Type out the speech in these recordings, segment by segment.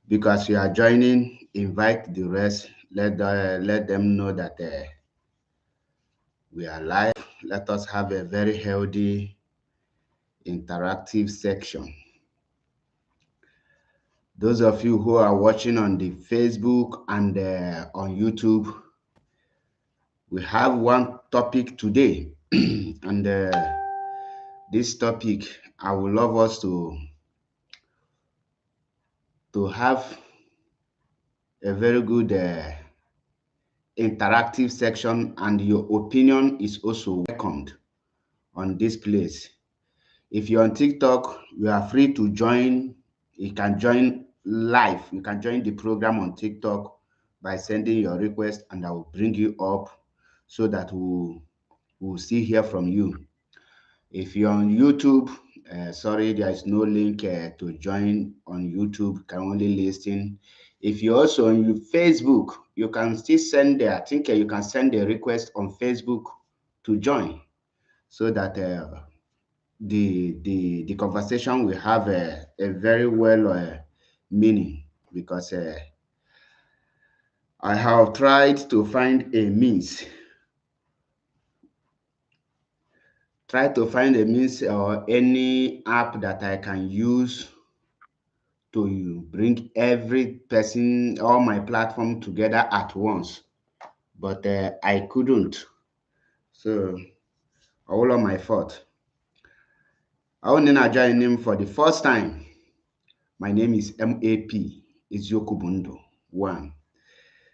Because you are joining, invite the rest. Let them know that we are live. Let us have a very healthy, interactive section. Those of you who are watching on the Facebook and on YouTube, we have one topic today, and this topic I would love us to have a very good interactive section, and your opinion is also welcomed on this place. If you're on TikTok, you are free to join. You can join live. You can join the program on TikTok by sending your request, and I will bring you up so that we'll see hear from you. If you're on YouTube, sorry, there is no link to join on YouTube. You can only listen. If you're also on Facebook, you can still send I think you can send a request on Facebook to join, so that the conversation will have a very well meaning. Because I have tried to find a means, or any app that I can use to bring every person, all my platform together at once, but I couldn't. So all of my fault. I want to join him for the first time. My name is MAP Iziokubundo One.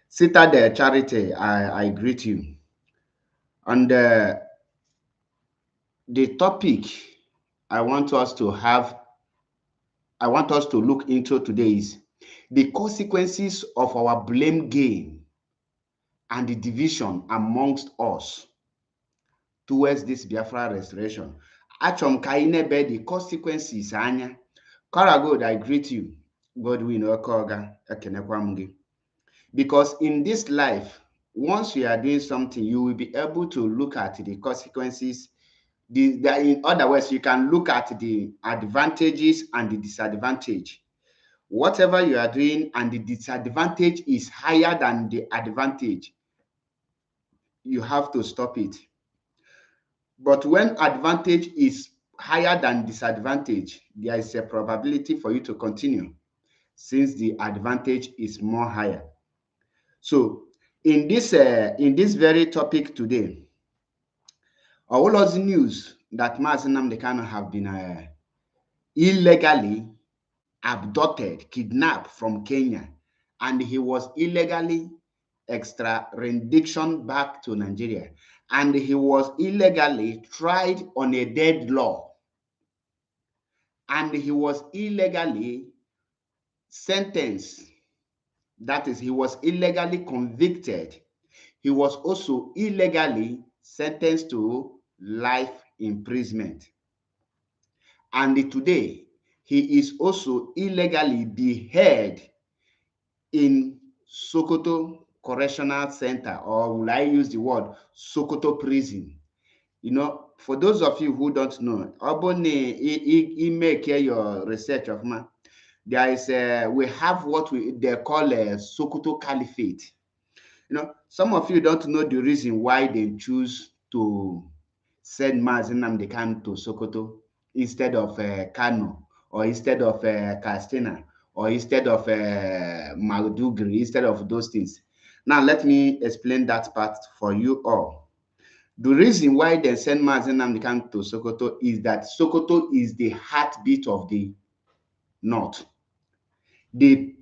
Citadel Charity, I greet you. And the topic I want us to have, I want us to look into today is the consequences of our blame game and the division amongst us towards this Biafra restoration. Achọm ka anyị nebe the consequences anya. Karagold, I greet you. Godwin Okoga, ekenekwa m gị. Because in this life, once you are doing something, you will be able to look at the consequences. In other words, you can look at the advantages and the disadvantage. Whatever you are doing and the disadvantage is higher than the advantage, you have to stop it. But when advantage is higher than disadvantage, there is a probability for you to continue, since the advantage is more higher. So in this very topic today, all of the news that Mazi Nnamdi Kanu have been illegally abducted, kidnapped from Kenya, and he was illegally extradition back to Nigeria, and he was illegally tried on a dead law, and he was illegally sentenced. That is, he was illegally convicted. He was also illegally sentenced to life imprisonment. And today, he is also illegally beheaded in Sokoto Correctional Center, or will I use the word Sokoto Prison? You know, for those of you who don't know, you make your research of man. There is we have what they call a Sokoto Caliphate. You know, some of you don't know the reason why they choose to send Mazi Nnamdi Kanu to Sokoto instead of Kano, or instead of Katsina, or instead of Maiduguri, instead of those things. Now, let me explain that part for you all. The reason why they send Mazi Nnamdi Kanu to Sokoto is that Sokoto is the heartbeat of the North. The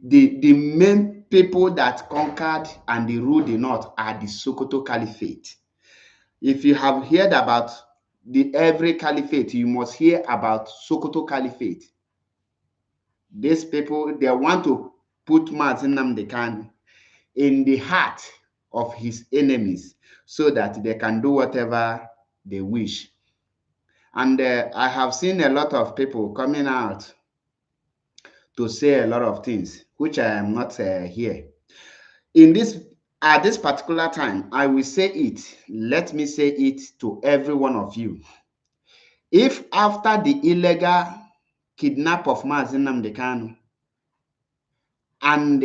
main people that conquered and they ruled the North are the Sokoto Caliphate. If you have heard about every caliphate, you must hear about Sokoto Caliphate. These people, they want to put Mazi Nnamdi Kanu in the heart of his enemies so that they can do whatever they wish. And I have seen a lot of people coming out to say a lot of things, which I am not here. At this particular time, I will say it. Let me say it to every one of you. If after the illegal kidnap of Mazi Nnamdi Kanu and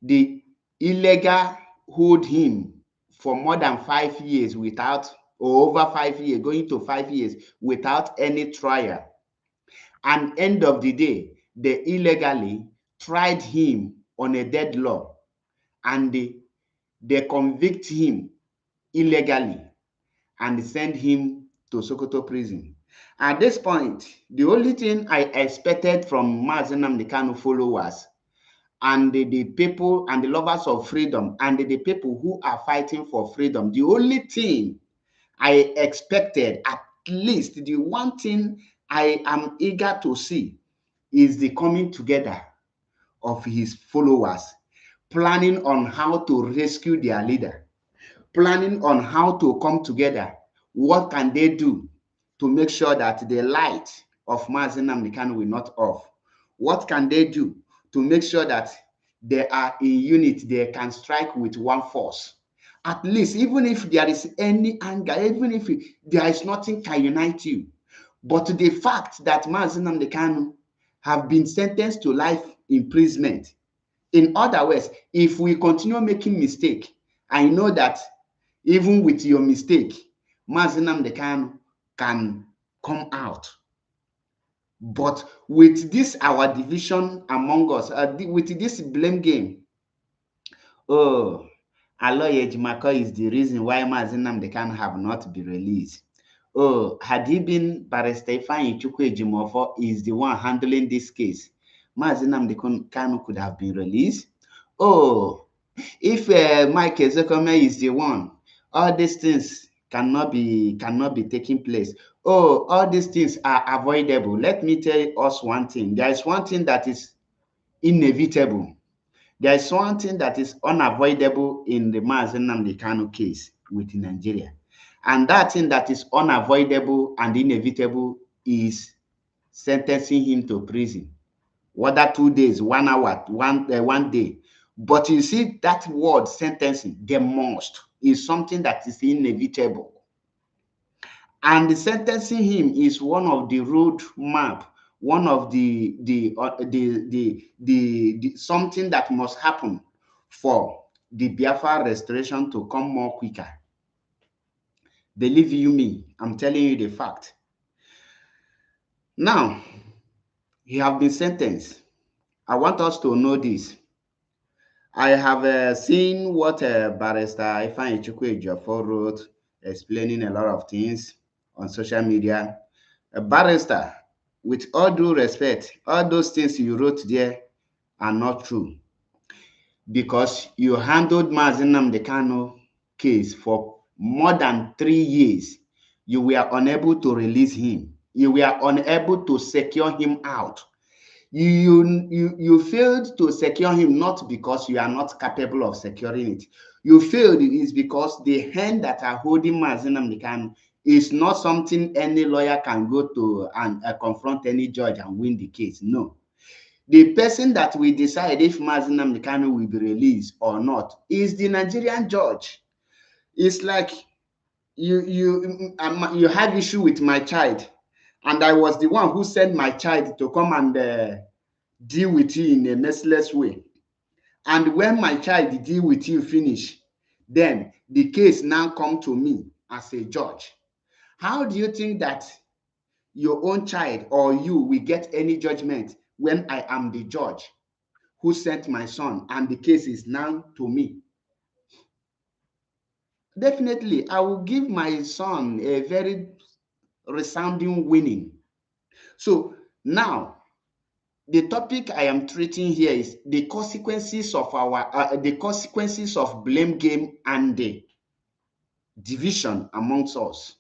the illegal hold him for more than 5 years without, or over 5 years, going to 5 years without any trial. And end of the day, they illegally tried him on a dead law, and they convict him illegally and send him to Sokoto prison. At this point, the only thing I expected from Mazi Nnamdi Kanu followers and the people and the lovers of freedom and the people who are fighting for freedom, the only thing I expected, at least the one thing I am eager to see, is the coming together of his followers, planning on how to rescue their leader, planning on how to come together. What can they do to make sure that the light of Mazi Nnamdi Kanu will not off? What can they do to make sure that they are in unit, they can strike with one force? At least, even if there is any anger, even if there is nothing can unite you, but the fact that Mazi Nnamdi Kanu have been sentenced to life imprisonment. In other words, if we continue making mistake, I know that even with your mistake, Mazi Nnamdi Kanu can come out. But with this, our division among us, with this blame game, oh, Aloy Ejimako is the reason why Mazi Nnamdi Kanu have not been released. Oh, had he been Barrister Ifeanyi Chukwu Ejimofor is the one handling this case, Mazi Nnamdi Kanu could have been released. Oh, if Mike Ezekome is the one, all these things cannot be taking place. Oh, all these things are avoidable. Let me tell us one thing. There is one thing that is inevitable. There is one thing that is unavoidable in the Mazi Nnamdi Kanu case with Nigeria. And that thing that is unavoidable and inevitable is sentencing him to prison. Whether 2 days, 1 hour, one day. But you see, that word sentencing, the must, is something that is inevitable. And the sentencing him is one of the road map, one of the something that must happen for the Biafra restoration to come more quicker. Believe you me, I'm telling you the fact. Now, he have been sentenced. I want us to know this. I have seen what Barrister Ifeanyi Chukwu Ejiofor wrote, explaining a lot of things on social media. Barrister, with all due respect, all those things you wrote there are not true, because you handled Mazi Nnamdi Kanu case for more than 3 years. You were unable to release him. You were unable to secure him out. You failed to secure him, not because you are not capable of securing it. You failed is because the hand that are holding Mazi Nnamdi Kanu is not something any lawyer can go to and confront any judge and win the case. No. The person that will decide if Mazi Nnamdi Kanu will be released or not is the Nigerian judge. It's like you have issue with my child, and I was the one who sent my child to come and deal with you in a merciless way. And when my child deal with you finish, then the case now come to me as a judge. How do you think that your own child or you will get any judgment when I am the judge who sent my son and the case is now to me? Definitely, I will give my son a very resounding winning. So now, the topic I am treating here is the consequences of the consequences of blame game and the division amongst us.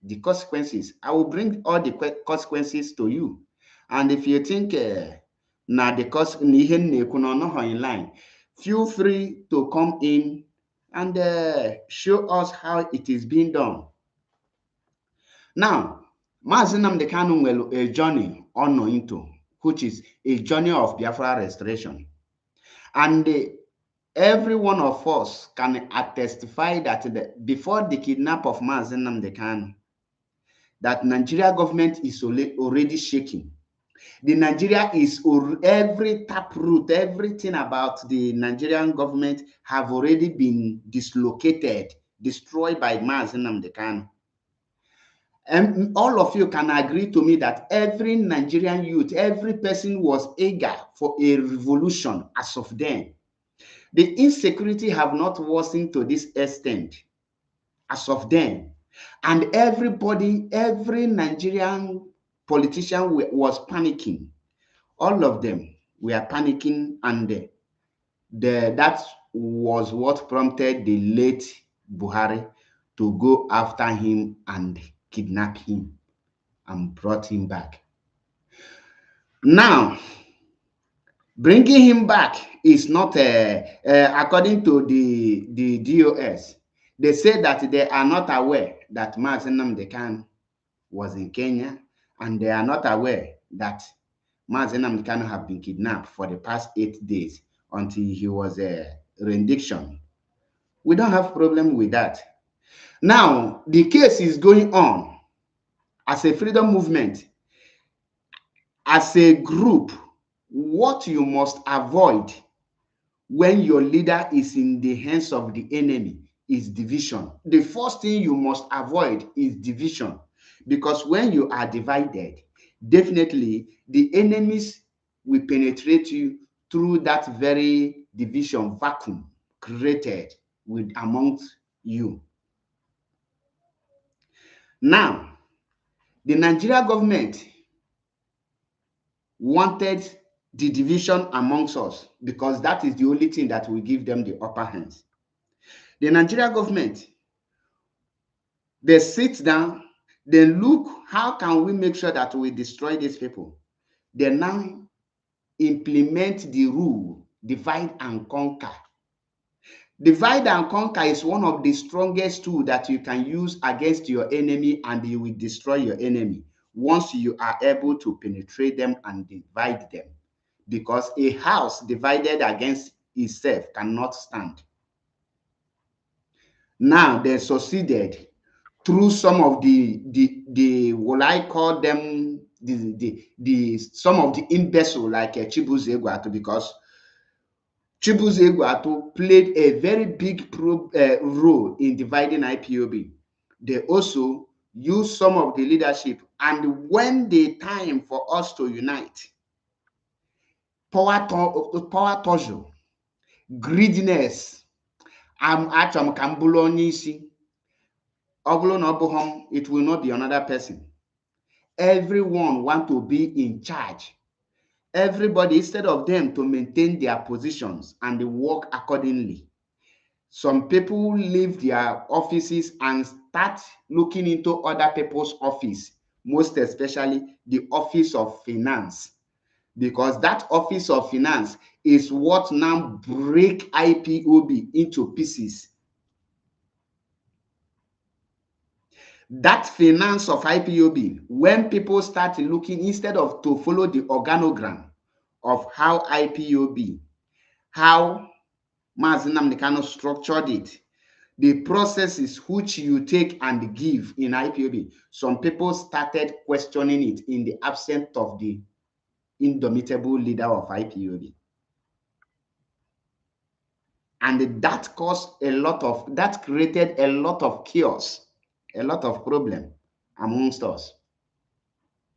The consequences. I will bring all the consequences to you. And if you think na the cost in line, feel free to come in and show us how it is being done. Now, Mazi Nnamdi Kanu nwere a journey on into, which is a journey of Biafra restoration. And every one of us can testify that before the kidnap of Mazi Nnamdi Kanu, that Nigeria government is already shaking. The Nigeria is every taproot, everything about the Nigerian government have already been dislocated, destroyed by Mazi Nnamdi Kanu. And all of you can agree to me that every Nigerian youth, every person was eager for a revolution as of then. The insecurity have not worsened to this extent as of then. And everybody, every Nigerian politician was panicking. All of them were panicking, and that was what prompted the late Buhari to go after him and kidnap him and brought him back. Now, bringing him back is not, according to the DOS, they say that they are not aware that Mazi Nnamdi Kanu was in Kenya, and they are not aware that Mazi Nnamdi Kanu have been kidnapped for the past 8 days until he was rendition. We don't have problem with that. Now, the case is going on as a freedom movement, as a group. What you must avoid when your leader is in the hands of the enemy is division. The first thing you must avoid is division, because when you are divided, definitely the enemies will penetrate you through that very division vacuum created amongst you. Now, the Nigeria government wanted the division amongst us because that is the only thing that will give them the upper hands. The Nigeria government, they sit down, they look, how can we make sure that we destroy these people? They now implement the rule, divide and conquer. Divide and conquer is one of the strongest tools that you can use against your enemy, and you will destroy your enemy once you are able to penetrate them and divide them. Because a house divided against itself cannot stand. Now they succeeded through some of the what I call them, some of the imbecile like Chibuzo Egwuatu, because Chibuzo Egwuatu played a very big role in dividing IPOB. They also used some of the leadership, and when the time for us to unite, power torture, greediness, achọrọ m ka m bụrụ onye isi, ọ bụrụ na ọ bụghị m, it will not be another person. Everyone want to be in charge. Everybody, instead of them to maintain their positions and they work accordingly, some people leave their offices and start looking into other people's office, most especially the office of finance, because that office of finance is what now break IPOB into pieces. That finance of IPOB, when people start looking, instead of to follow the organogram of how IPOB, how Mazi Nnamdi Kanu structured it, the processes which you take and give in IPOB, some people started questioning it in the absence of the indomitable leader of IPOB. And that created a lot of chaos, a lot of problem amongst us,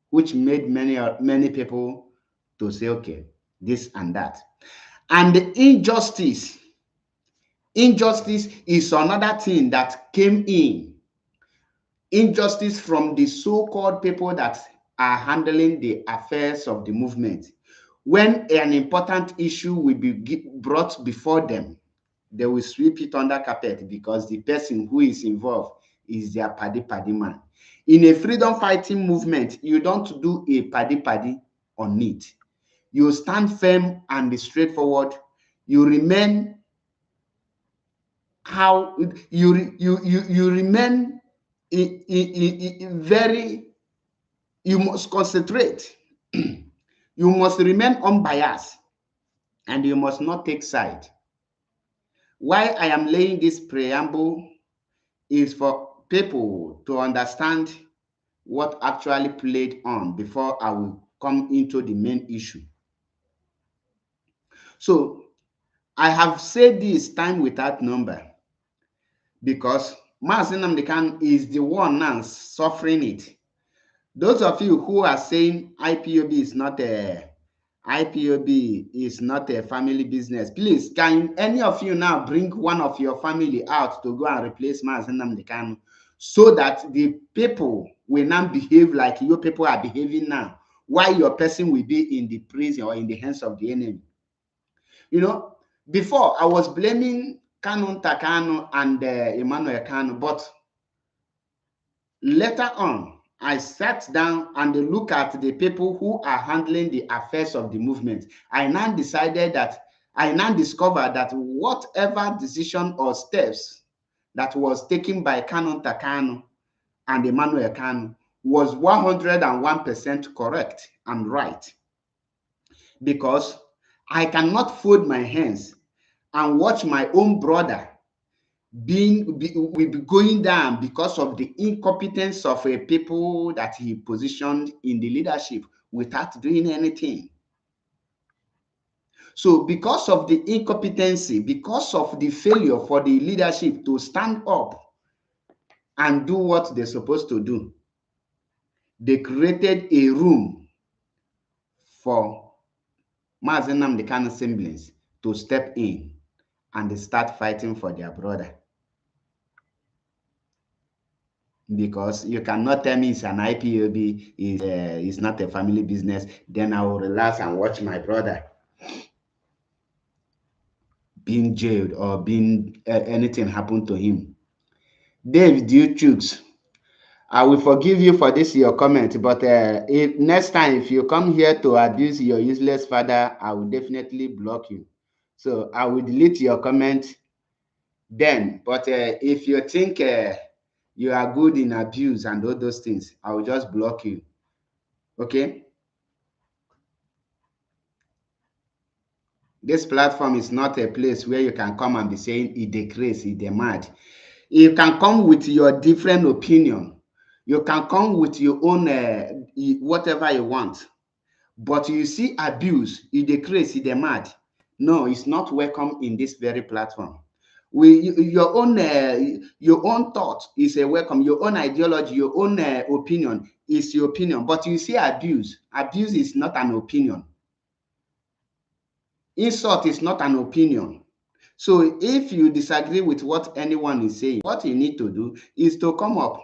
which made many people to say, okay, this and that. And the injustice is another thing that came in. Injustice from the so-called people that are handling the affairs of the movement. When an important issue will be brought before them, they will sweep it under carpet because the person who is involved is their paddy man. In a freedom fighting movement, you don't do a paddy on it. You stand firm and straightforward. You remain remain you must concentrate. You must remain unbiased, and you must not take side. Why I am laying this preamble is for people to understand what actually played on before I will come into the main issue. So I have said this time without number because Mazi Nnamdi Kanu is the one now suffering it. Those of you who are saying IPOB is not a family business, please, can any of you now bring one of your family out to go and replace Mazi Nnamdi Kanu so that the people will now behave like your people are behaving now, while your person will be in the prison or in the hands of the enemy? You know, before I was blaming Kanu Ntakanu and Emmanuel Kanu, but later on, I sat down and looked at the people who are handling the affairs of the movement. I now discovered that whatever decision or steps that was taken by Kanu Ntakanu and Emmanuel Kanu was 101% correct and right. Because I cannot fold my hands and watch my own brother will be going down because of the incompetence of a people that he positioned in the leadership without doing anything. So because of the incompetency, because of the failure for the leadership to stand up and do what they're supposed to do, they created a room for Mazi Nnamdi Kanu siblings to step in and they start fighting for their brother. Because you cannot tell me it's an IPOB, is not a family business, then I will relax and watch my brother being jailed or being anything happen to him. Dave Duchukes, I will forgive you for this your comment, but if next time if you come here to abuse your useless father, I will definitely block you. So I will delete your comment then. But if you think you are good in abuse and all those things, I will just block you. Okay? This platform is not a place where you can come and be saying it dey crazy, it dey mad. You can come with your different opinion. You can come with your own whatever you want. But you see abuse, it dey crazy, it dey mad. No, it's not welcome in this very platform. Your own thought is a welcome. Your own ideology, your own opinion is your opinion. But you see abuse is not an opinion. Insult is not an opinion. So if you disagree with what anyone is saying, what you need to do is to come up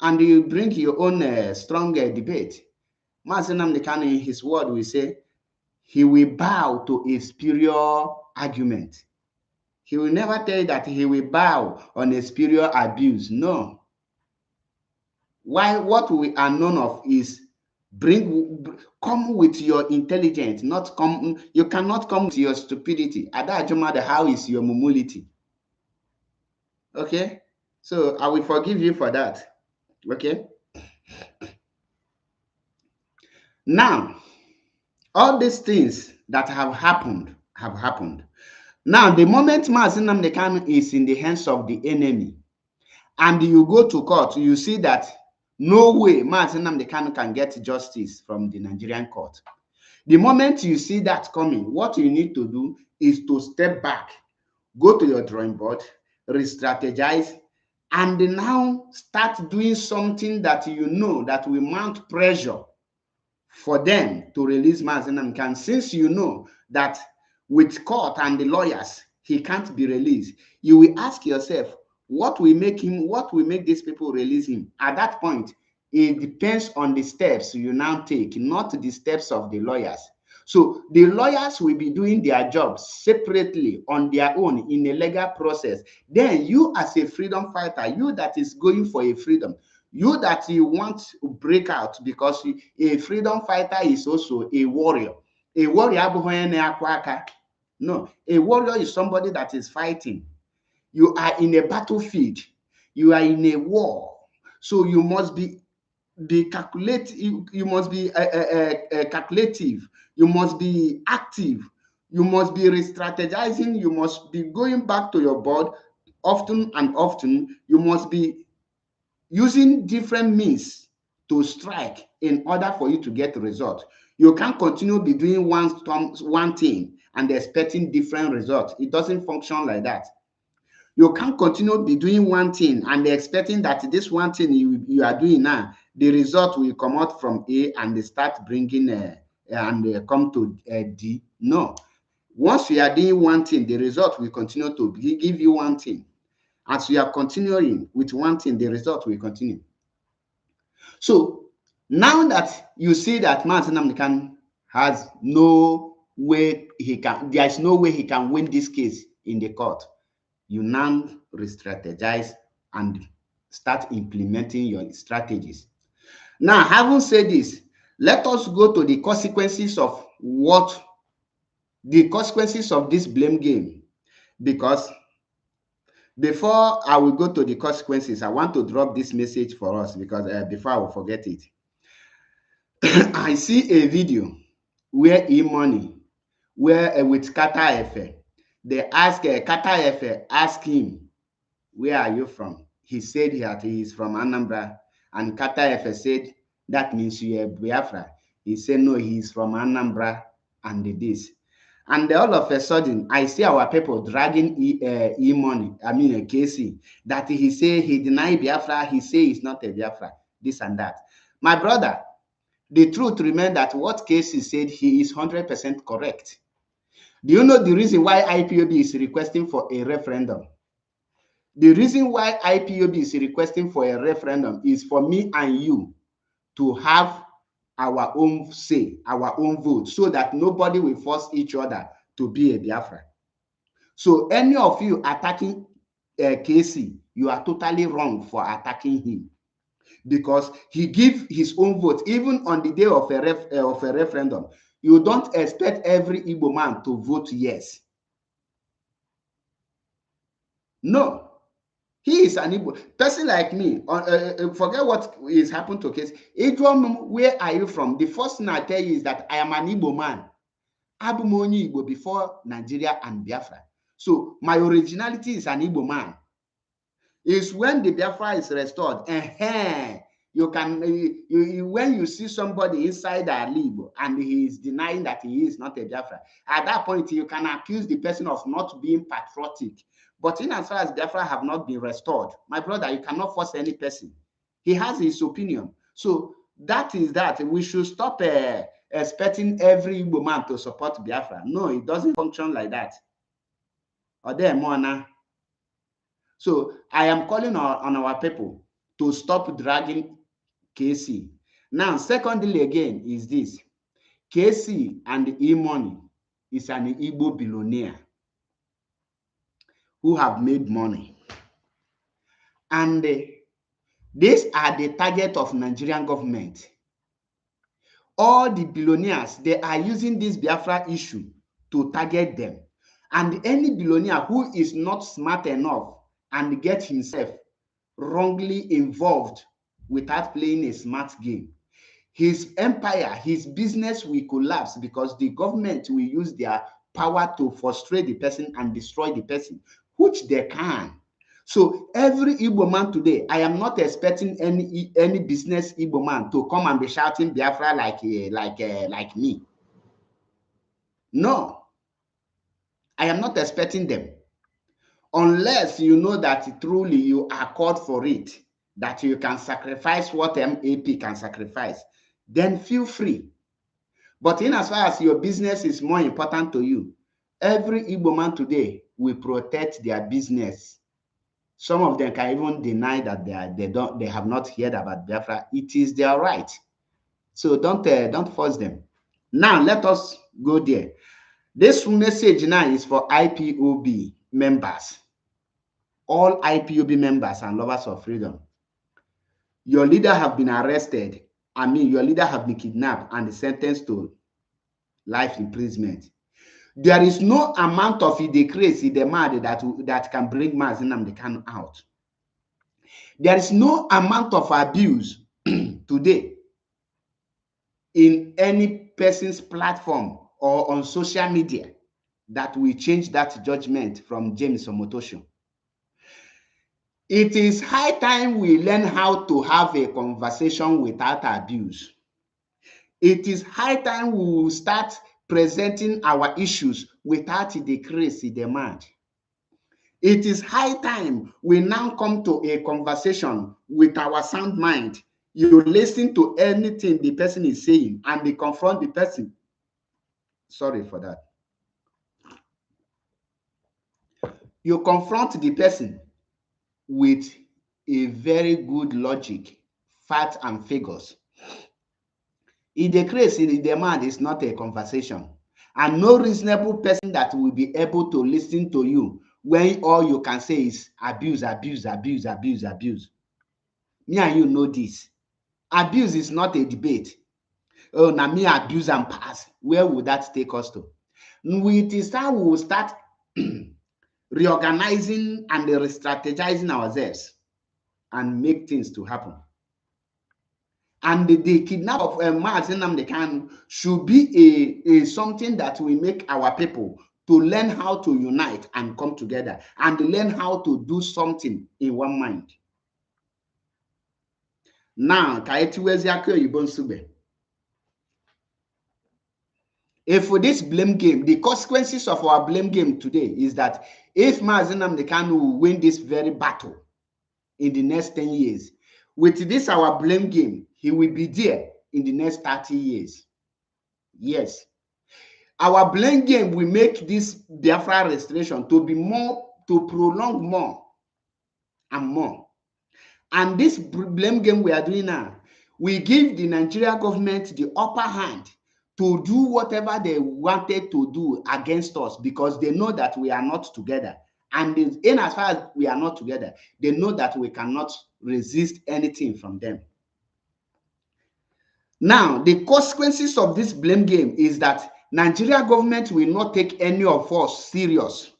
and you bring your own strong debate. Mazi Nnamdi Kanu, in his word, will say he will bow to a superior argument. He will never tell you that he will bow on a superior abuse. No. Why? What we are known of is come with your intelligence, not come. You cannot come with your stupidity. Ada Ajumade, how is your mumulity? Okay, so I will forgive you for that. Okay. Now, all these things that have happened. Now, the moment Mazi Nnamdi Kanu is in the hands of the enemy, and you go to court, you see that no way Mazi Nnamdi Kanu can get justice from the Nigerian court. The moment you see that coming, what you need to do is to step back, go to your drawing board, re-strategize, and now start doing something that you know that will mount pressure for them to release Mazi Nnamdi Kanu. Since you know that with court and the lawyers, he can't be released, you will ask yourself, what will make these people release him? At that point, it depends on the steps you now take, not the steps of the lawyers. So the lawyers will be doing their job separately on their own in a legal process. Then you as a freedom fighter, you that is going for a freedom, you that you want to break out, because a freedom fighter is also a warrior. A warrior, no, a warrior is somebody that is fighting. You are in a battlefield. You are in a war. So you must be calculative. You must be calculative. You must be active. You must be re-strategizing. You must be going back to your board often and often. You must be using different means to strike in order for you to get the result. You can't continue be doing one thing and expecting different results. It doesn't function like that. You can't continue be doing one thing and expecting that this one thing you are doing now, the result will come out from A and they start bringing and come to D. No. Once you are doing one thing, the result will continue to give you one thing. As you are continuing with one thing, the result will continue. So now that you see that Mazi Nnamdi Kanu has no way there is no way he can win this case in the court, you now re-strategize and start implementing your strategies. Now, having said this, let us go to the consequences of this blame game, because before I will go to the consequences, I want to drop this message for us, because before I will forget it. I see a video where E-Money, where with Kata Efe, they ask Kata Efe, ask him, where are you from? He said that he is from Anambra, and Kata Efe said, that means you are Biafra. He said, no, he is from Anambra and this. And all of a sudden, I see our people dragging E-Money, Casey, that he say he denied Biafra, he say he's not a Biafra, this and that. My brother, the truth remains that what Casey said, he is 100% correct. Do you know the reason why IPOB is requesting for a referendum? The reason why IPOB is requesting for a referendum is for me and you to have our own say, our own vote, so that nobody will force each other to be a Biafra. So any of you attacking Casey, you are totally wrong for attacking him, because he give his own vote even on the day of a referendum. You don't expect every Igbo man to vote yes. No. He is an Igbo person like me. Forget what is happened to Casey. Idrom, where are you from? The first thing I tell you is that I am an Igbo man. Abumoni Igbo before Nigeria and Biafra. So my originality is an Igbo man. It's when the Biafra is restored. You can when you see somebody inside a Igbo and he is denying that he is not a Biafra, at that point you can accuse the person of not being patriotic. But in as far as Biafra have not been restored, my brother, you cannot force any person. He has his opinion. So that is that. We should stop expecting every Igbo man to support Biafra. No, it doesn't function like that. Or there more now. So I am calling on our people to stop dragging KC. Now, secondly again is this. KC and E-Money is an Igbo billionaire who have made money. And these are the target of Nigerian government. All the billionaires, they are using this Biafra issue to target them. And any billionaire who is not smart enough and get himself wrongly involved without playing a smart game, his empire, his business will collapse, because the government will use their power to frustrate the person and destroy the person, which they can. So every Igbo man today, I am not expecting any business Igbo man to come and be shouting Biafra like me. No, I am not expecting them. Unless you know that truly you are called for it, that you can sacrifice what MAP can sacrifice, then feel free. But in as far as your business is more important to you, every Igbo man today will protect their business. Some of them can even deny that they have not heard about Biafra. It is their right. So don't force them. Now let us go there. This message now is for IPOB members. All IPOB members and lovers of freedom. Your leader have been arrested. Your leader have been kidnapped and sentenced to life imprisonment. There is no amount of idecracy demand that can bring Mazi Nnamdi Kanu out. There is no amount of abuse today in any person's platform or on social media that will change that judgment from James Omotosho. It is high time we learn how to have a conversation without abuse. It is high time we will start presenting our issues without the crazy demand. It is high time we now come to a conversation with our sound mind. You listen to anything the person is saying and they confront the person. Sorry for that. You confront the person with a very good logic, facts and figures. In the case, in the demand is not a conversation. And no reasonable person that will be able to listen to you when all you can say is abuse, abuse, abuse, abuse, abuse. Me and you know this. Abuse is not a debate. Oh, now me abuse and pass. Where would that take us to? It is how we will start reorganizing and re-strategizing ourselves and make things to happen. And the kidnap of Mazi Nnamdi Kanu should be a something that will make our people to learn how to unite and come together and learn how to do something in one mind. Now, if for this blame game, the consequences of our blame game today is that if Mazi Nnamdi Kanu will win this very battle in the next 10 years, with this our blame game, he will be there in the next 30 years. Yes. Our blame game will make this Biafra restoration to be more, to prolong more and more. And this blame game we are doing now, we give the Nigeria government the upper hand to do whatever they wanted to do against us because they know that we are not together. And in as far as we are not together, they know that we cannot resist anything from them. Now, the consequences of this blame game is that Nigeria government will not take any of us serious.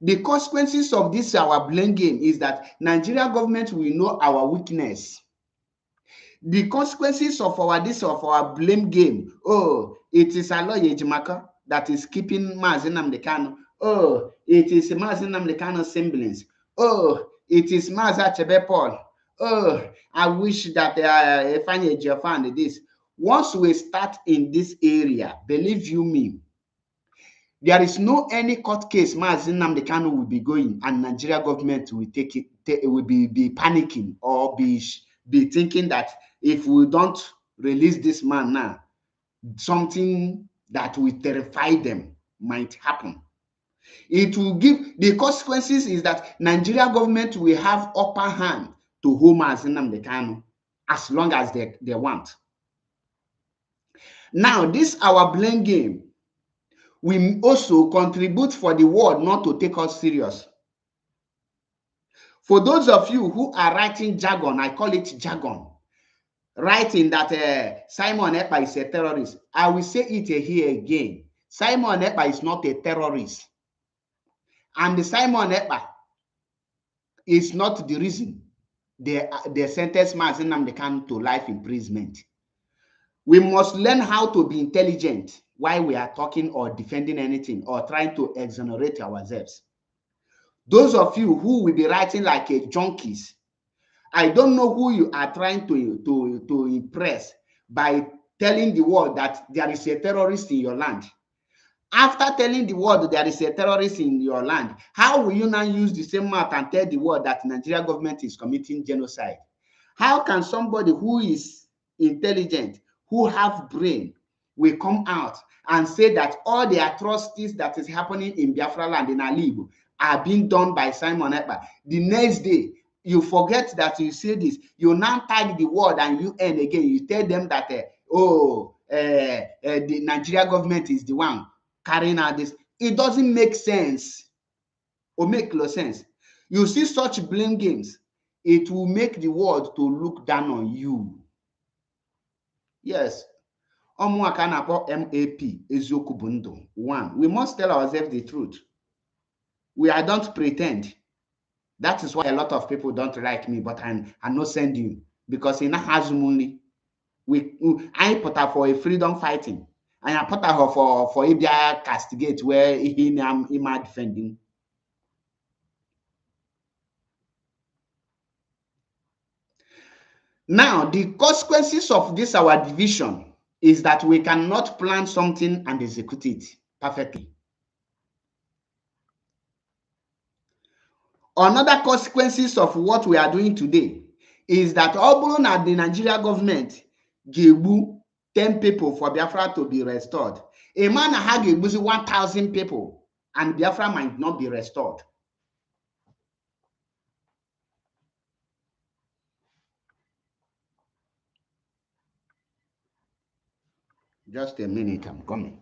The consequences of this our blame game is that Nigeria government will know our weakness. The consequences of our blame game, oh, it is Aloy Ejimaka that is keeping Mazi Nnamdi Kanu. Oh, it is Mazi Nnamdi Kanu's siblings. Oh, it is Mazi Achebe Paul. Oh, I wish that Ifeanyi Ejiofor and this. Once we start in this area, believe you me, there is no any court case Mazi Nnamdi Kanu will be going and Nigeria government will take it, will be panicking or be thinking that if we don't release this man now, something that will terrify them might happen. It will give, the consequences is that Nigeria government will have upper hand to hold Mazi Nnamdi Kanu as long as they want. Now, this our blame game, we also contribute for the world not to take us serious. For those of you who are writing jargon, I call it jargon, writing that Simon Ekpa is a terrorist, I will say it here again. Simon Ekpa is not a terrorist. And Simon Ekpa is not the reason they sentenced Mazi Nnamdi Kanu to life imprisonment. We must learn how to be intelligent while we are talking or defending anything or trying to exonerate ourselves. Those of you who will be writing like a junkies, I don't know who you are trying to impress by telling the world that there is a terrorist in your land. After telling the world there is a terrorist in your land, how will you now use the same mouth and tell the world that Nigeria government is committing genocide? How can somebody who is intelligent, who have brain, will come out and say that all the atrocities that is happening in Biafra land in Alibu are being done by Simon Ekpa? The next day, you forget that you say this. You now tag the world and UN again. You tell them that, the Nigeria government is the one carrying out this. It doesn't make sense or make no sense. You see such blame games, it will make the world to look down on you. Yes. MAP, Eziokwu bụ ndụ. One, we must tell ourselves the truth. We don't pretend. That is why a lot of people don't like me, but I'm not sending you because in Hazumuni, I put her for a freedom fighting, and I put her for Ibia castigate where he might defending. Now, the consequences of this our division is that we cannot plan something and execute it perfectly. Another consequences of what we are doing today is that all the Nigeria government gave 10 people for Biafra to be restored. A man had 1,000 people and Biafra might not be restored. Just a minute, I'm coming.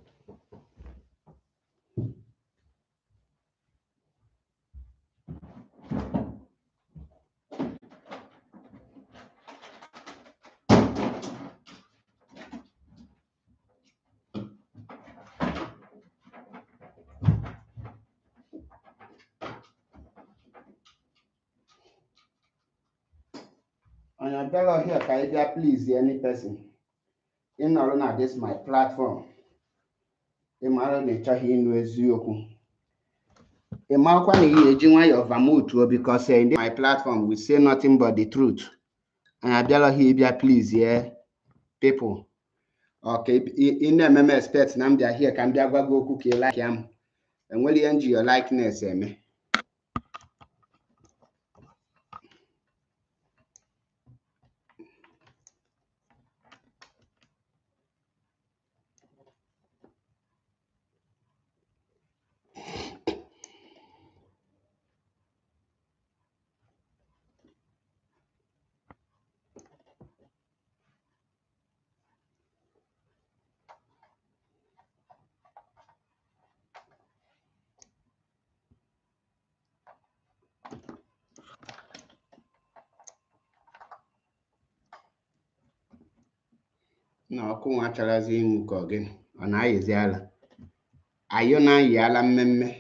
And I tell her here, Kaidia, please, any person in or this my platform. Because in my platform we say nothing but the truth. And I tell her here, please, yeah, people. Okay, in the MM expect now they are here, can be a go cookie like him. And will you enjoy your likeness, me? No, come on, Chalazi Mukogen, and I is yala. Ayona yala meme.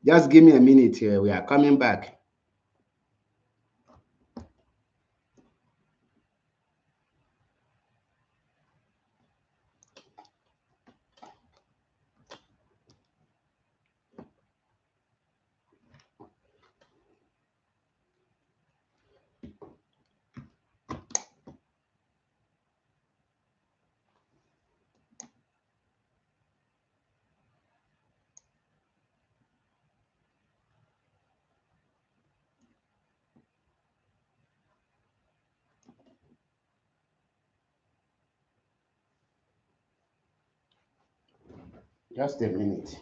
Just give me a minute here. We are coming back. Just a minute.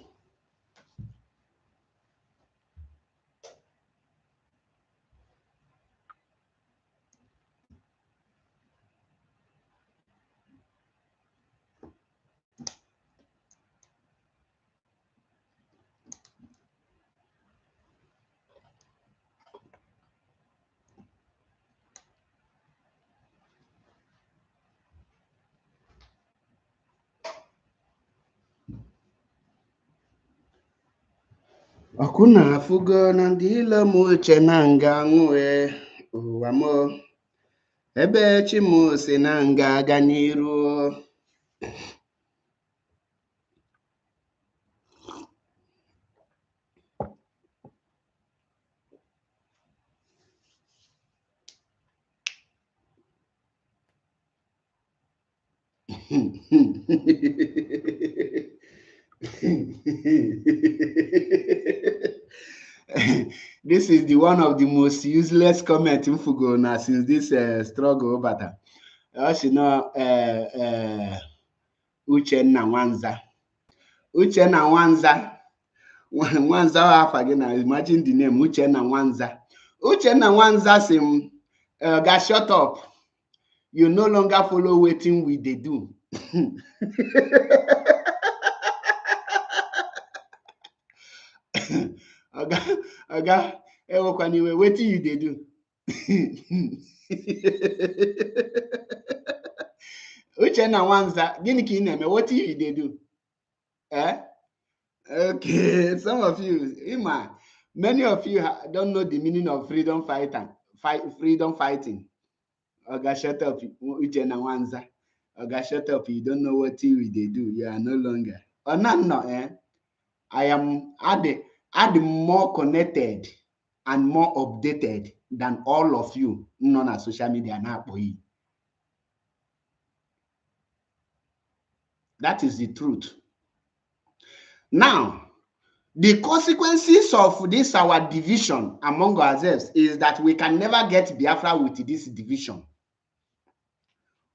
Ọkụna afụgo na ndị ile m uche na nga nwue ụwa m ebe chi m si na nga aga n'iru. This is the one of the most useless comment in Fugona since this struggle, but you know, Uchenna Nwanza. Uchenna Nwanza. Nwanza Afagina, imagine the name Uchenna Nwanza. Uchenna Nwanza sim, guys, shut up. You no longer follow waiting with they do. Oga, anyway, waiting you they do. Uchenna Nwanza, gini ki neme, what you they do? Eh? Okay, some of you, many of you don't know the meaning of freedom fighting. Oga, shut up, Uchenna Nwanza. Oga, shut up, you don't know what they do. You are no longer. Oh, no, eh? I am add more connected and more updated than all of you non social media now. That is the truth. Now, the consequences of this our division among ourselves is that we can never get Biafra with this division.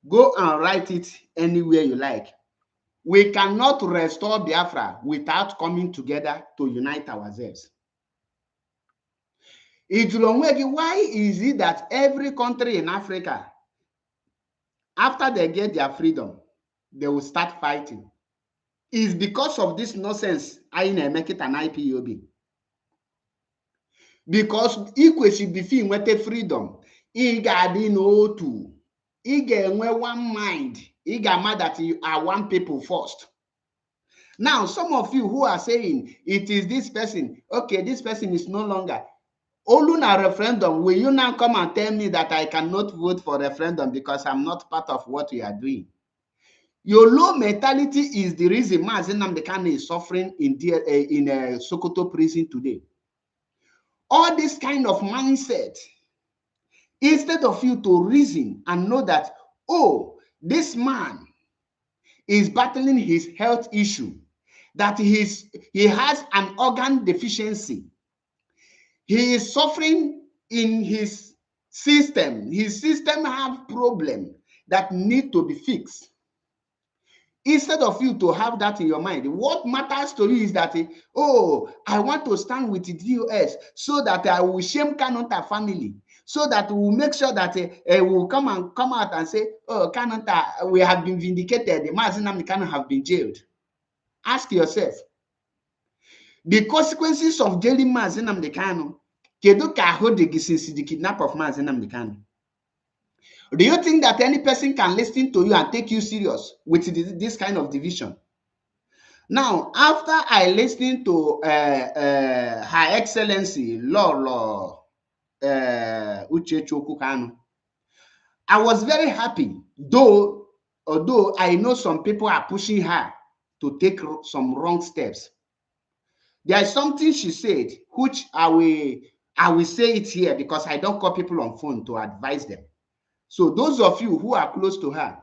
Go and write it anywhere you like. We cannot restore Biafra without coming together to unite ourselves. Why is it that every country in Africa, after they get their freedom, they will start fighting? It's because of this nonsense I make it an IPOB. Because ikwesịrị before nweta freedom, ị ga-adị n'otu, ị ga-enwe one mind, ị ga-ama that you are one people first. Now, some of you who are saying it is this person, okay, this person is no longer. Oluna referendum, will you now come and tell me that I cannot vote for referendum because I'm not part of what you are doing? Your low mentality is the reason Mazi Nnamdi Kanu is suffering in Sokoto prison today. All this kind of mindset, instead of you to reason and know that, oh, this man is battling his health issue, that he has an organ deficiency. He is suffering in his system. His system have problem that need to be fixed. Instead of you to have that in your mind, what matters to you is that, oh, I want to stand with the DOS so that I will shame Kanonta family, so that we will make sure that we will come out and say, oh, Kanonta, we have been vindicated. The Mazi Nnamdi Kanu have been jailed. Ask yourself, the consequences of jailing Mazi Nnamdi Kanu, kedu ka ahụ dị gị since the kidnap of Mazi Nnamdi Kanu? Do you think that any person can listen to you and take you serious with this kind of division? Now, after I listened to Her Excellency Lolo Uchechu Kanu, I was very happy, although I know some people are pushing her to take some wrong steps. There is something she said, which I will say it here because I don't call people on phone to advise them. So those of you who are close to her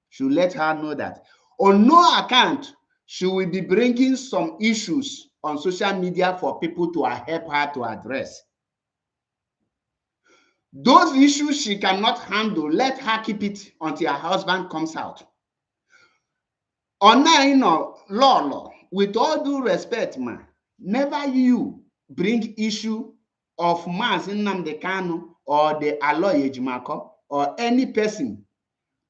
should let her know that on no account she will be bringing some issues on social media for people to help her to address. Those issues she cannot handle, let her keep it until her husband comes out. Lolo, with all due respect, man, never you bring issue of Mazi Nnamdi Kanu or the Aloy Ejimako or any person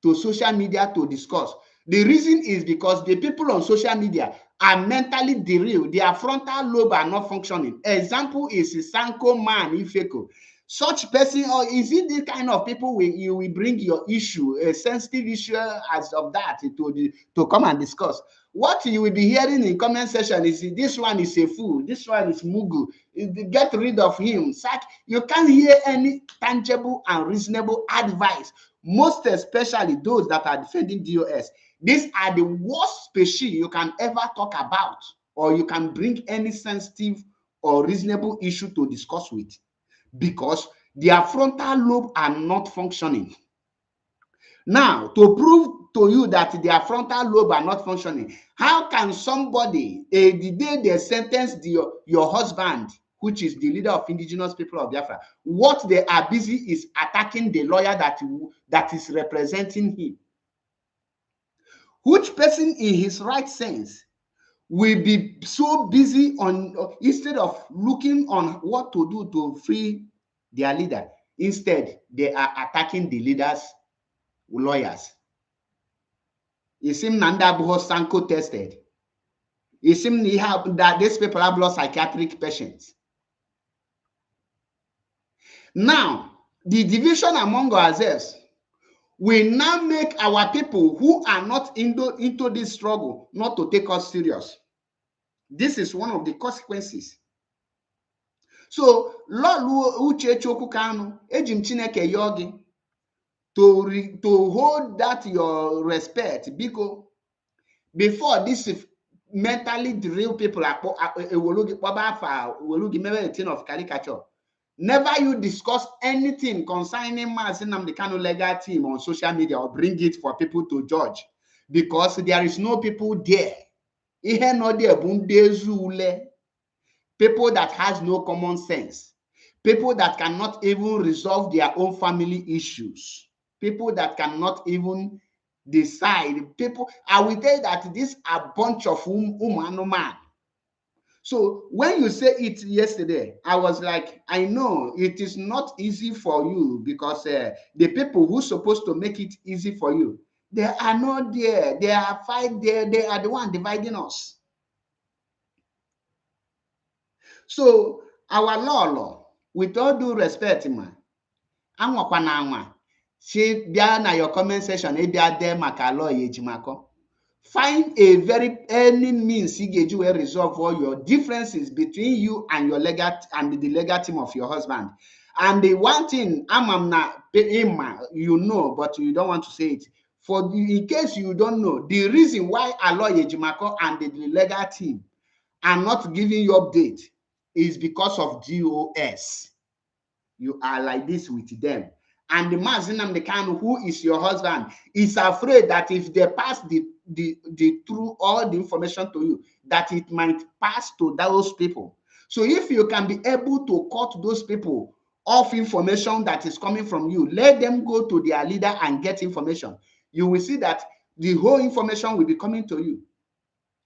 to social media to discuss. The reason is because the people on social media are mentally derailed. Their frontal lobe are not functioning. Example is Sanko Man Ifeko. Such person, or is it the kind of people you will bring your issue, a sensitive issue as of that, to come and discuss? What you will be hearing in comment section is this one is a fool, this one is Mugu, get rid of him. Such, you can't hear any tangible and reasonable advice, most especially those that are defending DOS. These are the worst species you can ever talk about, or you can bring any sensitive or reasonable issue to discuss with, because their frontal lobe are not functioning. Now, to prove to you that their frontal lobe are not functioning, how can somebody, the day they sentenced your husband, which is the leader of indigenous people of Biafra, what they are busy is attacking the lawyer that is representing him? Which person in his right sense will be so busy on, instead of looking on what to do to free their leader, instead they are attacking the leaders' lawyers? It seems Nanda Buho Sanko tested. It seems that these people have lost psychiatric patients. Now, the division among ourselves will now make our people who are not into this struggle not to take us serious. This is one of the consequences. So, Lord Uchechu Kanu, Ejim Chineke Yogi, to hold that your respect, because before this mentally derailed people of caricature, never you discuss anything concerning Mazi Nnamdi Kanu legal team on social media or bring it for people to judge. because there is no people there. Ihe no there bụ ndị ezu ule. People that has no common sense. People that cannot even resolve their own family issues. People that cannot even decide. People, I will tell you that these are a bunch of man. So when you say it yesterday, I was like, I know it is not easy for you because the people who supposed to make it easy for you, they are not there. They are fight there. They are the one dividing us. So our law, with all due respect, man, anwakwana anwa. See, bịa na your comment section, bịa there maka law Ejimako. Find any means you will resolve all your differences between you and your legal and the legal team of your husband. And the one thing, you know, but you don't want to say it. In case you don't know, the reason why Aloy Ejimako and the legal team are not giving you update is because of DOS. You are like this with them. And the Mazi Nnamdi Kanu, who is your husband, is afraid that if they pass the through all the information to you, that it might pass to those people. So if you can be able to cut those people off information that is coming from you, let them go to their leader and get information. You will see that the whole information will be coming to you.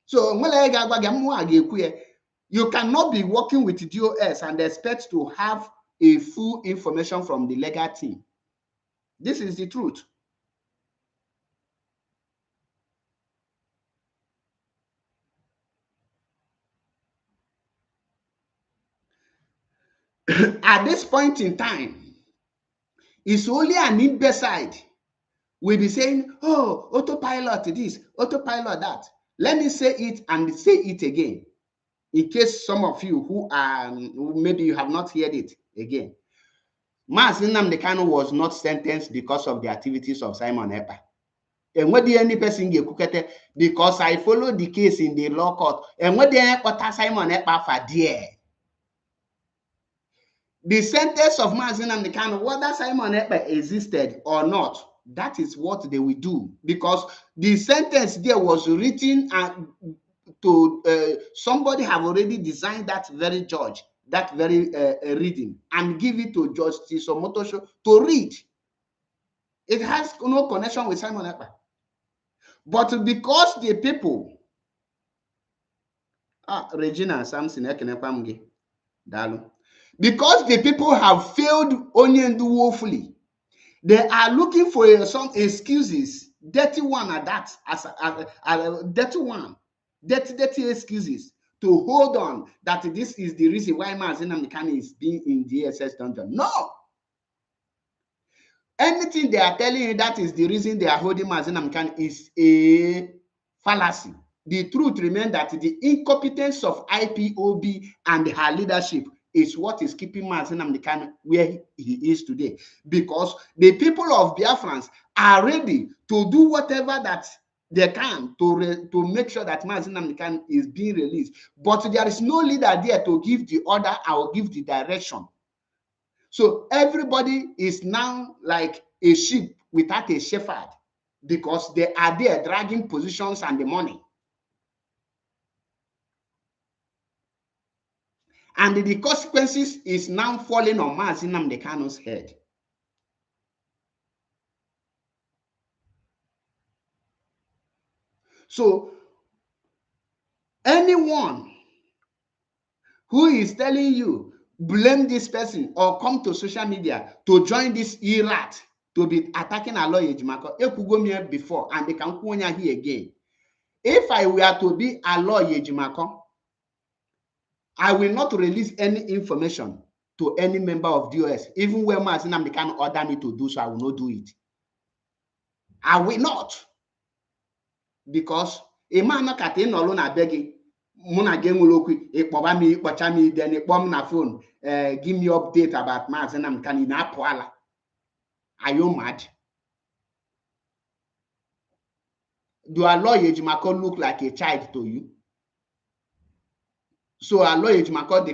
So you cannot be working with DOS and expect to have a full information from the legal team. This is the truth. At this point in time, it's only an imbecile will be saying, oh, autopilot this, autopilot that. Let me say it and say it again, in case some of you who maybe you have not heard it again. Mazi Nnamdi Kanu was not sentenced because of the activities of Simon Ekpa. And what the any person get cookete because I followed the case in the law court. And what the Simon Ekpa for there. The sentence of Mazi Nnamdi Kanu, whether Simon Ekpa existed or not, that is what they will do, because the sentence there was written and to somebody have already designed that very judge, that very reading, and give it to Justice Omotosho to read. It has no connection with Simon Ekpa. But because the people, Regina Samson Ekenepamge, Dalu, because the people have failed Onyendu woefully, they are looking for some excuses, dirty one at that, dirty one, dirty excuses to hold on that this is the reason why Mazi Nnamdi Kanu is being in the DSS dungeon. No. Anything they are telling you that is the reason they are holding Mazi Nnamdi Kanu is a fallacy. The truth remains that the incompetence of IPOB and her leadership is what is keeping Mazi Nnamdi Kanu where he is today. Because the people of Biafrans are ready to do whatever that they can to make sure that Mazi Nnamdi Kanu is being released. But there is no leader there to give the order or give the direction. So everybody is now like a sheep without a shepherd because they are there dragging positions and the money. And the consequences is now falling on Mazi Nnamdi Kanu's head. So anyone who is telling you blame this person or come to social media to join this ERAT to be attacking Aloy Ejimako, Ekugomia before, and they can come here again. If I were to be Aloy Ejimako, I will not release any information to any member of DOS, even when Mazi Nnamdi Kanu order me to do so. I will not do it. I will not, because a man not at in alone. I beg Muna game will me, then a bomb na phone. Give me update about Mazi Nnamdi Kanu in Apuala. Are you mad? Do Aloy Ejimako look like a child to you? So Aloy Ejimako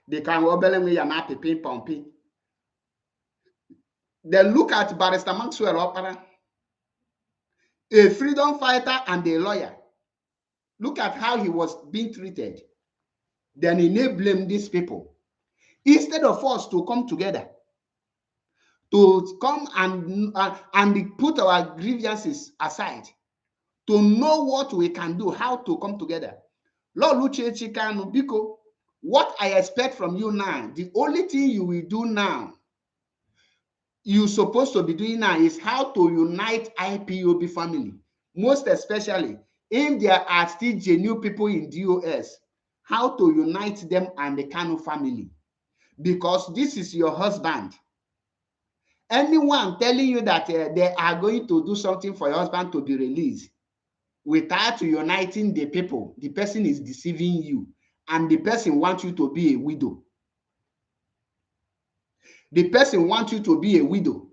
they can obey me and not ping pumping. Then look at Barrister Maxwell Opera. a freedom fighter and a lawyer. Look at how he was being treated. Then he may blame these people. Instead of us to come together, to come and put our grievances aside, to know what we can do, how to come together. Lord Uchechi Kanu, Biko, what I expect from you now, the only thing you will do now, you're supposed to be doing now, is how to unite IPOB family. Most especially, if there are still genuine people in DOS, how to unite them and the Kanu family. Because this is your husband. Anyone telling you that they are going to do something for your husband to be released without uniting the people, the person is deceiving you, and the person wants you to be a widow. The person wants you to be a widow.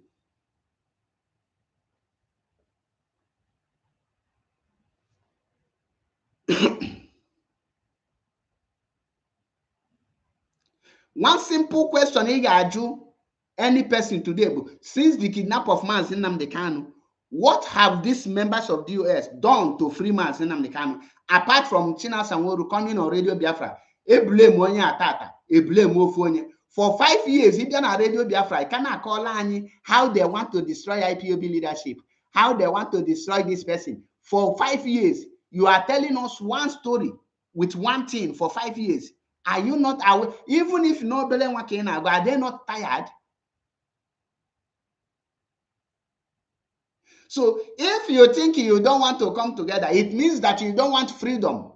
One simple question I got any person today, since the kidnap of Mazi Nnamdi Kanu, what have these members of the US done to free Mazi Nnamdi Kanu? Apart from Chinasa Nworu coming on Radio Biafra, e blame onye atata, e blame ofu onye. For 5 years, if you're on Radio Biafra, I cannot call on how they want to destroy IPOB leadership, how they want to destroy this person. For 5 years, you are telling us one story with one thing for 5 years. Are you not aware? Even if nobody working, are they not tired? So if you think you don't want to come together, it means that you don't want freedom.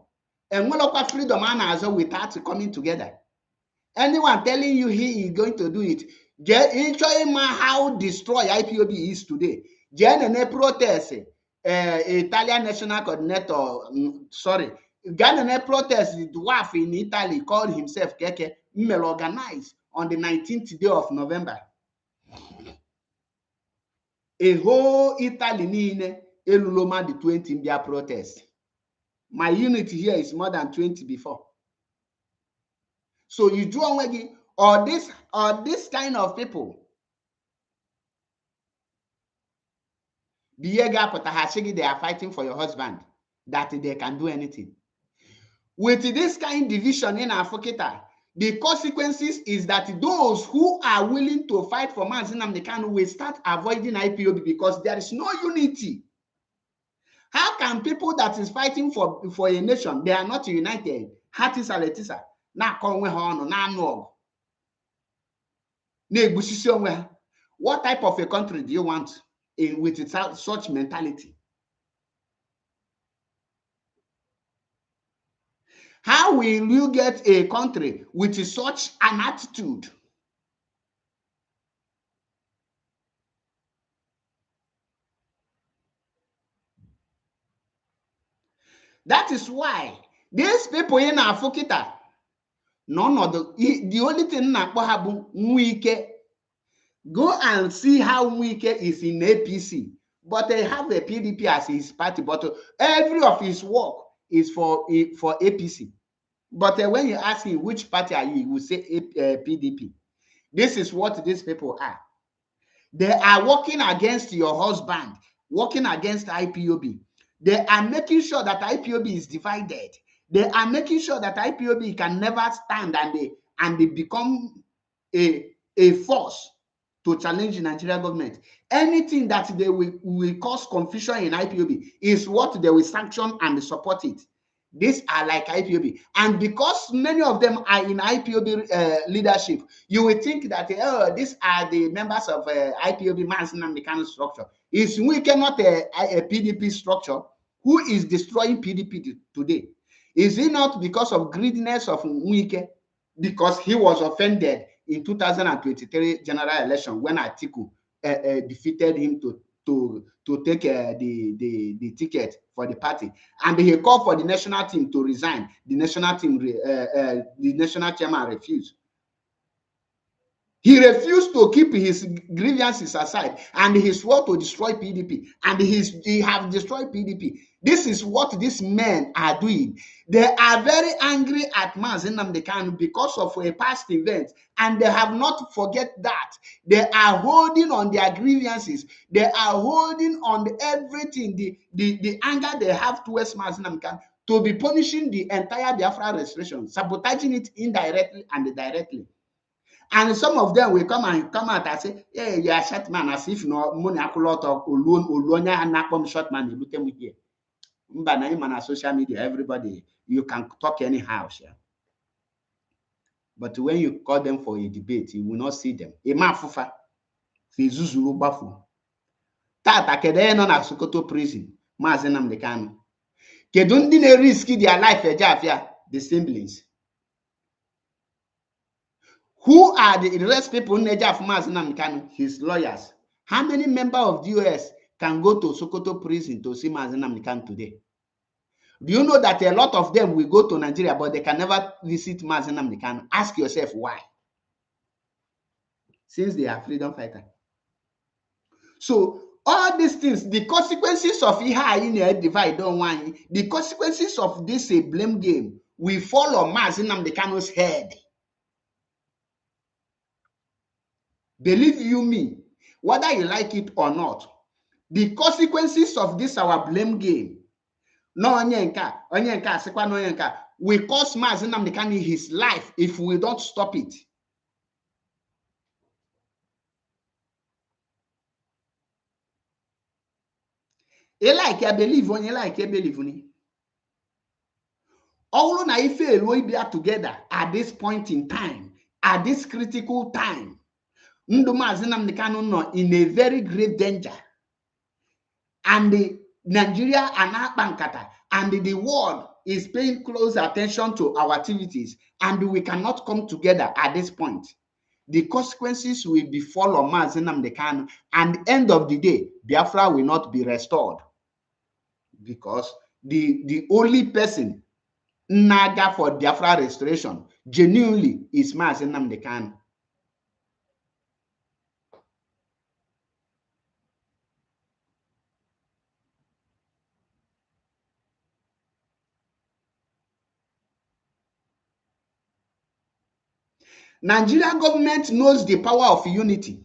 And what freedom and without coming together. Anyone telling you he is going to do it, showing how destroyed IPOB is today. Jen protest, Italian national coordinator, sorry, Ghana protest, the dwarf in Italy called himself Keke, organized on the 19th day of November. A whole Italy niile eluloma the 20 in their protest. My unit here is more than 20 before. So you do away or this kind of people. They are fighting for your husband, that they can do anything. With this kind of division in Afoketa, the consequences is that those who are willing to fight for Mazi Nnamdi Kanu will start avoiding IPOB because there is no unity. How can people that is fighting for a nation, they are not united? Hatisa letisa, na konwe hono, na no. What type of a country do you want with such mentality? How will you get a country with such an attitude? That is why these people in Afokita, none of the only thing Nwike. Go and see how Nwike is in APC, but they have a PDP as his party, but every of his work is for APC. But when you ask him which party are you, he will say PDP. This is what these people are. They are working against your husband, working against IPOB. They are making sure that IPOB is divided. They are making sure that IPOB can never stand and they become a force to challenge the Nigerian government. Anything that they will cause confusion in IPOB is what they will sanction and support it. These are like IPOB. And because many of them are in IPOB leadership, you will think that, these are the members of IPOB Mazi Nnamdi Kanu structure. Is we cannot a PDP structure? Who is destroying PDP today? Is it not because of greediness of Nwike? Because he was offended in 2023 general election when Atiku defeated him to take the ticket for the party, and he called for the national team to resign. The national team, the national chairman refused. He refused to keep his grievances aside, and he swore to destroy PDP, and he have destroyed PDP. This is what these men are doing. They are very angry at Mazi Nnamdi Kanu because of a past event, and they have not forget that. They are holding on their grievances. They are holding on everything, the anger they have towards Mazi Nnamdi Kanu, to be punishing the entire Biafra restoration, sabotaging it indirectly and directly. And some of them will come out and say, hey, you are short man, as if no money a lot of uluonya and short man here. On social media, everybody, you can talk anyhow. Yeah? But when you call them for a debate, you will not see them. Emafufa, Fizuzuru Bafu. Tata kede no na Sokoto prison, Mazi Nnamdi Kanu. Kedu ndị na-risk their life ejafia, the siblings. Who are the rest people in Nigeria for Mazi Nnamdi Kanu? His lawyers. How many members of the US can go to Sokoto prison to see Mazi Nnamdi Kanu today? Do you know that a lot of them will go to Nigeria, but they can never visit Mazi Nnamdi Kanu? Ask yourself why. Since they are freedom fighters. So all these things, the consequences of divide on one, the consequences of this blame game will fall on Mazi Nnamdi Kanu's head. Believe you me, whether you like it or not, the consequences of this our blame game, no onyenka, sekwa no onyenka, will cost Mazi Nnamdi Kanu his life if we don't stop it. I believe on you like you believe on it. All na ife we be together at this point in time, at this critical time. Ndu Mazi Nnamdi Kanu no in a very great danger. And the Nigeria and Bankata and the world is paying close attention to our activities, and we cannot come together at this point. The consequences will be fall on Mazi Nnamdi Kanu, and end of the day, Biafra will not be restored. Because the only person naga for Biafra restoration genuinely is Mazi Nnamdi Kanu. Nigeria government knows the power of unity.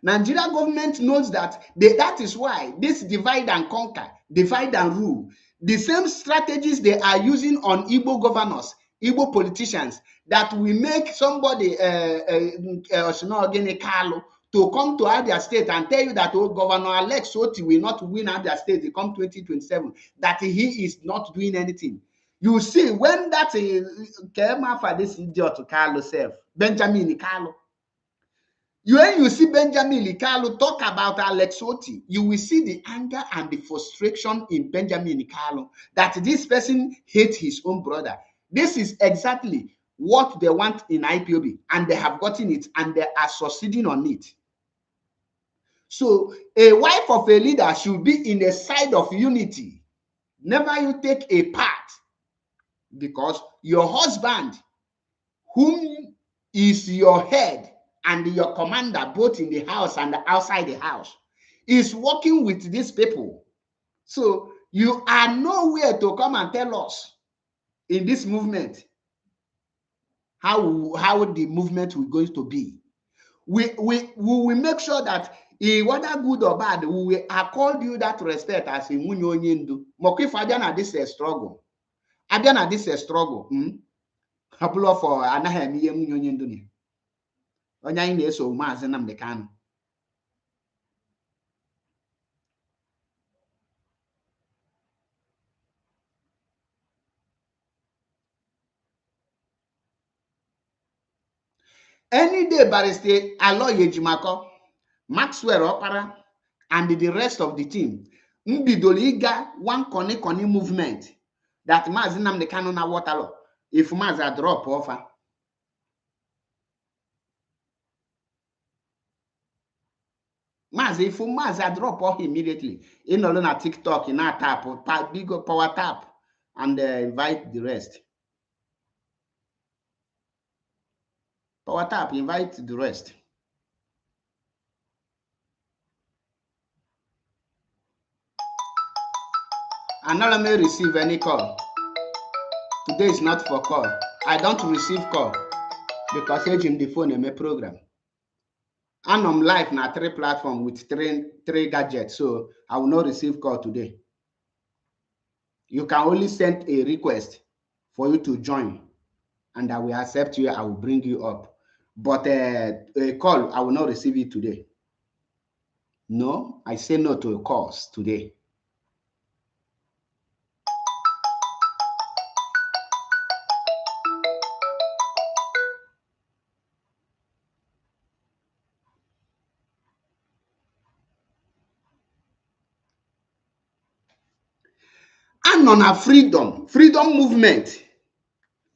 Nigeria government knows that that is why this divide and conquer, divide and rule, the same strategies they are using on Igbo governors, Igbo politicians, that will make somebody to come to Abia State and tell you that Governor Alex Oti will not win Abia State to come 2027, that he is not doing anything. You see, when that came after this idiot Carlo self, Benjamin Carlo, when you see Benjamin Carlo talk about Alex Oti, you will see the anger and the frustration in Benjamin Carlo that this person hates his own brother. This is exactly what they want in IPOB, and they have gotten it, and they are succeeding on it. So a wife of a leader should be in a side of unity. Never you take a part, because your husband, whom is your head and your commander, both in the house and outside the house, is working with these people. So you are nowhere to come and tell us in this movement how the movement will going to be. We will make sure that whether good or bad, we will accord you that respect as a Munyonyendu. Mokif Adana, this is a struggle. Adana, this is a struggle. Couple for Anahem Munyonyendu. Onyain is so Mazi Nnamdi Kanu. Any day, Barrister Aloy Ejimako, Maxwell Opara, and the rest of the team, Mbidoliga one koni movement that Mazi Nnamdi Kanu na water. If Mazi drop offer. Mazi, if Mazi drop off immediately, in alone at TikTok, in our tap, big power tap, and invite the rest. Power tap, invite the rest. And now let me receive any call. Today is not for call. I don't receive call because agent the phone in my program. And I'm live na 3 platform with three gadgets, so I will not receive call today. You can only send a request for you to join, and I will accept you. I will bring you up. But a call, I will not receive it today. No, I say no to calls today. And on a freedom movement,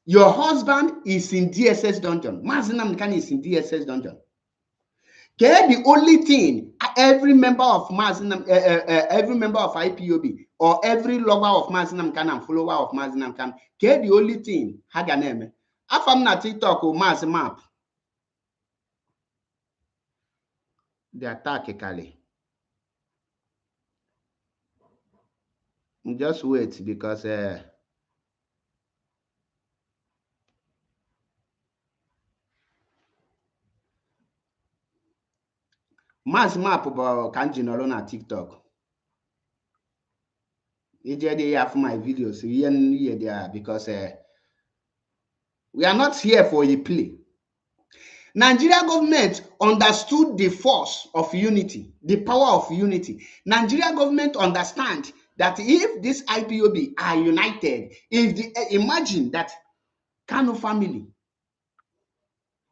your husband is in DSS dungeon. Mazi Nnamdi Kanu is in DSS dungeon. Okay, the only thing every member of every member of IPOB or every lover of Mazi Nnamdi Kanu and follower of Mazi Nnamdi Kanu, okay, the only thing ha ga na-eme. Afam na TikTok o Mazi Map. The attack Kali. Just wait because Mazi Map bụ ka m ji nọrọ na TikTok. Ije dey have my videos here there because we are not here for a play. Nigeria government understood the force of unity, the power of unity. Nigeria government understand that if this IPOB are united, if imagine that Kanu family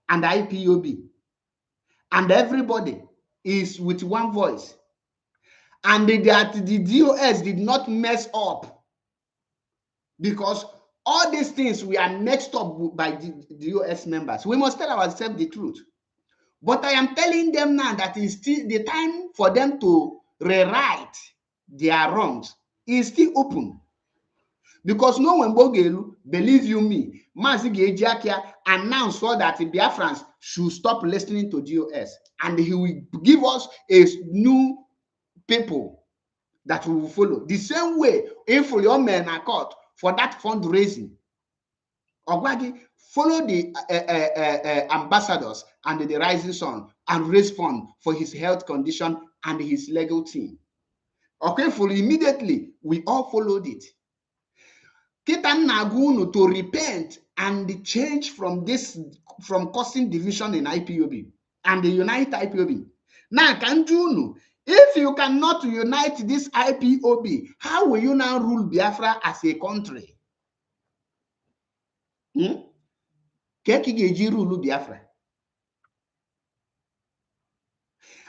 and IPOB and everybody is with one voice, and that the DOS did not mess up because all these things we are mixed up by the DOS members. We must tell ourselves the truth. But I am telling them now that it's still the time for them to rewrite their wrongs is still open. Because no one Bogelu, believe you me, Mazi Gejiakia announced that the Biafrans should stop listening to DOS. And he will give us a new people that we will follow. The same way, if your men are caught for that fundraising, Ogwagi follow the ambassadors and the Rising Sun and raise funds for his health condition and his legal team. Okay, for immediately, we all followed it. Kitan Nagunu to repent and change from causing division in IPOB and the unite IPOB. Now, Kanjunu, if you cannot unite this IPOB, how will you now rule Biafra as a country? Keki geji rule Biafra.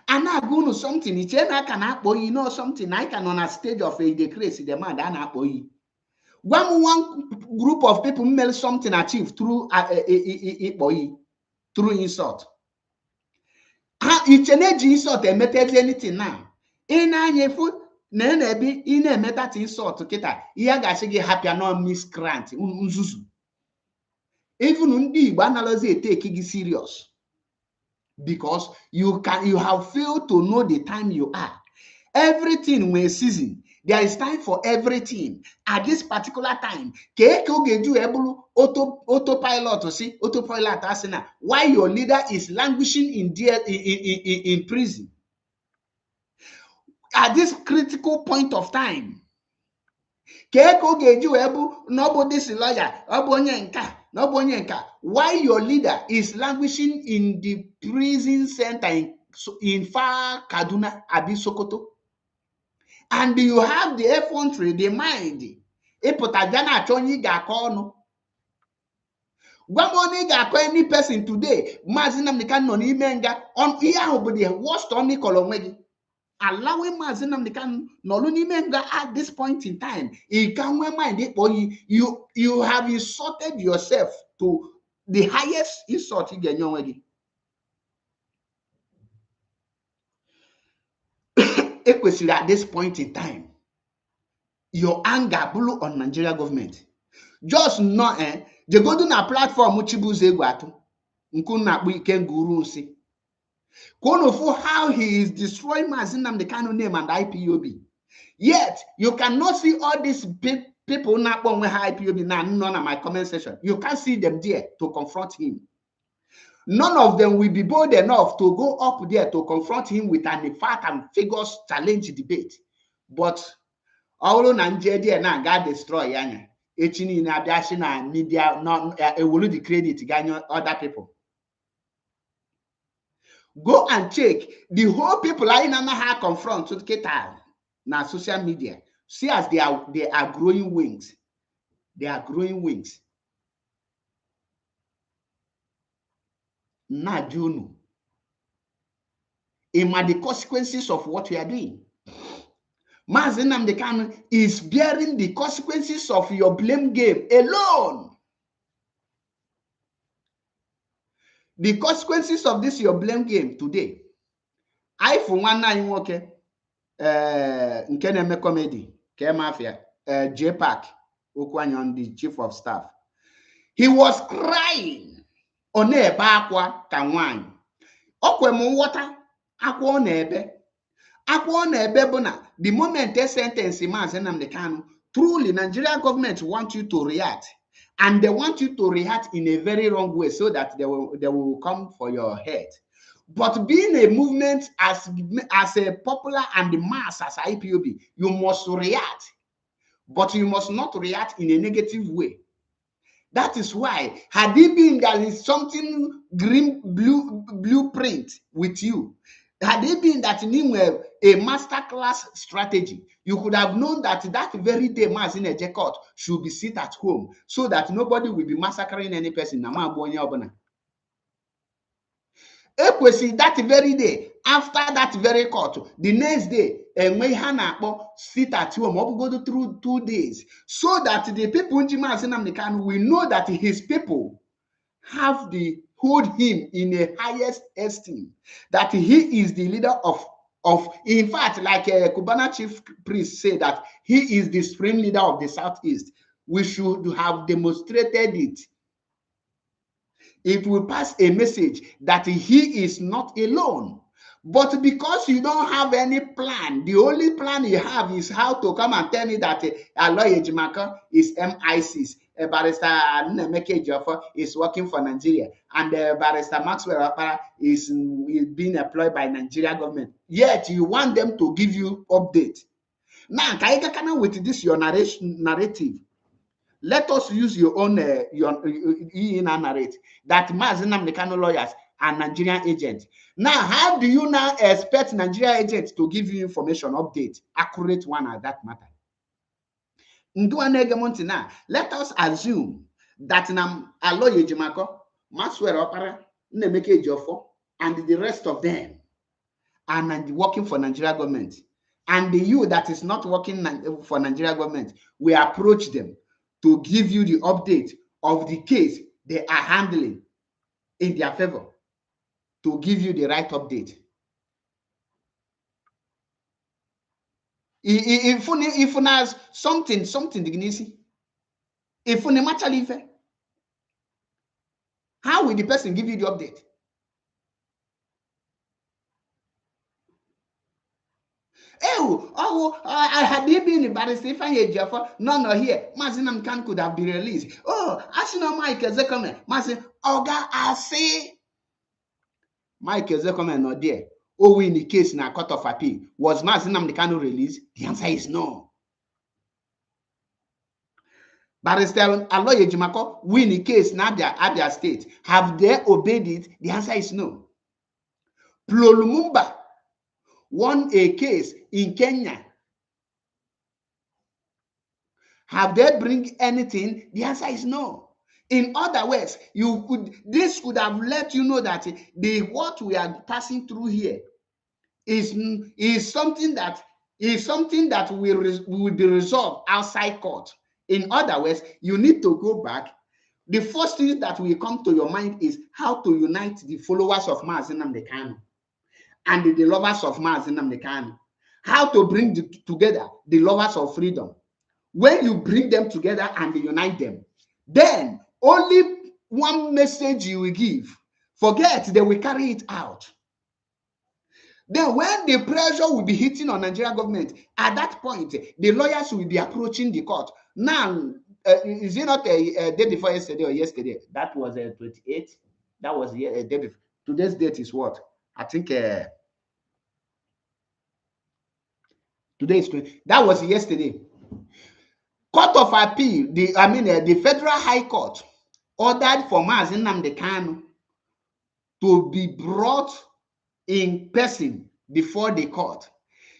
And now go something. It's I can akpo you know something. I can on a stage of a decrease the man that akpo you. One group of people made something achieved through through insult. It's an insult emitted anything now. In a food, Nenebi in a meta insult to Kita. Yagashigi happy no miscreant. Even undi banalazi take it serious. Because you have failed to know the time you are. Everything when season, there is time for everything. At this particular time, autopilot to see autopilot asina. Why your leader is languishing in prison. At this critical point of time, nobody's lawyer, why your leader is languishing in the prison center in far Kaduna, Abi Sokoto, and you have the effrontery, the mind. Any person today, Mazi Nnamdi Kanu n'imenga on the worst on the allowing Mazi Nnamdi Kanu nolu n'imenga at this point in time. You have insulted yourself to the highest insult you get. At this point in time, your anger blew on Nigeria government. Just not they go to a platform Chibuze Gwatu. Nkunakbu Ikenguru nsi. For how he is destroying Mazi Nnamdi Kanu name and IPOB. Yet you cannot see all these people now on IPOB now none of my comment section. You can't see them there to confront him. None of them will be bold enough to go up there to confront him with an fact and figures challenge debate. But all Nigeria now got destroy Yanya. Echini na biashi na media not will the credit ganyo other people. Go and check the whole people I never have confront to the now social media. See as they are growing wings. They are growing wings. Na Junu. The consequences of what we are doing. Mazi Nnamdi Kanu is bearing the consequences of your blame game alone. The consequences of this your blame game today. I for one night okay. Nkeneme comedy, Mafia, J-Pack, Okwanyon, the chief of staff. He was crying on a bakwa kanwan. Okwemo water, akwa nebe. Akwa nebe bona. The moment they sentence Mazi Nnamdi Kanu, truly Nigerian government want you to react. And they want you to react in a very wrong way so that they will come for your head. But being a movement as a popular and the mass as IPOB, you must react. But you must not react in a negative way. That is why, had it been there is something green blueprint with you, had it been that you were a masterclass strategy, you could have known that very day Mazi Ejekot should be sit at home so that nobody will be massacring any person. Ekwesi that very day, after that very court, the next day, sit at home, go through 2 days, so that the people in Mazi Nnamdi Kanu will know that his people hold him in the highest esteem, that he is the leader of in fact, like Cubana chief priest said that he is the supreme leader of the Southeast. We should have demonstrated it. It will pass a message that he is not alone. But because you don't have any plan, the only plan you have is how to come and tell me that Aloy Ejimaka is MI6, Barrister Nnemeke Ejiofor is working for Nigeria, and Barrister Maxwell Okpara is being employed by Nigeria government. Yet you want them to give you update. Now, with this your narrative, let us use your own narrate that Mazi Nnamdi Kanu lawyers and Nigerian agents. Now, how do you now expect Nigerian agents to give you information, update, accurate one at that matter? Now, let us assume that Aloy Ejimaka, Maxwell Okpara, Nnemeke Ejiofor, and the rest of them are working for Nigeria government. And the you that is not working for Nigeria government, we approach them to give you the update of the case they are handling in their favor, to give you the right update. If has something dignity, if how will the person give you the update? I had been in Barrister Ejiofor, none here. Mazi Nnamdi Kanu could have been released. I see no Mike Ezekweme. Mazi, Oga, I say Mike Ezekweme not there. In the case in a court of appeal, was Mazi Nnamdi Kanu released? The answer is no. Barrister Aloy Ejimaka win the case in Abia State. Have they obeyed it? The answer is no. Flo Lumumba won a case in Kenya. Have they bring anything? The answer is no. In other words, this could have let you know that what we are passing through here is something that will be resolved outside court. In other words, you need to go back. The first thing that will come to your mind is how to unite the followers of Mazi Nnamdi Kanu and the lovers of Mazi Nnamdi Kanu. How to bring together the lovers of freedom. When you bring them together and unite them, then only one message you will give Forget, they will carry it out. Then when the pressure will be hitting on Nigerian government, at that point, the lawyers will be approaching the court. Now, is it not a day before yesterday or yesterday? That was 28th. That was a day before. Today's date is what? I think today is 20. That was yesterday. Court of Appeal, the Federal High Court ordered for Mazi Nnamdi Kanu to be brought in person before the court.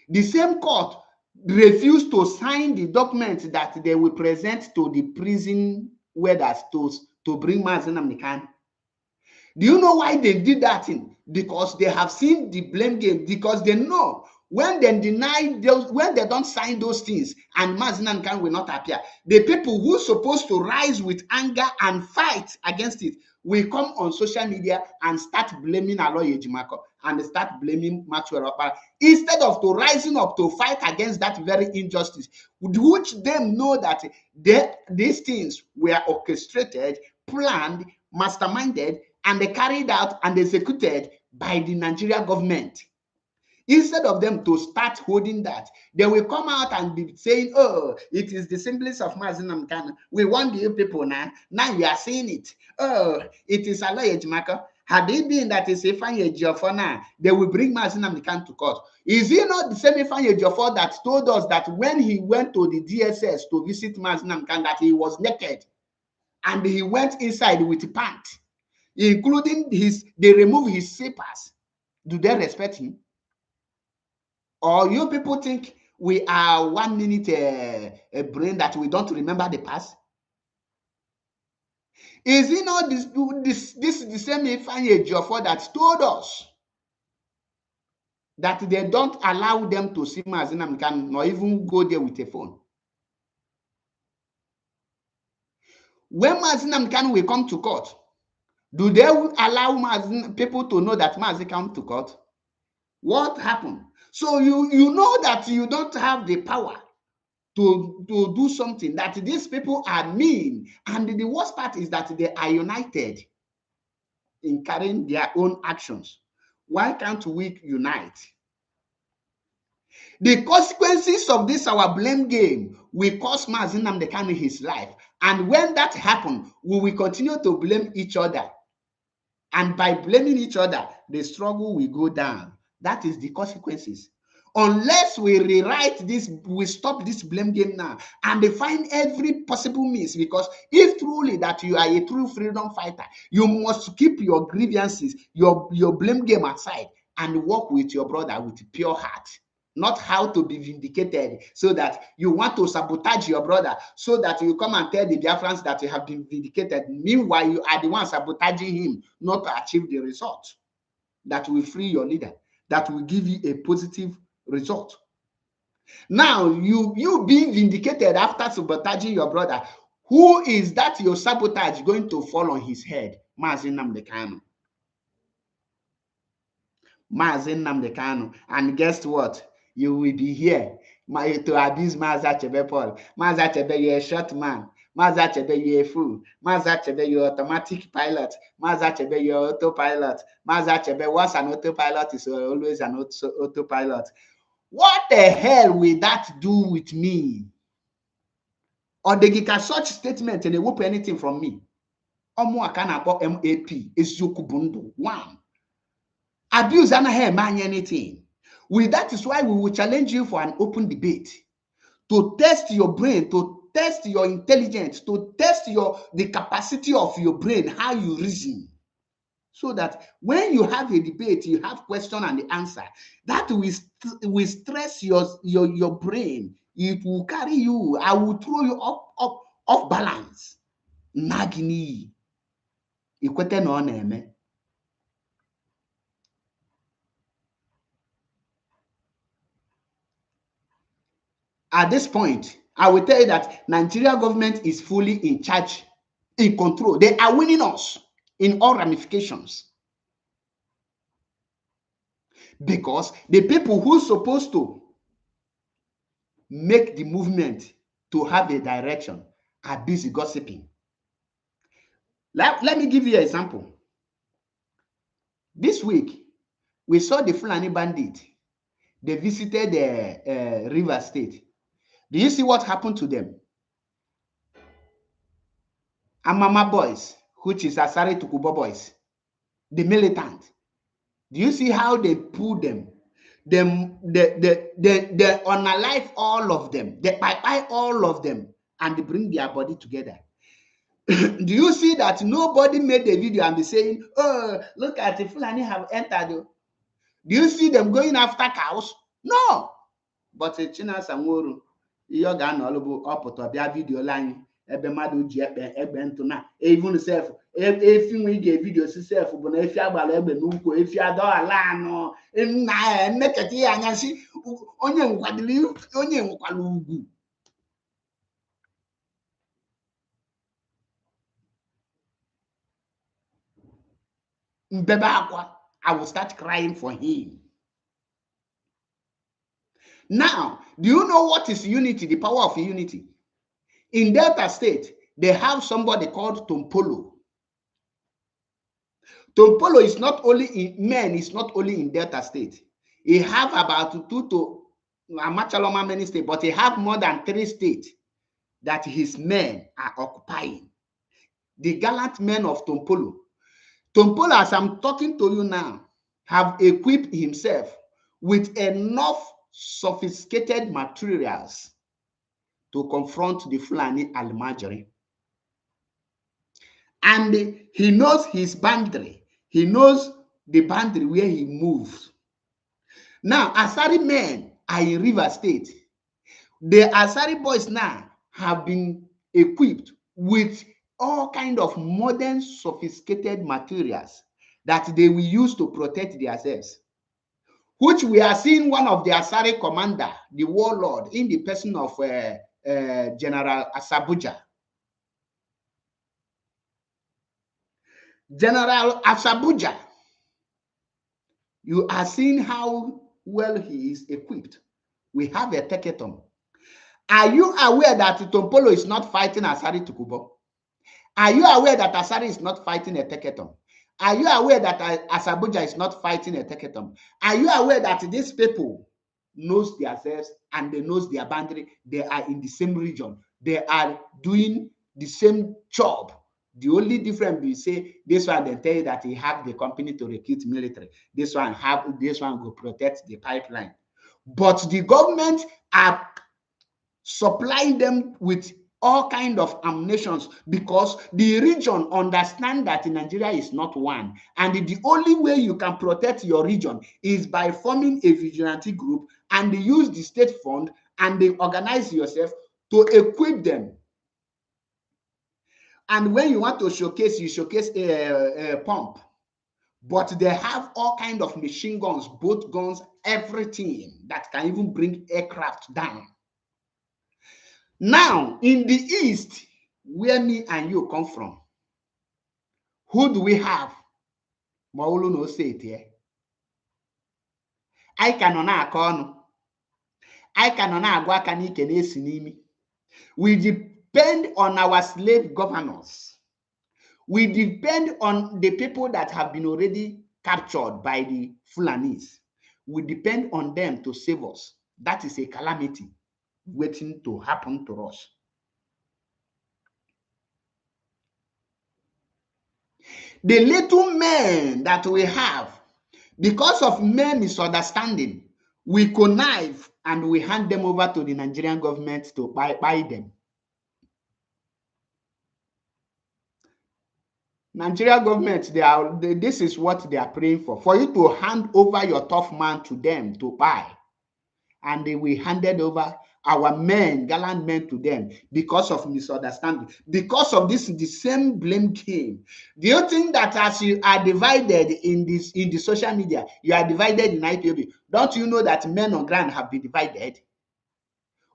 The same court refused to sign the document that they will present to the prison warders to bring Mazi Nnamdi Kanu. Do you know why they did that thing? Because they have seen the blame game, because they know when they deny those, when they don't sign those things and Mazi Nnamdi Kanu will not appear, the people who are supposed to rise with anger and fight against it will come on social media and start blaming Aloy Ejimakor and start blaming Maxwell Okpara instead of to rising up to fight against that very injustice, which they know that these things were orchestrated, planned, masterminded, and they carried out and executed by the Nigerian government. Instead of them to start holding that, they will come out and be saying, oh, it is the symbols of Mazi Nnamdi Kanu. We want you people now. Now you are seeing it. Oh, it is Aloy Ejimakor. Had it been that is Ifeanyi Ejiofor now, they will bring Mazi Nnamdi Kanu to court. Is it not the same Ifeanyi Ejiofor that told us that when he went to the DSS to visit Mazi Nnamdi Kanu, that he was naked and he went inside with pants, including they remove his slippers? Do they respect him? Or you people think we are 1 minute a brain that we don't remember the past? Is it not this the same Ifeanyi Ejiofor that told us that they don't allow them to see Mazi Nnamdi Kanu nor even go there with a phone? When Mazi Nnamdi Kanu will come to court, do they allow people to know that Mazi come to court? What happened? So you know that you don't have the power to do something, that these people are mean. And the worst part is that they are united in carrying their own actions. Why can't we unite? The consequences of this our blame game will cost Mazi Nnamdi Kanu his life. And when that happens, we will continue to blame each other. And by blaming each other, the struggle will go down. That is the consequences. Unless we rewrite this, we stop this blame game now and they find every possible means, because if truly that you are a true freedom fighter, you must keep your grievances, your blame game aside and work with your brother with pure heart. Not how to be vindicated, so that you want to sabotage your brother, so that you come and tell the Biafrans that you have been vindicated. Meanwhile, you are the one sabotaging him, not to achieve the result that will free your leader, that will give you a positive result. Now, you being vindicated after sabotaging your brother, who is that your sabotage going to fall on his head? Mazi Nnamdi Kanu. Mazi Nnamdi Kanu. And guess what? You will be here to abuse Mazi Achebe Paul. Mazi Achebe, you're a short man. Mazi Achebe, you're a fool. Mazi Achebe, you're automatic pilot. Mazi Achebe, you're autopilot. Mazi Achebe, once an autopilot is always an autopilot. What the hell will that do with me? Or they get such statement and they won't anything from me. Omo akana about MAP is Yokubundo. One. Abuse and anything. With that is why we will challenge you for an open debate, to test your brain, to test your intelligence, to test the capacity of your brain, how you reason, so that when you have a debate, you have question and the answer. That will stress your brain. It will carry you. I will throw you off balance. Nagini. Ikwete no neme. At this point, I will tell you that Nigeria government is fully in charge, in control. They are winning us in all ramifications. Because the people who are supposed to make the movement to have a direction are busy gossiping. Let me give you an example. This week, we saw the Fulani bandit. They visited the River State. Do you see what happened to them? Amama boys, which is Asari Tukubo boys, the militant. Do you see how they pull them? They unalive all of them. They buy all of them and they bring their body together. Do you see that nobody made a video and be saying, oh, look at the Fulani have entered? Do you see them going after cows? No. But China Sanworu, yoga and all up to a video line, ebe madu jet ebe na even self if we get videos self but if you agbala egbe n'ukwu if you do ala no na mekete anya si onye nkwala ugwu. Mbebe akwa, I will start crying for him. Now, do you know what is unity, the power of unity? In Delta State, they have somebody called Tompolo. Tompolo is not only in Delta State. He have about 2 to Amachaloma many states, but he have more than 3 states that his men are occupying. The gallant men of Tompolo. Tompolo, as I'm talking to you now, have equipped himself with enough sophisticated materials to confront the Fulani Almajiri. And he knows his boundary. He knows the boundary where he moves. Now, Asari men are in River State. The Asari boys now have been equipped with all kinds of modern, sophisticated materials that they will use to protect themselves, which we are seeing one of the Asari commander, the warlord, in the person of General Asabuja. General Asabuja, you are seeing how well he is equipped. We have a Teketon. Are you aware that Tompolo is not fighting Asari Tukubo? Are you aware that Asari is not fighting a Teketon? Are you aware that Asabuja is not fighting a Teketon? Are you aware that these people knows themselves and they knows their boundary? They are in the same region. They are doing the same job. The only difference we say this one they tell you that he have the company to recruit military. This one will protect the pipeline. But the government are supplying them with all kinds of ammunition because the region understand that Nigeria is not one. And the only way you can protect your region is by forming a vigilante group and they use the state fund and they organize yourself to equip them. And when you want to showcase, you showcase a pump. But they have all kinds of machine guns, boat guns, everything that can even bring aircraft down. Now, in the east, where me and you come from, who do we have? Maulu no say it here. I cannot akonu. I cannot agwa kanike nesinimi. We depend on our slave governors. We depend on the people that have been already captured by the Fulanis. We depend on them to save us. That is a calamity waiting to happen to us. The little men that we have, because of men misunderstanding, we connive and we hand them over to the Nigerian government to buy them. Nigerian government, this is what they are praying for you to hand over your tough man to them to buy. And they will hand it over our men, gallant men to them because of misunderstanding. Because of this, the same blame game. Do you think that as you are divided in the social media, you are divided in IPOB? Don't you know that men on ground have been divided?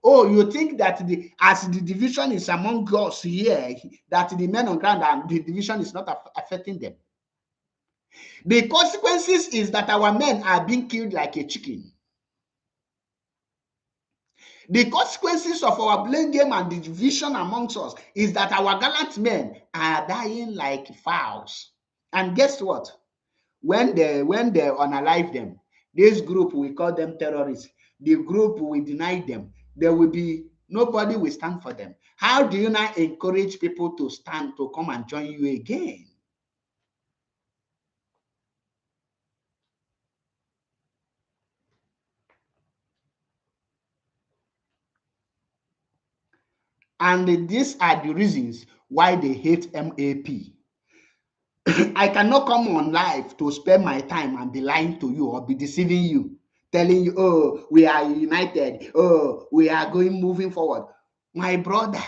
Oh, you think that as the division is among us here, that the men on ground and the division is not affecting them? The consequences is that our men are being killed like a chicken. The consequences of our blame game and the division amongst us is that our gallant men are dying like fowls. And guess what? when they unalive them, this group, we call them terrorists. The group will deny them. There will be nobody will stand for them. How do you now encourage people to stand to come and join you again? And these are the reasons why they hate MAP. I cannot come on live to spend my time and be lying to you or be deceiving you, telling you, oh, we are united, oh, we are moving forward. My brother,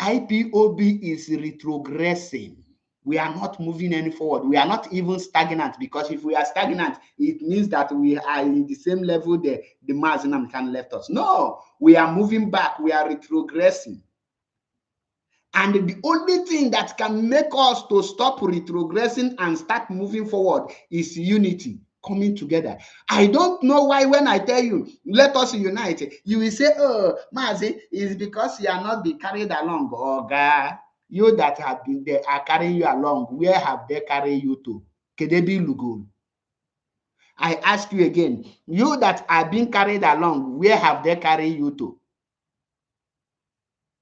IPOB is retrogressing. We are not moving any forward. We are not even stagnant, because if we are stagnant, it means that we are in the same level the Mazi Nnamdi Kanu left us. No, we are moving back. We are retrogressing. And the only thing that can make us to stop retrogressing and start moving forward is unity, coming together. I don't know why when I tell you, let us unite, you will say, oh, Mazi, it's because you are not being carried along. Oh, God, you that have been there are carrying you along. Where have they carried you to? Kedebi Lugol. I ask you again, you that are being carried along, where have they carried you to?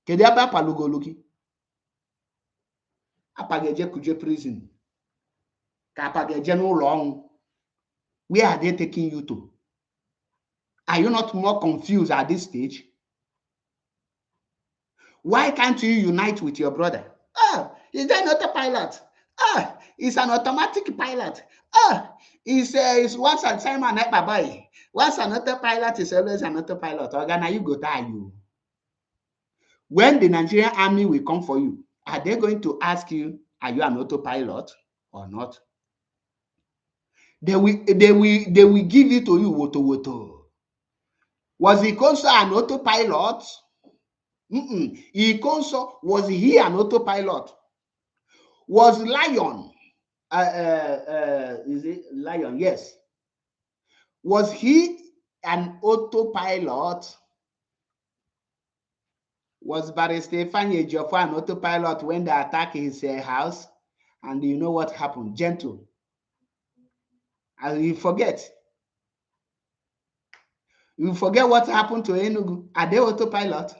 Kedeba Palugoluki. Apageje Kuje prison. Kapageje no long. Where are they taking you to? Are you not more confused at this stage? Why can't you unite with your brother? Ah, is there not a pilot? Ah, it's an automatic pilot. Ah, it's once a time and a boy. Once an autopilot is always an autopilot. Organa, you go die you. When the Nigerian army will come for you, are they going to ask you, are you an autopilot or not? They will give it to you woto woto. Was Ikonso an autopilot? Ikonso, was he an autopilot? Was Lion, is it Lion? Yes. Was he an autopilot? Was Barrister Ifeanyi Ejiofor an autopilot when they attacked his house? And you know what happened? Gentle. And you forget. You forget what happened to Enugu. Are they autopilot?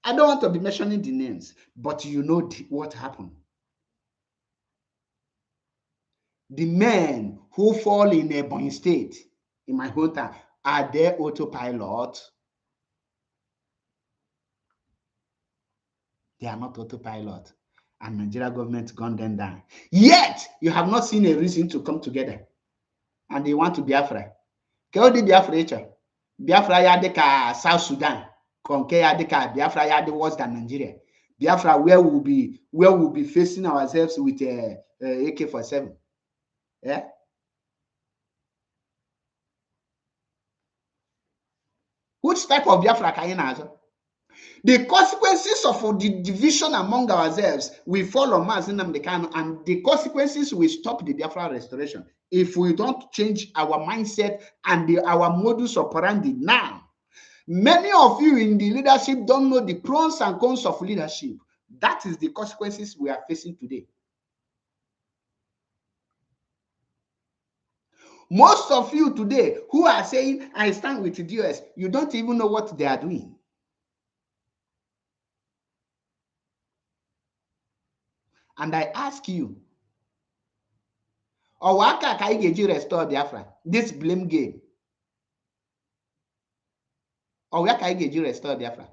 I don't want to be mentioning the names, but you know what happened. The men who fall in Ebonyi State, in my hometown, are they autopilot? They are not autopilot. And Nigeria government gunned them down. Yet, you have not seen a reason to come together. And they want to Biafra. Kodi Biafra echa. Biafra yadeka South Sudan. Konke yadeka Biafra yade worse than Nigeria. Biafra, where we'll be facing ourselves with AK-47. Yeah. Which type of Biafra can you answer? The consequences of the division among ourselves will fall on Mazi Nnamdi Kanu, and the consequences will stop the Biafra restoration if we don't change our mindset and our modus operandi now. Many of you in the leadership don't know the pros and cons of leadership. That is the consequences we are facing today. Most of you today who are saying, I stand with the DOS, you don't even know what they are doing. And I ask you, Owaka Kaigeji restore Biafra, this blame game. Owaka Kaigeji restore Biafra.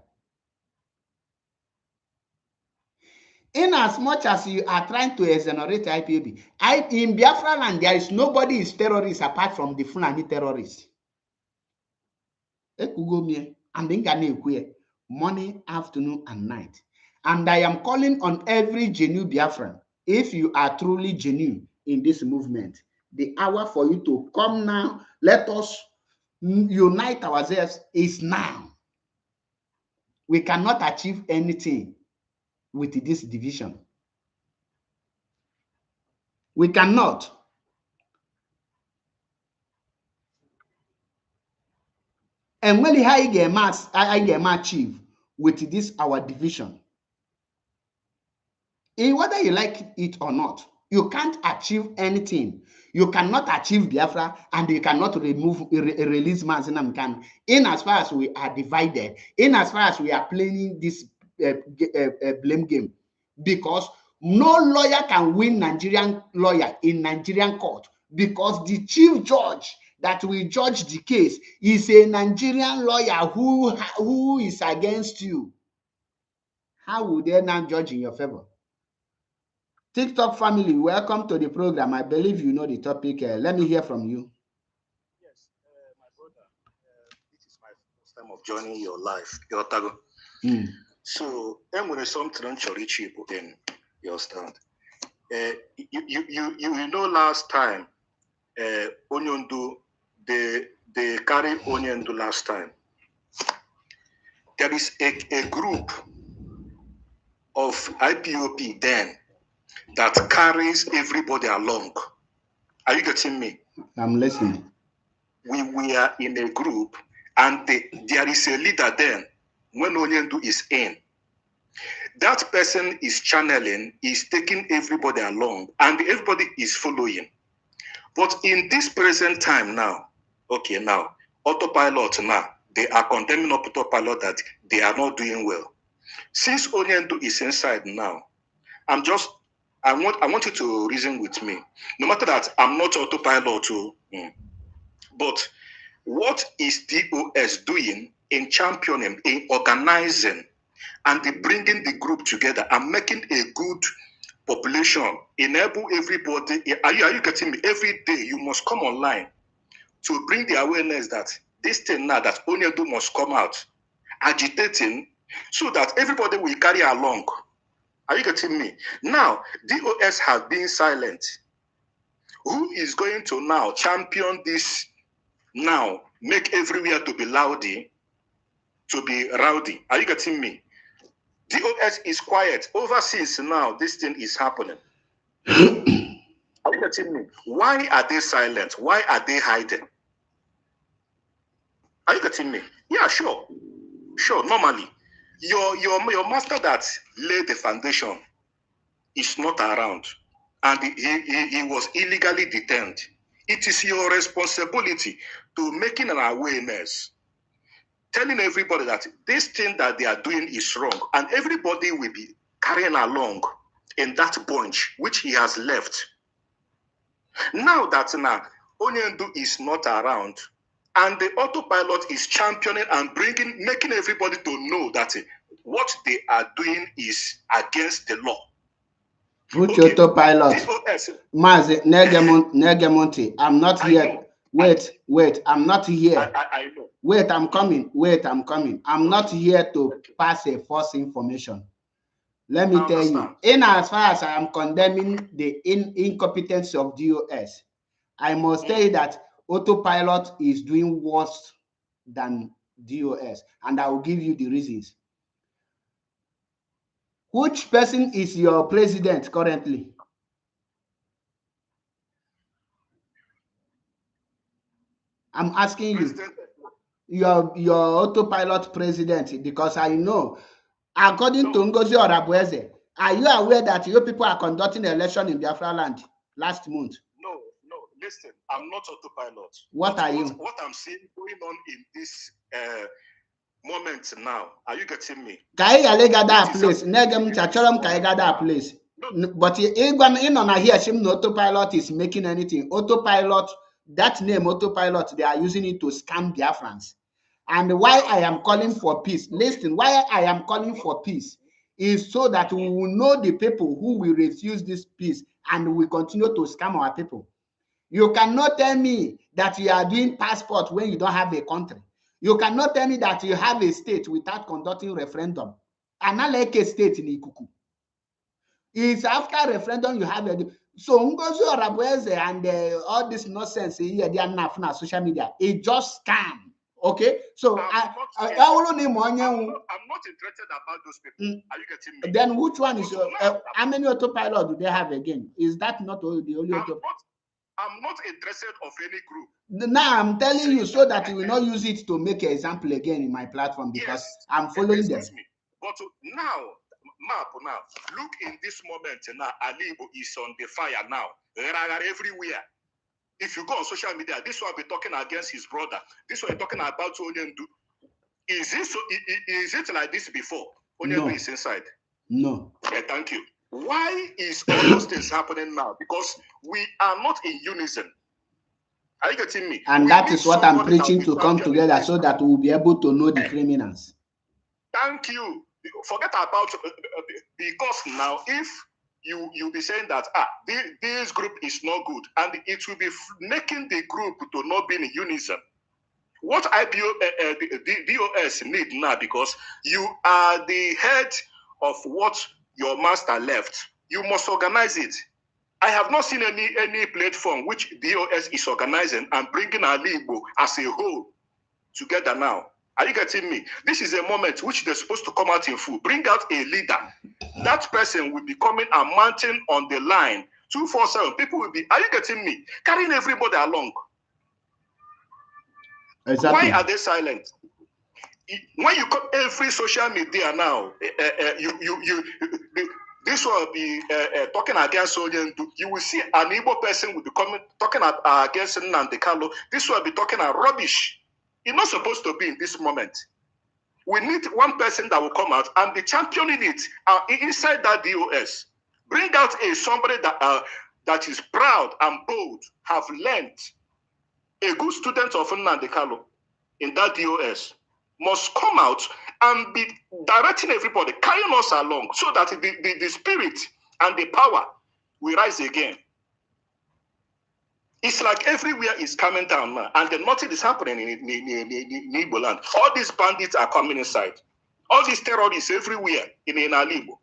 In as much as you are trying to exonerate IPOB, in Biafra land, there is nobody is terrorist apart from the Fulani terrorists. And morning, afternoon, and night. And I am calling on every genuine Biafran, if you are truly genuine in this movement, the hour for you to come now, let us unite ourselves is now. We cannot achieve anything with this division. We cannot. And when I get achieve with this our division, whether you like it or not, You can't achieve anything. You cannot achieve Biafra, and you cannot release Mazi Nnamdi Kanu. In as far as we are divided, in as far as we are playing this blame game, because no lawyer can win Nigerian lawyer in Nigerian court, because the chief judge that will judge the case is a Nigerian lawyer who is against you. How would they now judge in your favor? TikTok family, welcome to the program. I believe you know the topic. Let me hear from you. Yes, my brother, this is my first time of joining your life, your tago. So, I'm going to something on Chorichi in your stand. You know, last time, Onyondu, they carry Onyondu last time. There is a group of IPOP then that carries everybody along. Are you getting me? I'm listening. We are in a group, and there is a leader then when Onyendu is in. That person is channeling, is taking everybody along, and everybody is following. But in this present time now, okay, now, autopilot now, they are condemning autopilot that they are not doing well. Since Onyendu is inside now, I want you to reason with me. No matter that I'm not autopilot, but what is DOS doing in championing, in organizing, and bringing the group together and making a good population, enable everybody? Are you getting me? Every day you must come online to bring the awareness that this thing now that Onyendu must come out, agitating, so that everybody will carry along. Are you getting me? Now, DOS has been silent. Who is going to now champion this now, make everywhere to be rowdy? Are you getting me? DOS is quiet. Over since now, this thing is happening. Are you getting me? Why are they silent? Why are they hiding? Are you getting me? Yeah, sure. Sure, normally. Your master that laid the foundation is not around, and he was illegally detained. It is your responsibility to making an awareness, telling everybody that this thing that they are doing is wrong, and everybody will be carrying along in that bunch which he has left. Now that Onyendu is not around, and the autopilot is championing and making everybody to know that what they are doing is against the law. Which autopilot? Mazi Negemonti, I'm not here. Wait, I'm not here. I know. Wait, I'm coming. I'm not here to pass a false information. Let me tell you, in as far as I am condemning the incompetence of DOS, I must tell you that autopilot is doing worse than DOS, and I will give you the reasons. Which person is your president currently? I'm asking you. Your autopilot president, because I know, according to Ngozi Orabueze, are you aware that your people are conducting an election in Biafra land last month? No, listen, I'm not autopilot. What are you? What I'm seeing going on in this moment now, are you getting me? Place. Place. But in on here, autopilot is making anything. Autopilot, that name autopilot, they are using it to scam Biafrans. And why I am calling for peace, listen, why I am calling for peace is so that we will know the people who will refuse this peace and will continue to scam our people. You cannot tell me that you are doing passport when you don't have a country. You cannot tell me that you have a state without conducting referendum. And not like a state in Ikuku. It's after referendum you have a... So Ngozi Orabueze and all this nonsense here, they are not on social media. It just scam. Okay, so I'm not interested about those people. Are you getting me? Then which one is your? How many autopilot do they have again? Is that not the only autopilot? I'm not interested of any group. Now I'm telling you so that you will not use it to make an example again in my platform, because I'm following them. But now map now. Look in this moment now, Alibo is on the fire now. Everywhere. If you go on social media, this one be talking against his brother. This one talking about Onyendu. Is it like this before? Onyendu is inside. No. Yeah, thank you. Why is all those things happening now? Because we are not in unison. Are you getting me? And that is what I'm preaching, to come together so that we'll be able to know the criminals. Thank you. Forget about because now if you'll be saying that this group is not good, and it will be making the group to not be in unison. What DOS need now, because you are the head of what your master left, you must organize it. I have not seen any platform which DOS is organizing and bringing Alibo as a whole together now. Are you getting me? This is a moment which they're supposed to come out in full. Bring out a leader. That person will be coming and mounting on the line 247. People will be, are you getting me? Carrying everybody along. Exactly. Why are they silent? When you come every social media now, this will be talking against Onyendu. You will see an Igbo person will be coming talking against Nnamdi Kanu. This will be talking rubbish. It's not supposed to be in this moment. We need one person that will come out and be championing it inside that DOS. Bring out somebody that is proud and bold, have learned. A good student of Nnamdi Kanu in that DOS must come out and be directing everybody, carrying us along, so that the spirit and the power will rise again. It's like everywhere is coming down now, and then nothing is happening in Igbo land. All these bandits are coming inside. All these terrorists everywhere in Alibo.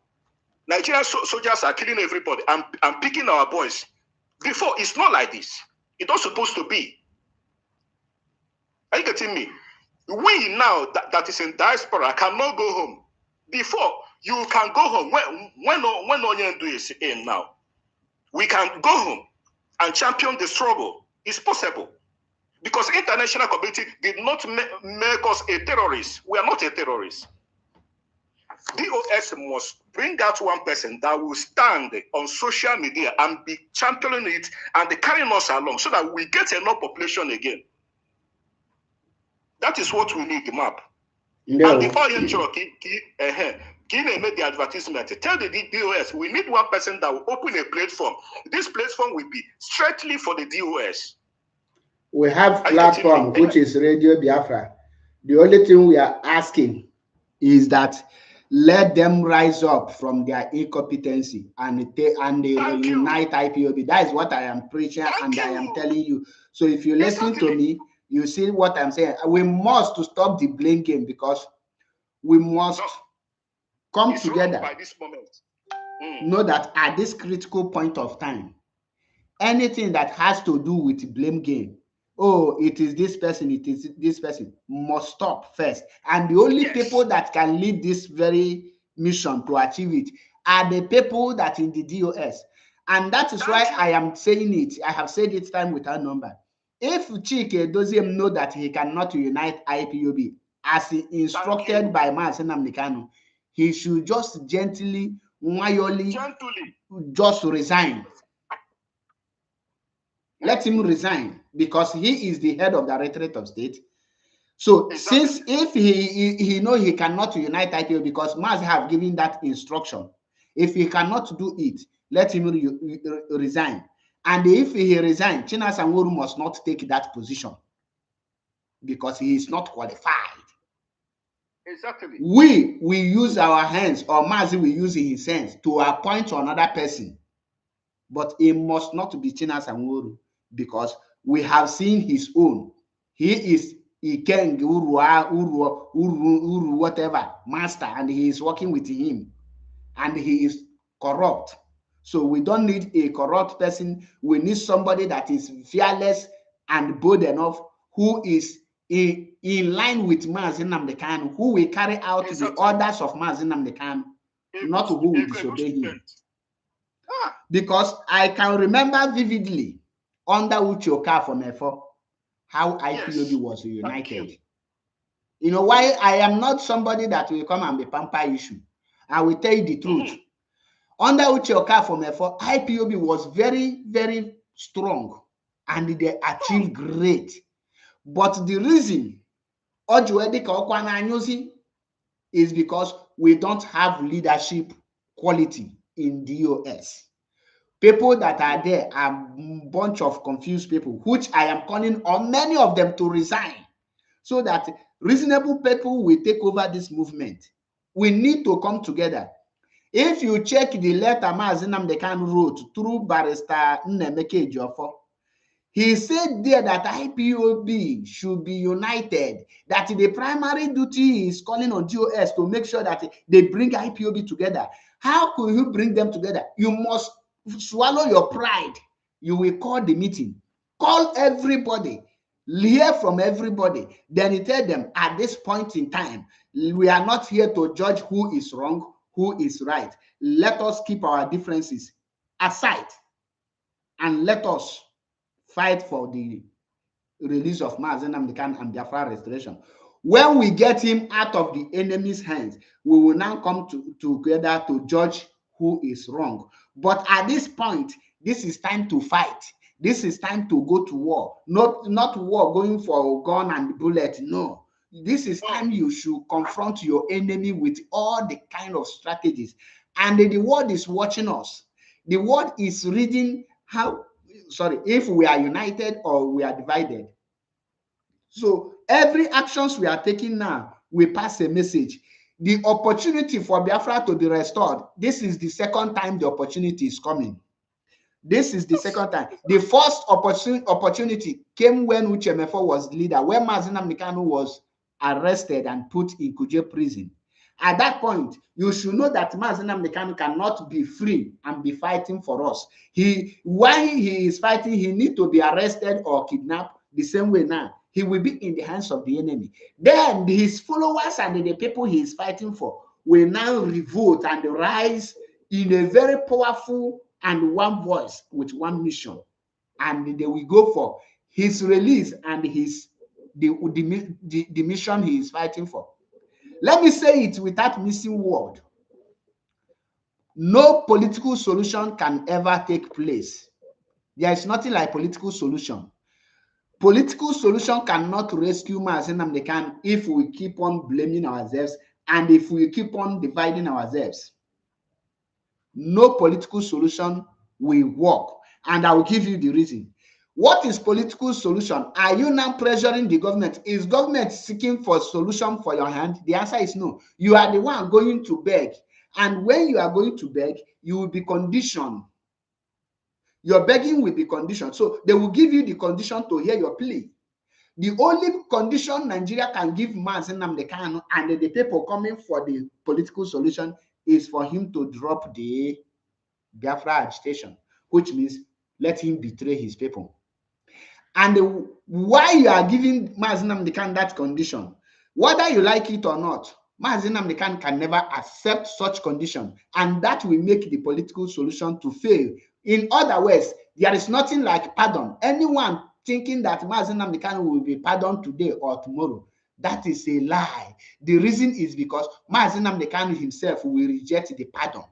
Nigerian soldiers are killing everybody and picking our boys. Before, it's not like this. It's not supposed to be. Are you getting me? We now that is in diaspora cannot go home. Before, you can go home. When Onyendu is in now, we can go home and champion the struggle. It's possible. Because international community did not make us a terrorist. We are not a terrorist. DOS must bring out one person that will stand on social media and be championing it and carrying us along so that we get enough population again. That is what we need, the map. No. And before you made the advertisement, tell the DOS we need one person that will open a platform. This platform will be strictly for the DOS. We have platform which is Radio Biafra. The only thing we are asking is that let them rise up from their incompetency and unite IPOB. That is what I am preaching and I am telling you. So if you listen to me, you see what I'm saying. We must stop the blame game, because we must come together. By this moment. Know that at this critical point of time, anything that has to do with blame game, oh, it is this person, it is this person, must stop first. And the only people that can lead this very mission to achieve it are the people that in the DOS. And that is why I am saying it. I have said it time without number. If Chike doesn't know that he cannot unite IPOB as instructed by Mazi Nnamdi Kanu, he should just gently, just resign. Let him resign, because he is the head of the Directorate of State. So since if he know he cannot unite IPOB, because Mazi have given that instruction, if he cannot do it, let him resign. And if he resigns, Chinasa Nworu must not take that position, because he is not qualified. Exactly. We use our hands, or Mazi will use his hands to appoint another person, but it must not be Chinasa Nworu, because we have seen his own. He is Ikeng Uru whatever master, and he is working with him, and he is corrupt. So we don't need a corrupt person. We need somebody that is fearless and bold enough, who is in line with Mazi Nnamdi Kanu, who will carry out the orders of Mazi Nnamdi Kanu, not who will disobey him. Because I can remember vividly under Uche Okafor Mefo how IPOB was united. You know why I am not somebody that will come and be pamper issue. I will tell you the truth. Under Uche Okafor, IPOB was very, very strong and they achieved great. But the reason is because we don't have leadership quality in DOS. People that are there are a bunch of confused people, which I am calling on many of them to resign so that reasonable people will take over this movement. We need to come together. If you check the letter Mazi Nnamdi Kanu wrote through Barrister Nnemeka Ejiofor, he said there that IPOB should be united, that the primary duty is calling on DOS to make sure that they bring IPOB together. How could you bring them together? You must swallow your pride. You will call the meeting. Call everybody. Hear from everybody. Then he tell them, at this point in time, we are not here to judge who is wrong, who is right. Let us keep our differences aside and let us fight for the release of Mazi Nnamdi Kanu and Biafra restoration. When we get him out of the enemy's hands, we will now come together to judge who is wrong. But at this point, this is time to fight. This is time to go to war. Not war going for a gun and bullet. No. This is time you should confront your enemy with all the kind of strategies. And the world is watching us. The world is reading if we are united or we are divided. So every actions we are taking now, we pass a message. The opportunity for Biafra to be restored, this is the second time the opportunity is coming. This is the second time. The first opportunity came when Uche Mefo was the leader, when Mazi Nnamdi Kanu was arrested and put in Kuje prison. At that point, you should know that Mazi Nnamdi Kanu cannot be free and be fighting for us. While he is fighting, he needs to be arrested or kidnapped the same way now. He will be in the hands of the enemy. Then his followers and the people he is fighting for will now revolt and rise in a very powerful and one voice with one mission. And they will go for his release and the mission he is fighting for. Let me say it without missing word. No political solution can ever take place. There is nothing like political solution. Political solution cannot rescue Mazi Nnamdi Kanu if we keep on blaming ourselves and if we keep on dividing ourselves. No political solution will work. And I will give you the reason. What is political solution? Are you now pressuring the government? Is government seeking for a solution for your hand? The answer is no. You are the one going to beg. And when you are going to beg, you will be conditioned. Your begging will be conditioned. So they will give you the condition to hear your plea. The only condition Nigeria can give Mazi Nnamdi Kanu and the people coming for the political solution is for him to drop the Biafra agitation, which means let him betray his people. And why you are giving Mazi Nnamdi Kanu that condition, whether you like it or not, Mazi Nnamdi Kanu can never accept such condition, and that will make the political solution to fail. In other words, there is nothing like pardon. Anyone thinking that Mazi Nnamdi Kanu will be pardoned today or tomorrow, that is a lie. The reason is because Mazi Nnamdi Kanu himself will reject the pardon.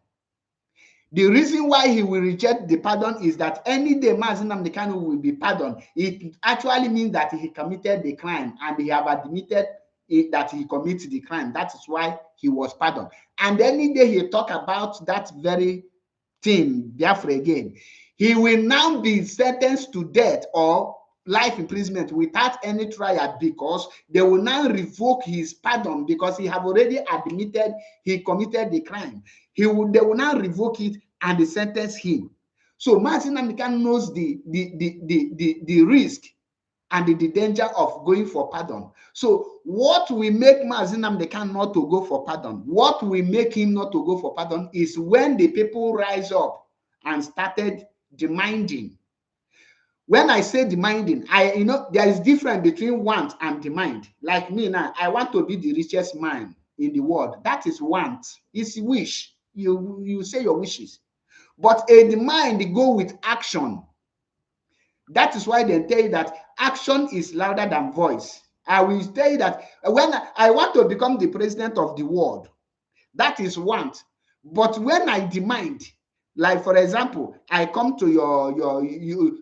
The reason why he will reject the pardon is that any day Mazi Nnamdi Kanu will be pardoned, it actually means that he committed the crime and he have admitted that he committed the crime. That is why he was pardoned. And any day he talk about that very thing, Biafra again, he will now be sentenced to death or life imprisonment without any trial, because they will now revoke his pardon because he have already admitted he committed the crime. They will now revoke it and they sentence him. So Mazi Nnamdi Kanu knows the risk and the danger of going for pardon. So what will make Mazi Nnamdi Kanu not to go for pardon? What will make him not to go for pardon is when the people rise up and started demanding. When I say demanding, there is difference between want and demand. Like me now, I want to be the richest man in the world. That is want. It's wish. You say your wishes. But a demand go with action. That is why they tell you that action is louder than voice. I will tell you that when I want to become the president of the world, that is want. But when I demand, like for example, I come to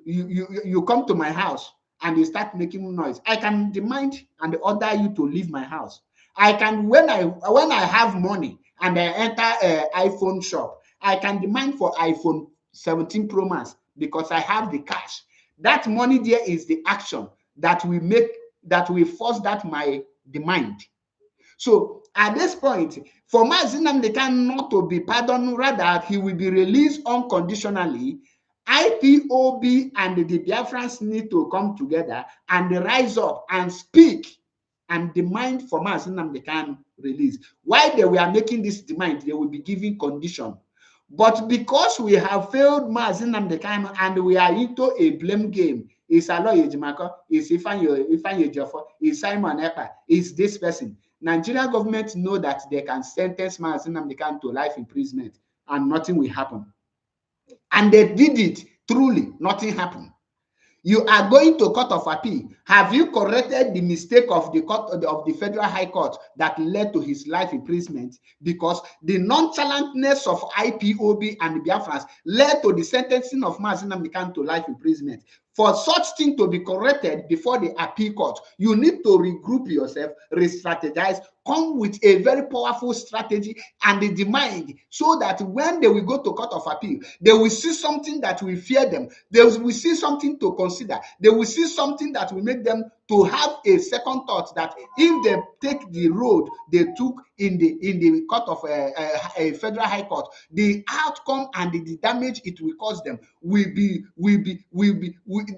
you come to my house and you start making noise, I can demand and order you to leave my house. I can, when I have money and I enter an iPhone shop, I can demand for iPhone 17 Pro Max because I have the cash. That money there is the action that we make, that we force that my demand. So at this point, for Mazi Nnamdi Kanu not to be pardoned, rather he will be released unconditionally. IPOB and the Biafrans need to come together and rise up and speak and demand for Mazi Nnamdi Kanu release. While they were making this demand, they will be giving condition. But because we have failed Mazi Nnamdi Kanu and we are into a blame game, is Aloy Ejimako, is Ifeanyi Ejiofor, is Simon Ekpa, is this person. Nigerian government know that they can sentence Mazi Nnamdi Kanu to life imprisonment and nothing will happen. And they did it, truly, nothing happened. You are going to Court of Appeal. Have you corrected the mistake of the court of the Federal High Court that led to his life imprisonment? Because the nonchalantness of IPOB and the Biafrans led to the sentencing of Mazi Nnamdi Kanu to life imprisonment. For such thing to be corrected before the appeal court, you need to regroup yourself, re-strategize, come with a very powerful strategy and the demand, so that when they will go to Court of Appeal, they will see something that will fear them. They will see something to consider. They will see something that will make them to have a second thought that if they take the road they took in the court of a Federal High Court, the outcome and the damage it will cause them will be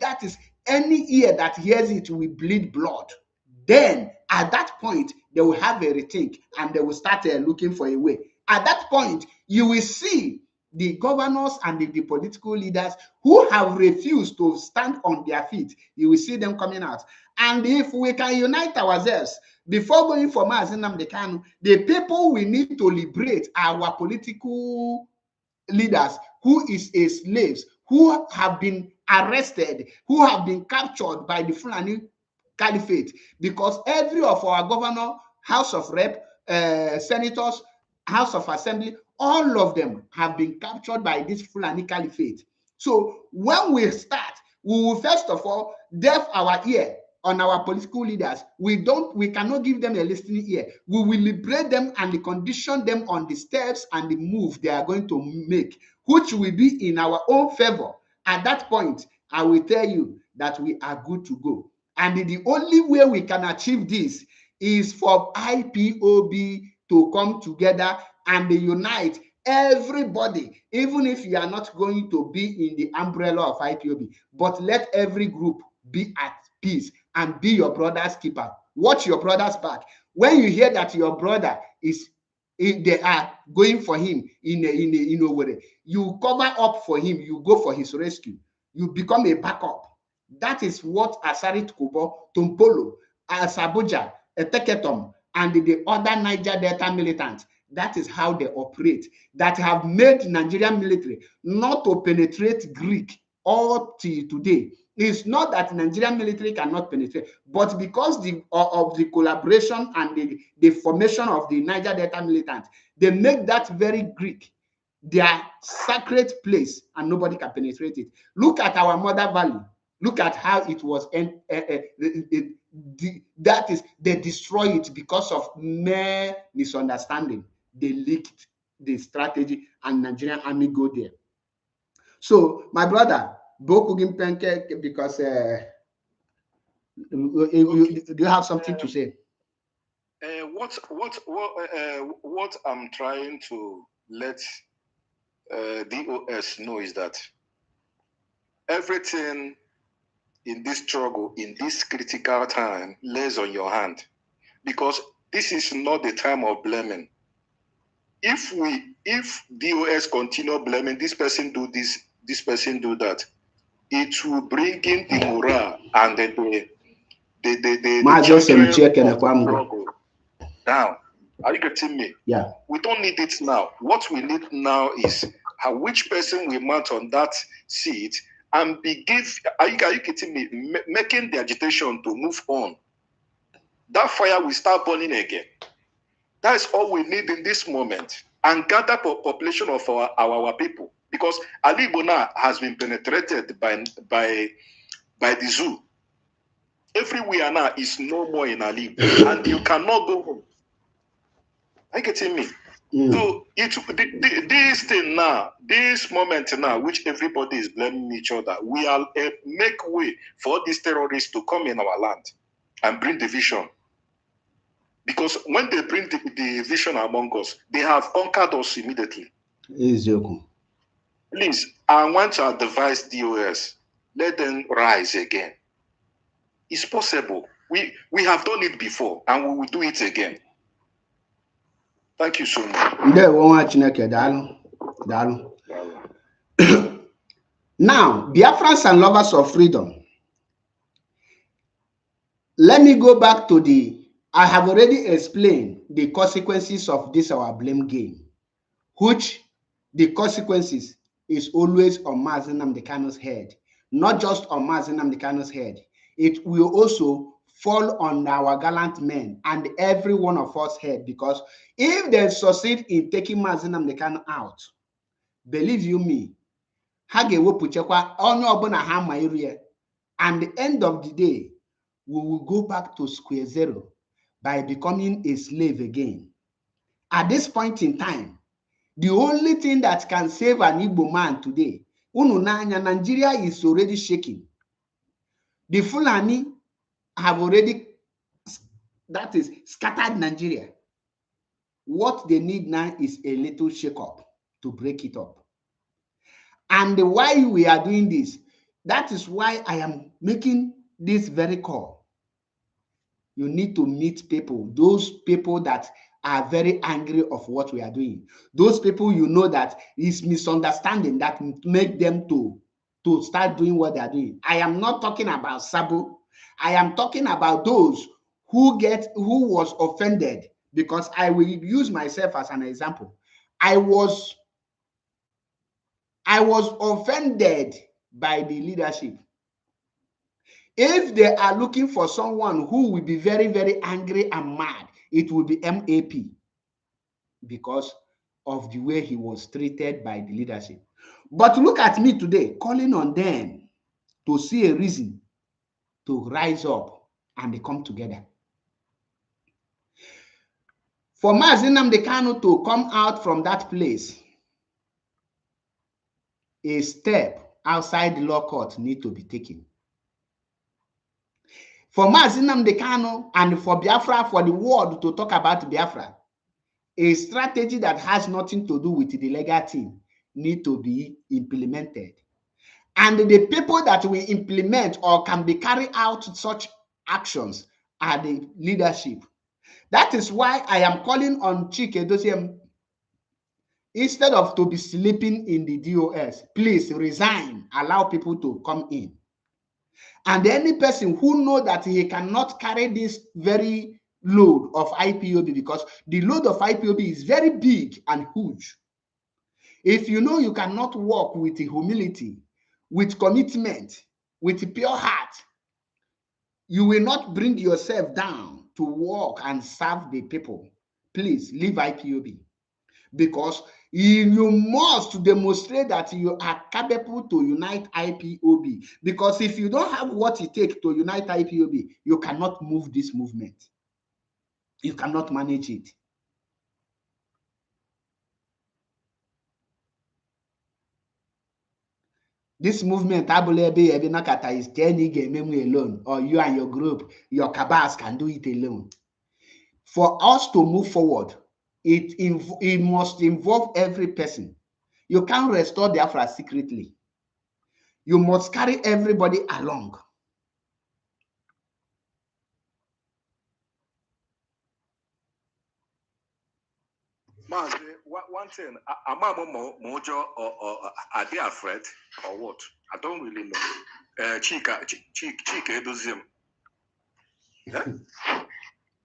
that is, any ear that hears it will bleed blood. Then at that point they will have a rethink and they will start looking for a way. At that point you will see the governors and the political leaders who have refused to stand on their feet. You will see them coming out. And if we can unite ourselves before going for Mazi Nnamdi Kanu, the people we need to liberate our political leaders who is a slaves, who have been arrested, who have been captured by the Fulani Caliphate, because every of our governor, House of Rep, senators, House of Assembly, all of them have been captured by this Fulani Caliphate. So when we start, we will first of all deaf our ear on our political leaders. We cannot give them a listening ear. We will liberate them and condition them on the steps and the move they are going to make, which will be in our own favor. At that point, I will tell you that we are good to go. And the only way we can achieve this is for IPOB to come together and unite everybody, even if you are not going to be in the umbrella of IPOB, but let every group be at peace and be your brother's keeper. Watch your brother's back. When you hear that your brother is, they are going for him in a way, you cover up for him, you go for his rescue, you become a backup. That is what Asari Kubo, Tumpolo, Asabuja, Eteketom, and the other Niger Delta militants, that is how they operate, that have made Nigerian military not to penetrate Greek all till today. It's not that Nigerian military cannot penetrate, but because of the collaboration and the formation of the Niger Delta militants, they make that very Greek their sacred place and nobody can penetrate it. Look at our Mother Valley. Look at how it was, that is, they destroy it because of mere misunderstanding. They leaked the strategy and Nigerian army go there. So, my brother, because do you have something to say? What I'm trying to let DOS know is that everything in this struggle, in this critical time, lays on your hand, because this is not the time of blaming. If DOS continue blaming, this person do this, this person do that, it will bring in the morale and the down. Are you getting me? Yeah. We don't need it now. What we need now is which person we mount on that seat and are you getting me? Making the agitation to move on. That fire will start burning again. That is all we need in this moment. and gather population of our people, because Ali Bona has been penetrated by the zoo. Everywhere now is no more in Ali, and you cannot go home. Are you getting me? So this thing now, this moment now, which everybody is blaming each other, we are make way for these terrorists to come in our land and bring division. Because when they bring the division among us, they have conquered us immediately. Please, I want to advise DOS, let them rise again. It's possible. We have done it before, and we will do it again. Thank you so much. Now, Biafrans and lovers of freedom, let me go back to I have already explained the consequences of this our blame game, which the consequences is always on Mazi Nnamdi Kanu's head, not just on Mazi Nnamdi Kanu's head. It will also fall on our gallant men and every one of us head, because if they succeed in taking Mazi Nnamdi Kanu out, believe you me, and the end of the day, we will go back to square zero by becoming a slave again. At this point in time, the only thing that can save an Igbo man today, Nigeria is already shaking. The Fulani have already, that is, scattered Nigeria. What they need now is a little shake-up to break it up. And why we are doing this, that is why I am making this very call. You need to meet people, those people that are very angry of what we are doing. Those people you know that is misunderstanding that make them to start doing what they are doing. I am not talking about Sabo. I am talking about those who was offended, because I will use myself as an example. I was offended by the leadership. If they are looking for someone who will be very, very angry and mad, it will be MAP, because of the way he was treated by the leadership. But look at me today, calling on them to see a reason to rise up and they come together. For Mazi Nnamdi Kanu to come out from that place, a step outside the law court need to be taken. For Mazi Nnamdi Kanu and for Biafra, for the world to talk about Biafra, a strategy that has nothing to do with the legal team need to be implemented. And the people that will implement or can be carried out such actions are the leadership. That is why I am calling on Chike Dosiem, instead of to be sleeping in the DOS, please resign, allow people to come in. And any person who knows that he cannot carry this very load of IPOB, because the load of IPOB is very big and huge. If you know you cannot work with humility, with commitment, with pure heart, you will not bring yourself down to work and serve the people. Please leave IPOB, because you must demonstrate that you are capable to unite IPOB. Because if you don't have what it takes to unite IPOB, you cannot move this movement. You cannot manage it. This movement, is 10 memory alone, or you and your group, your cabals can do it alone. For us to move forward, it must involve every person. You can't restore Biafra secretly. You must carry everybody along. One thing, am I Mojo or are they afraid or what? I don't really know. Chike Dosiem.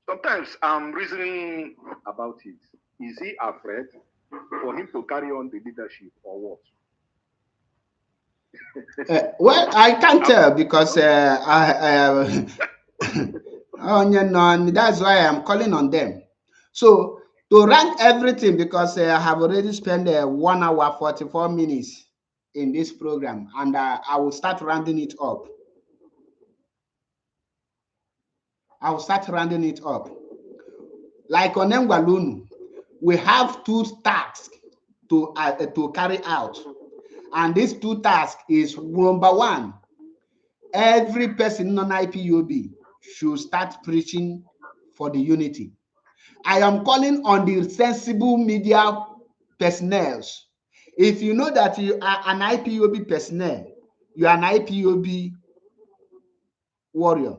Sometimes I'm reasoning about it. Is he afraid for him to carry on the leadership or what? Well, I can't tell, because that's why I'm calling on them. So To rank everything, because I have already spent 1 hour 44 minutes in this program, and I will start rounding it up. Like on Ngwalunu, we have 2 tasks to carry out, and these 2 tasks is: number 1, every person on IPOB should start preaching for the unity. I am calling on the sensible media personnel. If you know that you are an IPOB personnel, you are an IPOB warrior,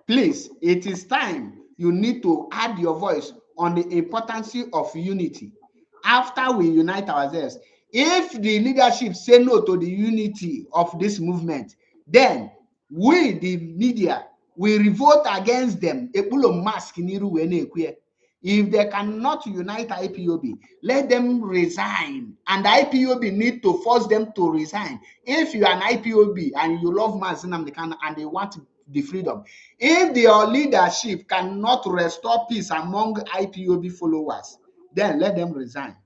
please, it is time you need to add your voice on the importance of unity. After we unite ourselves, if the leadership say no to the unity of this movement, then we, the media, will revolt against them. If they cannot unite IPOB, let them resign. And the IPOB need to force them to resign. If you are an IPOB and you love Mazi Nnamdi Kanu and they want the freedom, if your leadership cannot restore peace among IPOB followers, then let them resign.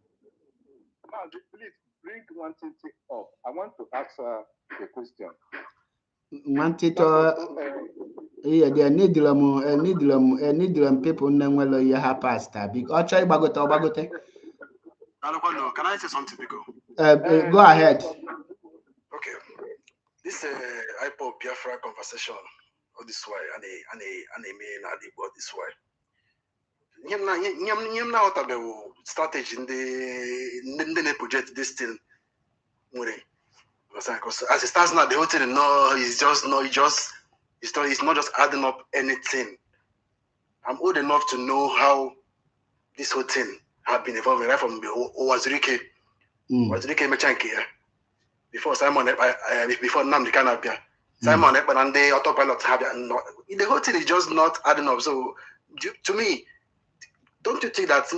Please bring one thing up. I want to ask a question. Yeah, they need them people nwelo ya ha pastor. Because can I say something, Biko? Go ahead. Okay. This IPOB Biafra conversation all this way and a main all this way. Nyam na otabe strategy in the project this thing. Because as it stands now, the whole thing it's not just adding up anything. I'm old enough to know how this whole thing have been evolving right from Owazirike Mechanke, before Simon before Nnamdi Kanu appear. Simon Ekpa and the autopilot have the whole thing is just not adding up. So to me, don't you think that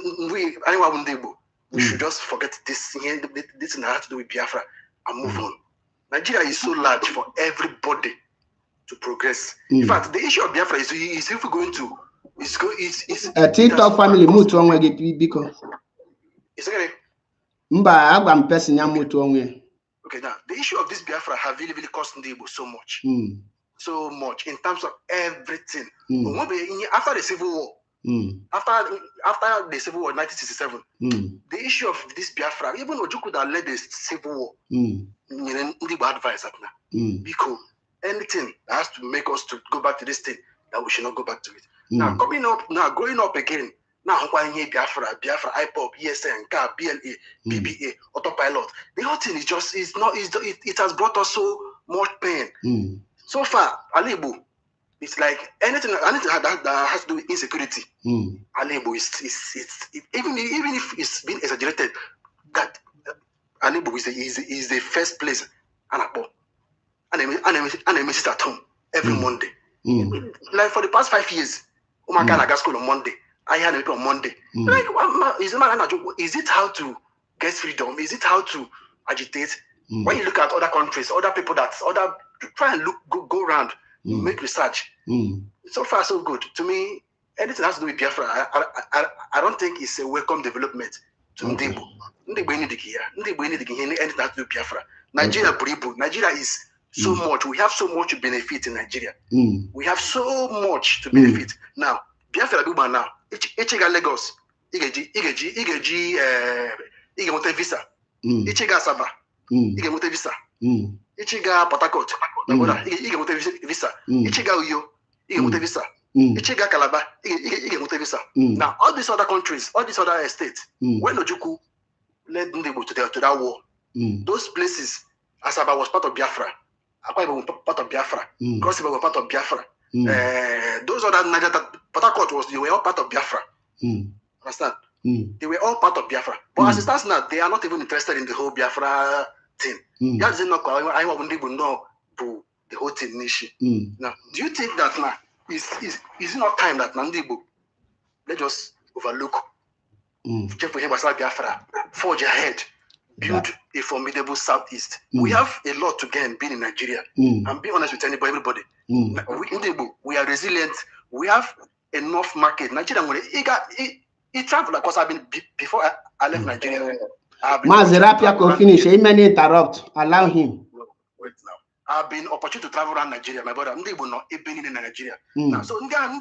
we should just forget this thing that has to do with Biafra and move on? Nigeria is so large for everybody to progress. In fact, the issue of Biafra is if we're going to TikTok family move to one because it's okay. Okay, now the issue of this Biafra have really cost Ndebo so much. So much in terms of everything. After the Civil War, after the Civil War 1967, the issue of this Biafra, even Ojukwu that led the Civil War, Ndebo advised that now. Because anything that has to make us to go back to this thing, that we should not go back to it. Now growing up again, now Biafra, IPOB, ESN, CAR, BLA, BBA, autopilot. The whole thing is just it has brought us so much pain. So far, Alibu, it's like anything that has to do with insecurity. Alibu is even if it's been exaggerated, that Alibu is the first place Anapo. And I miss it at home every Monday. Like for the past 5 years, Umakana got school on Monday. I had it on Monday. Like, is it how to get freedom? Is it how to agitate? When you look at other countries, other people try and go around, make research. So far, so good. To me, anything that has to do with Biafra, I don't think it's a welcome development to Ndebo. Ndebo anything that has to do with Biafra. Nigeria is so much. We have so much to benefit in Nigeria. We have so much to benefit. Now, Biafra Duba now. Ichiga Lagos. Igeji visa. Ichiga Asaba. Igemote visa. Ichiga Port Harcourt. Igemote visa. Ichiga Uyo. Igemote visa. Ichiga Calabar. Igemote visa. Now, all these other countries, all these other estates, when Ojukwu led Ndebo to that war, those places, Asaba was part of Biafra. Akwa Ibom was part of Biafra. Cross River was part of Biafra. Those other Niger, Port Harcourt they were all part of Biafra. Understand? They were all part of Biafra. But as it stands now, they are not even interested in the whole Biafra thing. That doesn't know I want to know the whole thing issue. Now, do you think that now is it not time that Ndebo let us overlook check for him about Biafra, forge ahead, build a formidable southeast? We have a lot to gain being in Nigeria. And be honest with everybody. We are resilient. We have enough market. Nigeria, He traveled because I've been before I left Nigeria. Mazerapia could finish. Amen. Interrupt. Allow him. Wait now. I've been opportunity to travel around Nigeria. My brother, they will not been in Nigeria. Now, so they not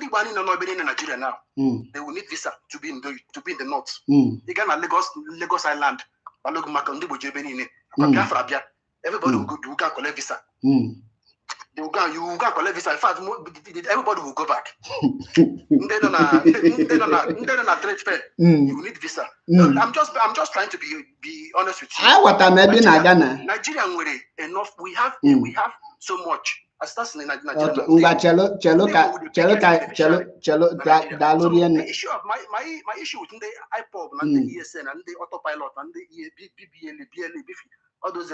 been in Nigeria now. They will need visa to be in the north. They can Lagos Island. Everybody will go collect visa. You can collect visa. In fact, everybody will go back. They don't trade fair. You need visa. I'm just trying to be honest with you. Nigeria enough. We have so much. As that's in Nigeria. The issue of my issue with the IPOB and the ESN and the autopilot and the BBL, BLA, all those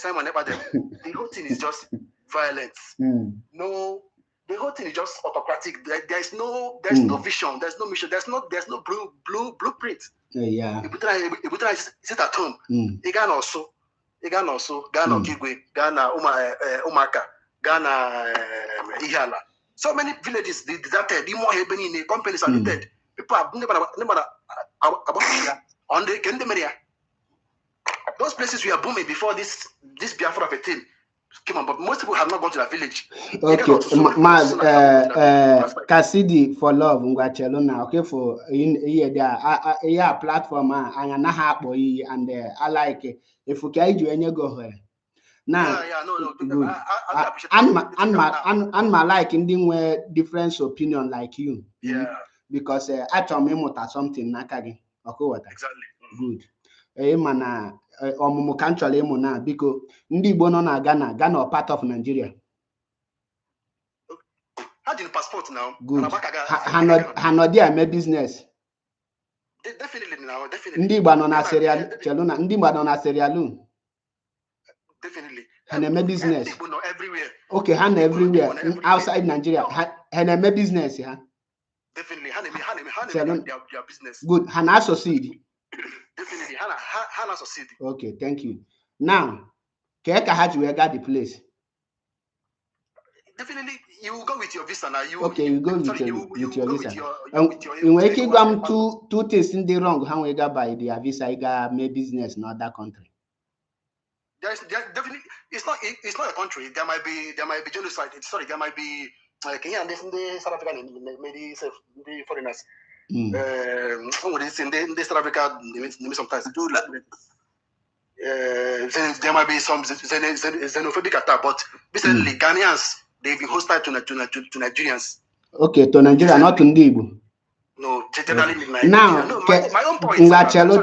Simon Epa, the whole thing is just violence. No, the whole thing is just autocratic. There's no vision. There's no mission. There's no blueprint. Yeah. If you try sit at home, Ghana also, Ghana Kigwe, Ghana Umaka, Ghana Ihala. So many villages deserted. The more happening in companies are dead. People are never on the Kendemaria. Those places were booming before this Biafra of a thing came on, but most people have not gone to the village. Okay, Maz, Cassidy for love, Ngwachelona, okay, for a platform, and I like it. If we can do any go here. Now, and my like in way different opinion like you. Yeah. Because I told me something nakagi. Okay, Exactly. Good. Mana omumu kanchole emu na biko ndị Igbo nọ na Ghana or part of Nigeria. How do you passport now? Good. Hanodia me business. Definitely now, definitely. Ndị Igbo nọ na serial cheluna, ndị Igbo nọ na serialu. Definitely. Hane business. People know everywhere. Okay, hane everywhere outside Nigeria. Hane me business, ha. Definitely. Hane their business. Good. Hana succeed. Definitely, Hannah succeed. Okay, thank you. Now, Keka had you got the place. Definitely, you will go with your visa now. You go with your visa. In waking them two things in the wrong, how we got by the visa, I got my business in other country. There's definitely it's not a country. There might be genocide. Sorry, there might be can you understand the South African maybe the foreigners. In South Africa, sometimes do there might be some xenophobic attack, but basically Ghanaians they've been hostile to Nigerians. Okay, to Nigeria, not to Ndibu. No, generally Nigeria. Now, no, my own point. Chelo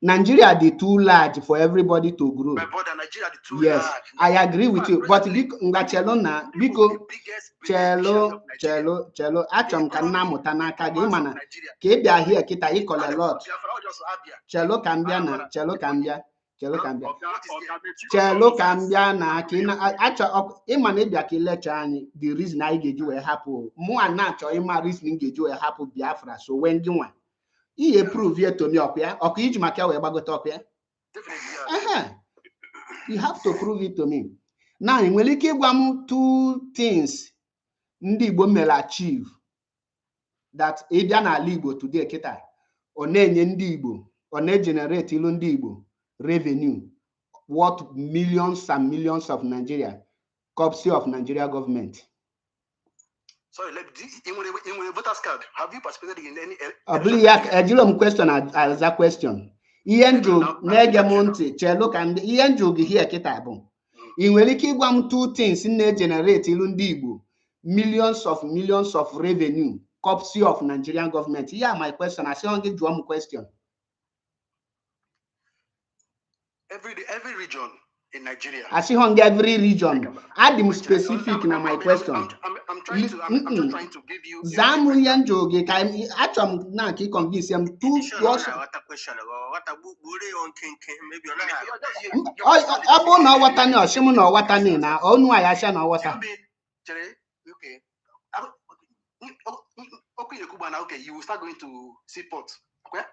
Nigeria is too large for everybody to grow. My brother, Nigeria is too large. Yes, I agree with you. But because Chelo, Acham Kana Mutana Kagimana, Kebia here, Kita equal a lot. Chelo Cambia. Na Kina actual Imanabia Kilechani, the reason I get you a happy. More natural, my reasoning get you a happy Biafra. So when you want. He prove here to me up here. Okay, you have to prove it to me. Now, when you give one two things, Ndi Igbo may achieve that Ediana Libo today, Kita, or Ndi Igbo, or generate Ndi Igbo revenue, worth millions and millions of Nigeria, courtesy of Nigeria government. Sorry, in voters card, have you participated in any? A question as a question. Ian Jog, Negamonte, Chelo, and Ian Jog here, Kitabo. In Weliki, one two things in the generate Ilundibu, millions of revenue, courtesy of Nigerian government. Yeah, my question. I say only one question. Every region in Nigeria. I see on every region. Add them specific now my question. I'm trying to give you. Zamu Yanjogi can actually now keep convince him two years. I know what I know. Simon or what I mean now. Oh no, I shall know what I mean. Okay, you will start going to seaport. Okay?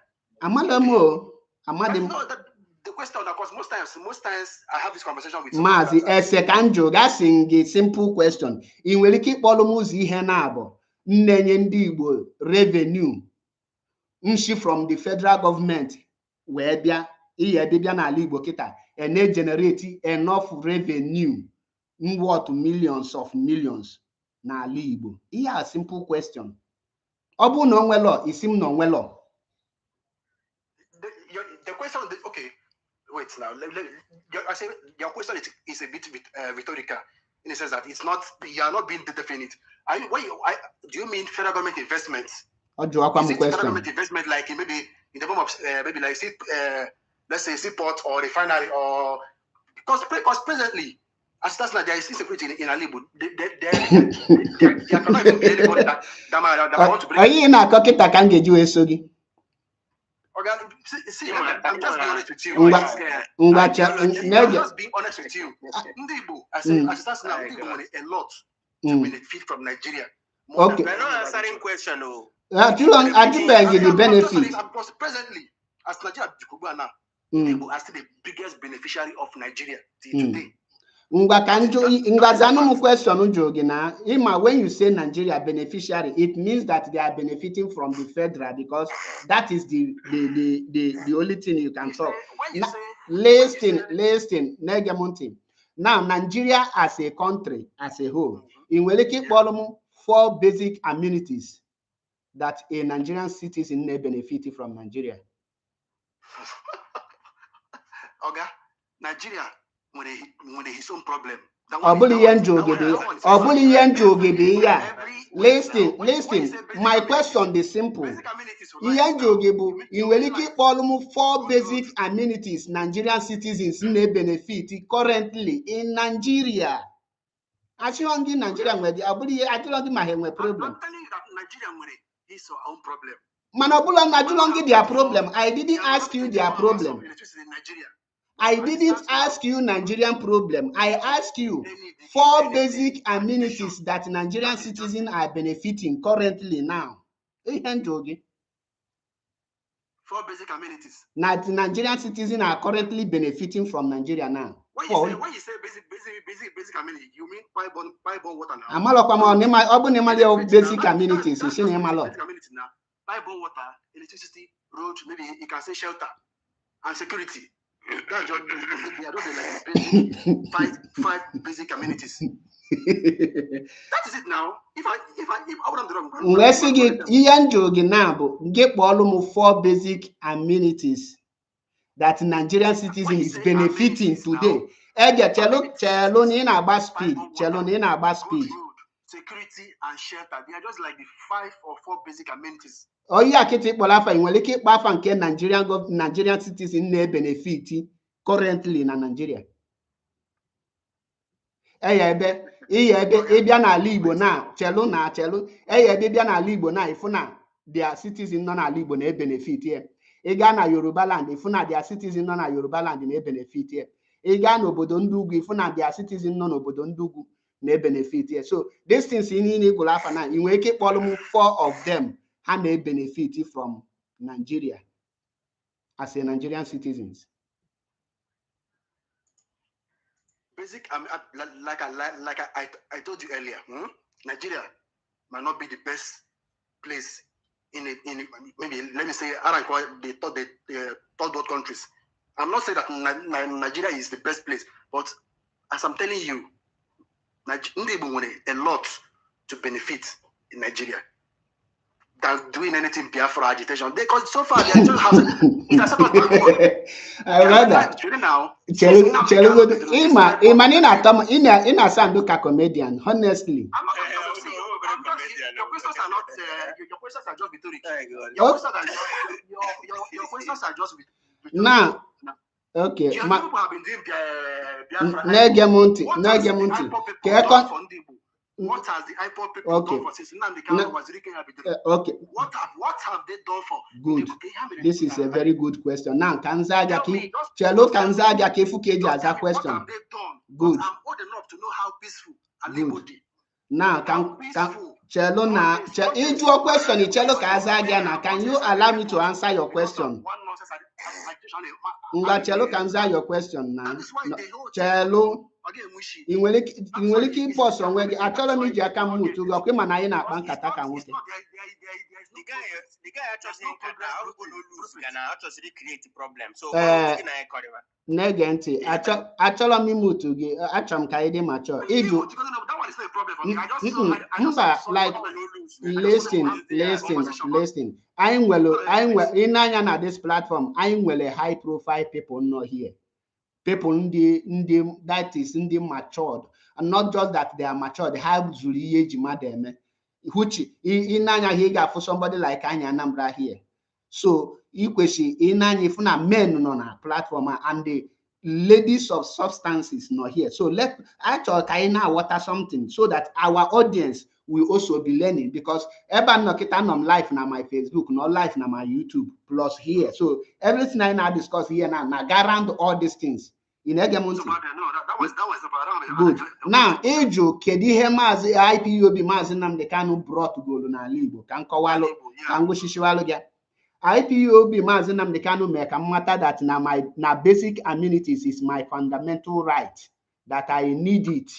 Amadamo. The question, of course, most times I have this conversation with Mazi, a second joke, asking a simple question. In will keep all muzi henabo. nnenye ndị Igbo revenue nshi from the federal government wee bịa ihe dịbịa n'ala Igbo kịta generate enough revenue worth millions of millions n'ala Igbo. Ihe a simple question. Ọ bụ na onwe law, isi m na onwe law. The question, okay, wait now. I say your question is a bit rhetorical in the sense that it's not, you are not being definite. Do you mean federal government investments? Is it federal government investment like maybe in the form of maybe like let's say seaport or refinery or because presently as that's not there is insecurity in Alibu. There cannot even be anybody that want to bring. Are you in a cocket that can get you a sogi? See, I'm just being honest with you. I'm just being honest with you. Ndibu, as that's now, Ndibu money a lot to benefit from Nigeria. Okay. We're not answering question, though. I do the benefit. Because presently, as Nigeria now, Ndibu are still the biggest beneficiary of Nigeria today. When you say Nigeria beneficiary, it means that they are benefiting from the federal because that is the only thing you can talk. Listen, now Nigeria as a country, as a whole, in Weliki Polomo, 4 basic amenities that a Nigerian citizen may benefit from Nigeria. Okay, Nigeria. When his own problem. Listen. My question is simple. You will keep almost 4 basic amenities Nigerian citizens may benefit currently in Nigeria. As you in Nigeria, where the problem. I'm telling you that Nigeria is our own problem. Manabula, their problem. I didn't ask you their problem. I didn't ask you Nigerian problem. I asked you 4 basic amenities that Nigerian citizens are benefiting currently now. 4 basic amenities. Nigerian citizens are currently benefiting from Nigeria now. When you say basic amenities, you mean pipe-borne water now? Basic amenities. Pipe-borne water, electricity, road, maybe you can say shelter and security. That's just like 5 basic amenities. That is it now. If I would wrong. Let's get 4 basic amenities that Nigerian citizens is benefiting today. Security and shelter. They are just like the 5 or 4 basic amenities. Oh yeah, Nigerian citizens benefit currently in Nigeria. Their citizens non benefit here. Egana Yoruba land, if not their citizens non Yoruba land in benefit here. Egano Bodondugu, if not their citizens non Bodondugu ne benefit here. So these things in Igulafana, in wake 4 of them. And they benefit from Nigeria as a Nigerian citizens. Basic, like I told you earlier, Nigeria might not be the best place in maybe let me say the third world countries. I'm not saying that Nigeria is the best place, but as I'm telling you, Nigeria want a lot to benefit in Nigeria than doing anything Biafra agitation. Because so far they are just I rather now. Comedian, honestly. Your questions are not. Your questions are just rhetorical. Your questions are just rhetorical. Now, okay. People have been doing Biafra. What has the IPOB people done for since Nnamdi was okay. What have they done for? Good. This is a very good question. Now, Kanzagaki, Chelo Kanzagaki Fukeji has a question. What have they done? Good. I'm old enough to know how peaceful Alibodi. Now, Chelo na into your question, Chelo Kanzagia. Can you allow me to answer your question? Chelo Kanza your question now. Chelo. ị nwere ike ịpọs onwe gị achọrọ m iji aka m mutu gị ọkwa ịma na anyị na-akpa nkata ka nwoke na-ege ntị achọrọ m imutu gị achọrọ m ka anyị dị ma chọọ ịjụ mba like listen anyị nwere ịnanya na this platform anyị nwere high profile people nọ here people that is matured, and not just that they are matured, have zuru ihe eji mmadụ eme which ịnanya here ga for somebody like Anya Anambra here. So ikwesị ịnanya ifu na men nọ na platform and the ladies of substances nọ here. So actually ka anyị na-water something so that our audience will also be learning, because ebe nọ kita nọ live na my Facebook, no live na my YouTube plus here. So everything I now discuss here now around all these things. In Egemonti. Good. Now, Ejo, kedu ihe maazị IPOB maazị Nnamdi Kanu brought golu n'ala Igbo ka nkọwalụ ka ngoshishiwalụ gị. IPOB maazị Nnamdi Kanu mee ka mmata that na basic amenities is my fundamental right, that I need it.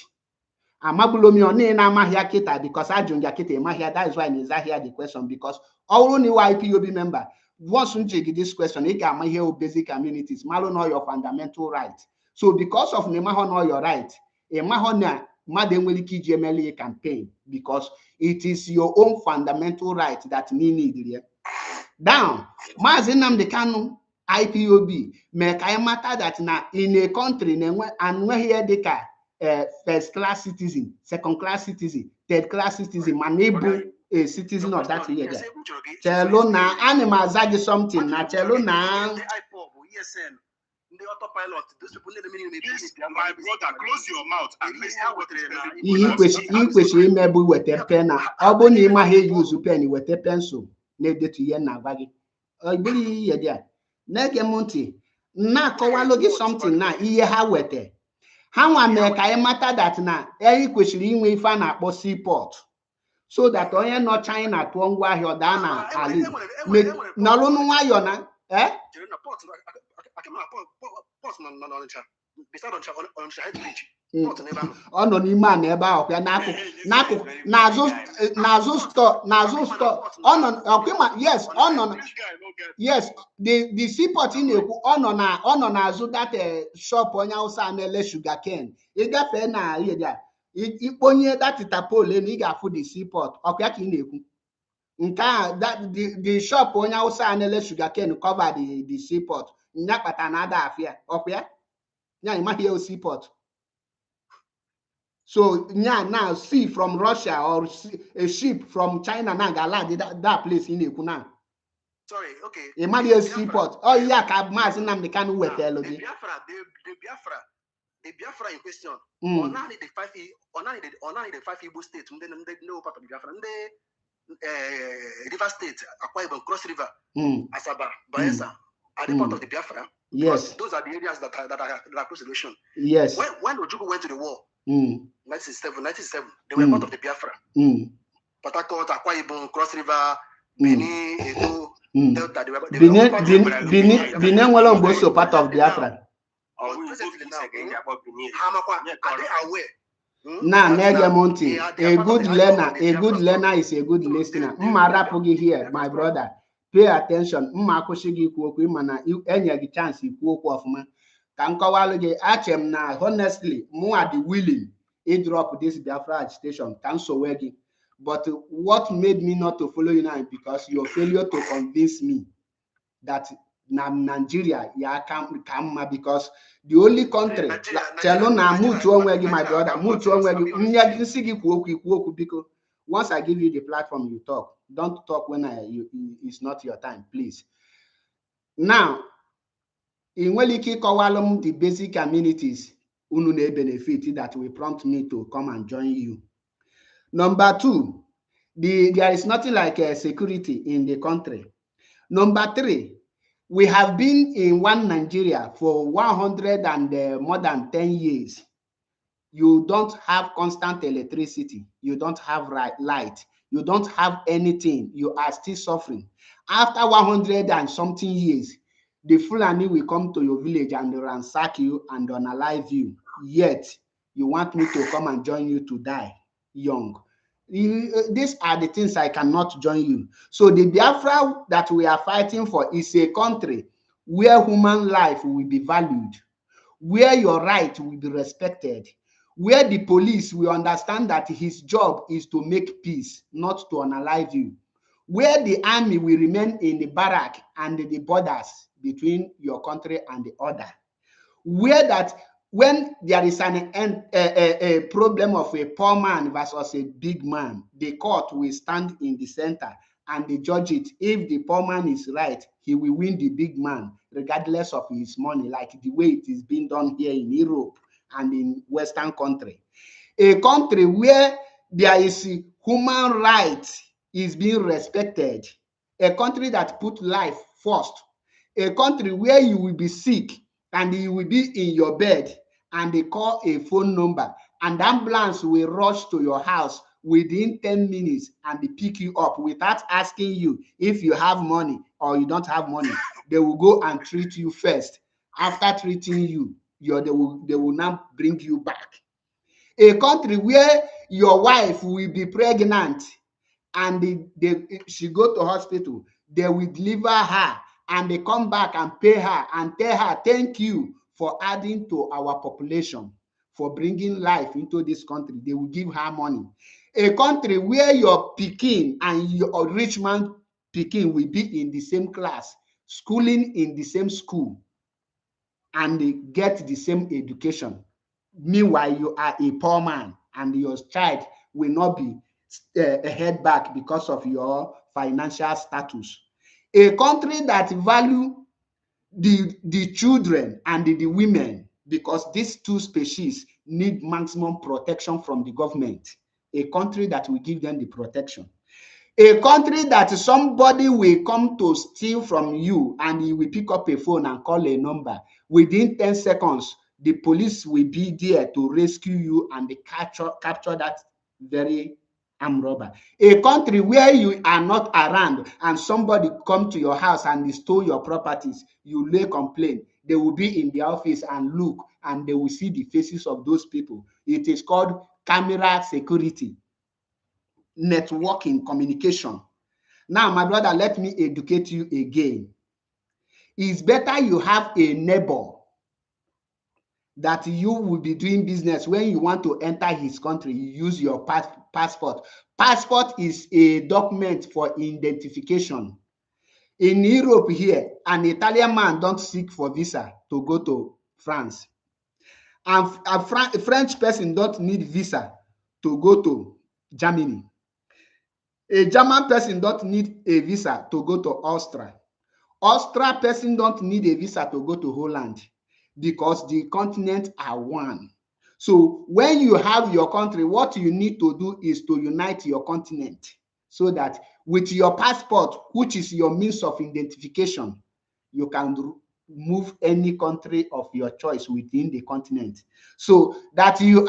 Amabulomi oni na amahia kita because ajunga kita amahia. That is why is here the question, because all only IPOB member once you take this question, you can hear basic amenities, malo know your fundamental right. So because of Nemaho know your right, a mahona mademweli KGMLA campaign, because it is your own fundamental right that need here. Down, Maazị Nnamdi Kanu IPOB make I matter that now in a country and we here deka first class citizen, second class citizen, third class citizen, manable a citizen of that year. Chelo na animal zagi something na chelo na the autopilot, those people let me my brother, close your mouth and listen what kwesịrị imebu wete pen ọ bụ na ịma ha use pen wete pencil na-edetu ihe na agwa gị ọ bụrụ ihe dị a na-ege m ntị na-akọwalụ gị something na ihe ha wete ha nwa mee ka anyị mata that na anyị kwesịrị inwe ife a na-akpọ seaport, so that onye nọ China tụọ ngwa ahịa ọ daa na ala Igbo n'ọlụnụ nwayọ na ọ nọ n'ime a na ebe ahụ ya n'akụkụ n'azụ store ọ nọ ọkụma. Yes, ọ nọ yes, the seaport na-ekwu ọ nọ n'azụ that shop onye Hausa na-ele sugar cane. Ị gafee na ihe dị a ikponye that tapole na ị ga-afụ the seaport ọkụ ya ka ị na-ekwu nke a the shop onye Hausa na-ele sugar cane cover the seaport nya kpata na ada afia ọkụ ya nya ịmaghị ya seaport. So nya now sea from Russia or a ship from China na ga land that place ị na-ekwu na. Sorry, okay. Ịmaghị ya seaport ọ ya ka Maazị Nnamdi Kanu wetelu gị. The Biafra in question, on only the five Igbo states, no part of the Biafra, River State, Akwa Ibom, Cross River, Asaba, Bayelsa, are the part of the Biafra. Yes. Those are the areas that are close to the ocean. Yes. When Ojukwu went to the war, 1997, they were part of the Biafra. Port Harcourt, Akwa Ibom, Cross River, Benin, Edo, Delta, they were Benin was also part of Biafra. Now, Negemonti, a good learner is a good listener. Rappogi here, my brother. Pay attention. Makoshigi Kuoku, mana, any chance you walk off man. Kankawaloge, Achem na, honestly, more the willing, he drop this Biafra station, cancel working. But what made me not to follow you now, because your failure to convince me that Nigeria, yeah, come because the only country, my brother, because once I give you the platform, you talk. Don't talk when it's not your time, please. Now, in Weliki Kowalum, the basic amenities unune benefit that will prompt me to come and join you. Number two, there is nothing like security in the country. Number three, we have been in one Nigeria for 100 and more than 10 years. You don't have constant electricity. You don't have light. You don't have anything. You are still suffering. After 100 and something years, the Fulani will come to your village and ransack you and unalive you. Yet, You want me to come and join you to die young. These are the things I cannot join you. So the Biafra that we are fighting for is a country where human life will be valued, where your right will be respected, where the police will understand that his job is to make peace, not to unalive you, where the army will remain in the barrack and the borders between your country and the other, where that when there is a problem of a poor man versus a big man, the court will stand in the center and they judge it. If the poor man is right, he will win the big man regardless of his money, like the way it is being done here in Europe and in Western country. A country where there is human rights is being respected, a country that put life first, a country where you will be sick and you will be in your bed and they call a phone number and ambulance will rush to your house within 10 minutes and they pick you up without asking you if you have money or you don't have money. They will go and treat you first. After treating you, they will now bring you back. A country where your wife will be pregnant and she go to hospital, they will deliver her and they come back and pay her and tell her, thank you for adding to our population, for bringing life into this country. They will give her money. A country where your pikin and your rich man pikin will be in the same class, schooling in the same school, and they get the same education. Meanwhile, you are a poor man and your child will not be held back because of your financial status. A country that value the children and the women, because these two species need maximum protection from the government. A country that will give them the protection. A country that somebody will come to steal from you and he will pick up a phone and call a number. Within 10 seconds, the police will be there to rescue you and they capture that very armed robber. A country where you are not around and somebody come to your house and they stole your properties, you lay complaint. They will be in the office and look and they will see the faces of those people. It is called camera security, networking, communication. Now, my brother, let me educate you again. It's better you have a neighbor that you will be doing business. When you want to enter his country, you use your passport. Passport is a document for identification. In Europe here, an Italian man don't seek for visa to go to France. And a French person don't need visa to go to Germany. A German person don't need a visa to go to Austria. Austria person don't need a visa to go to Holland because the continents are one. So when you have your country, what you need to do is to unite your continent so that with your passport, which is your means of identification, you can move any country of your choice within the continent. So that you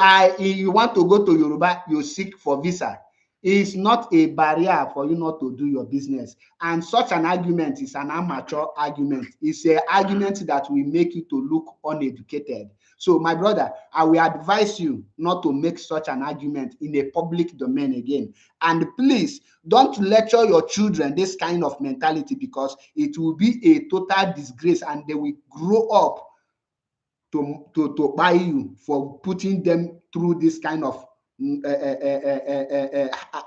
want to go to Yoruba, you seek for visa. Is not a barrier for you not to do your business. And such an argument is an amateur argument. It's an argument that will make you to look uneducated. So, my brother, I will advise you not to make such an argument in a public domain again. And please, don't lecture your children this kind of mentality because it will be a total disgrace and they will grow up to buy you for putting them through this kind of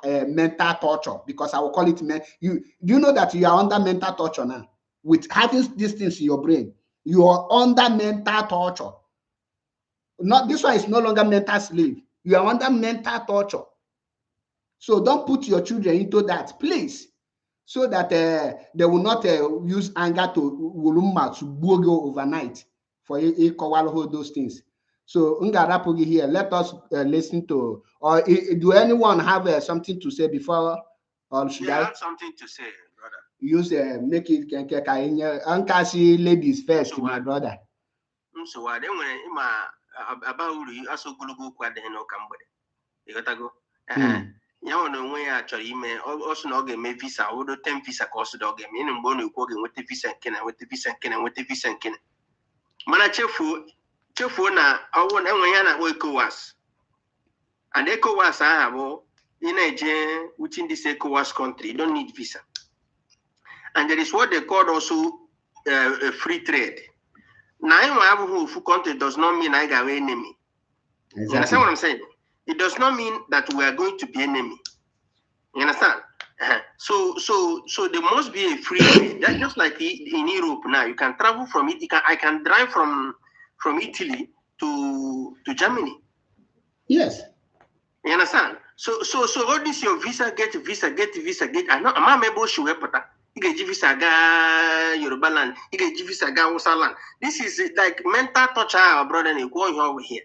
mental torture, because I will call it do you know that you are under mental torture now with having these things in your brain? You are under mental torture. Not this one is no longer mental slave. You are under mental torture. So don't put your children into that, please, so that they will not use anger to go overnight for all those things. So Ngarapugi here, let us listen to, or do anyone have something to say before, or should I have something to say, brother? Use make it Ankasi ladies first, my brother. So I don't want about you also go quite the no company. You gotta go. You know when actually email also not get me visa or the 10 visa cost dog game in one you with the visa and with the visa and with the visa and Manachefu Chefuna, I want ECOWAS. And ECOWAS I have in Nigeria within this ECOWAS country, you don't need visa. And there is what they call also free trade. Now, I have a full country does not mean I have an enemy. Exactly. You understand what I'm saying? It does not mean that we are going to be enemy. You understand? So there must be a free trade. That's just like in Europe now. You can travel from it. I can drive from Italy to Germany. Yes. You understand? So all this your visa, get visa. I know I'm able to work, but you get visa ga Yoruba land. You get visa ga Hausa land. This is like mental torture, our brother. And you go over here.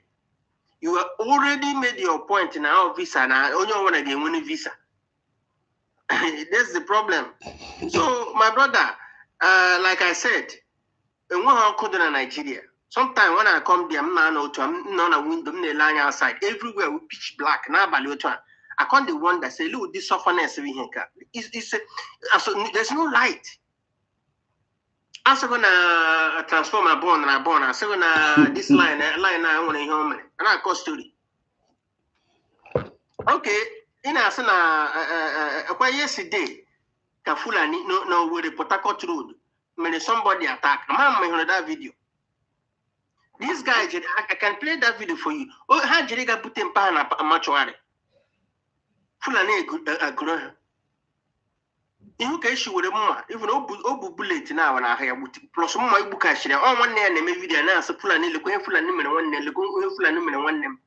You have already made your point now. Visa now. Only want to get one visa. That's the problem. So my brother, like I said, in Nigeria. Sometimes when I come there, I'm not a window, I'm lying outside. Everywhere we pitch black. Now, I can't the one that say, look, this softness we there's no light. I'm gonna transform my bone and I born. I'm gonna this line I want to hear me. And I call story. Okay, in a quite yesterday, Kafulani no with the Port Harcourt road. When somebody attack, I'm on that video. This guy, I can play that video for you. Oh, how did you put him pan a machuare? Fulani a grow. In who case you with a more, even Obu bullet now and I have plus my book. I should have one name and video and answer Fulani, the Queen Fulani, one name, the Fulani, one name.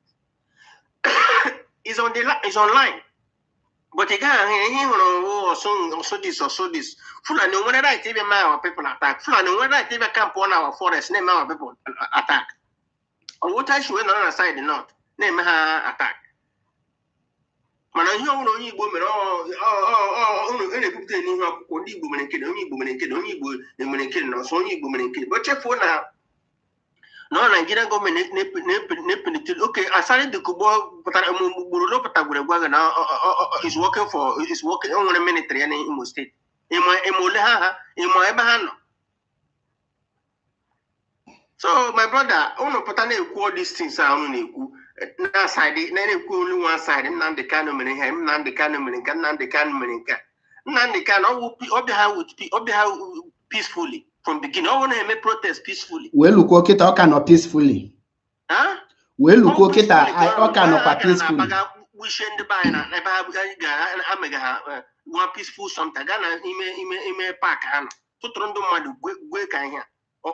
Is online. But again, so this. Fulani, when I tell you, my people attack. Fulani, when I tell you, camp on our forest, name our people attack. Or what I should on side not name her attack. Man, I know only women, any good thing in her, only women and kid, only women and kid, only women and kid, or only women and kid. But for now, no Nigerian government, okay, I started the Kubo, but I'm now is working on a military and in state. In my hand. So my brother, all these things are only na side, only one side, and the can of him, none the can of American, none the can of American. None the can peacefully from beginning. I want to make protest peacefully. Well, look, okay, talk cannot peacefully. Huh? Well, look, okay, I cannot peacefully. We shouldn't buy and I one peaceful something. He may pack and to turn the money, where can here? You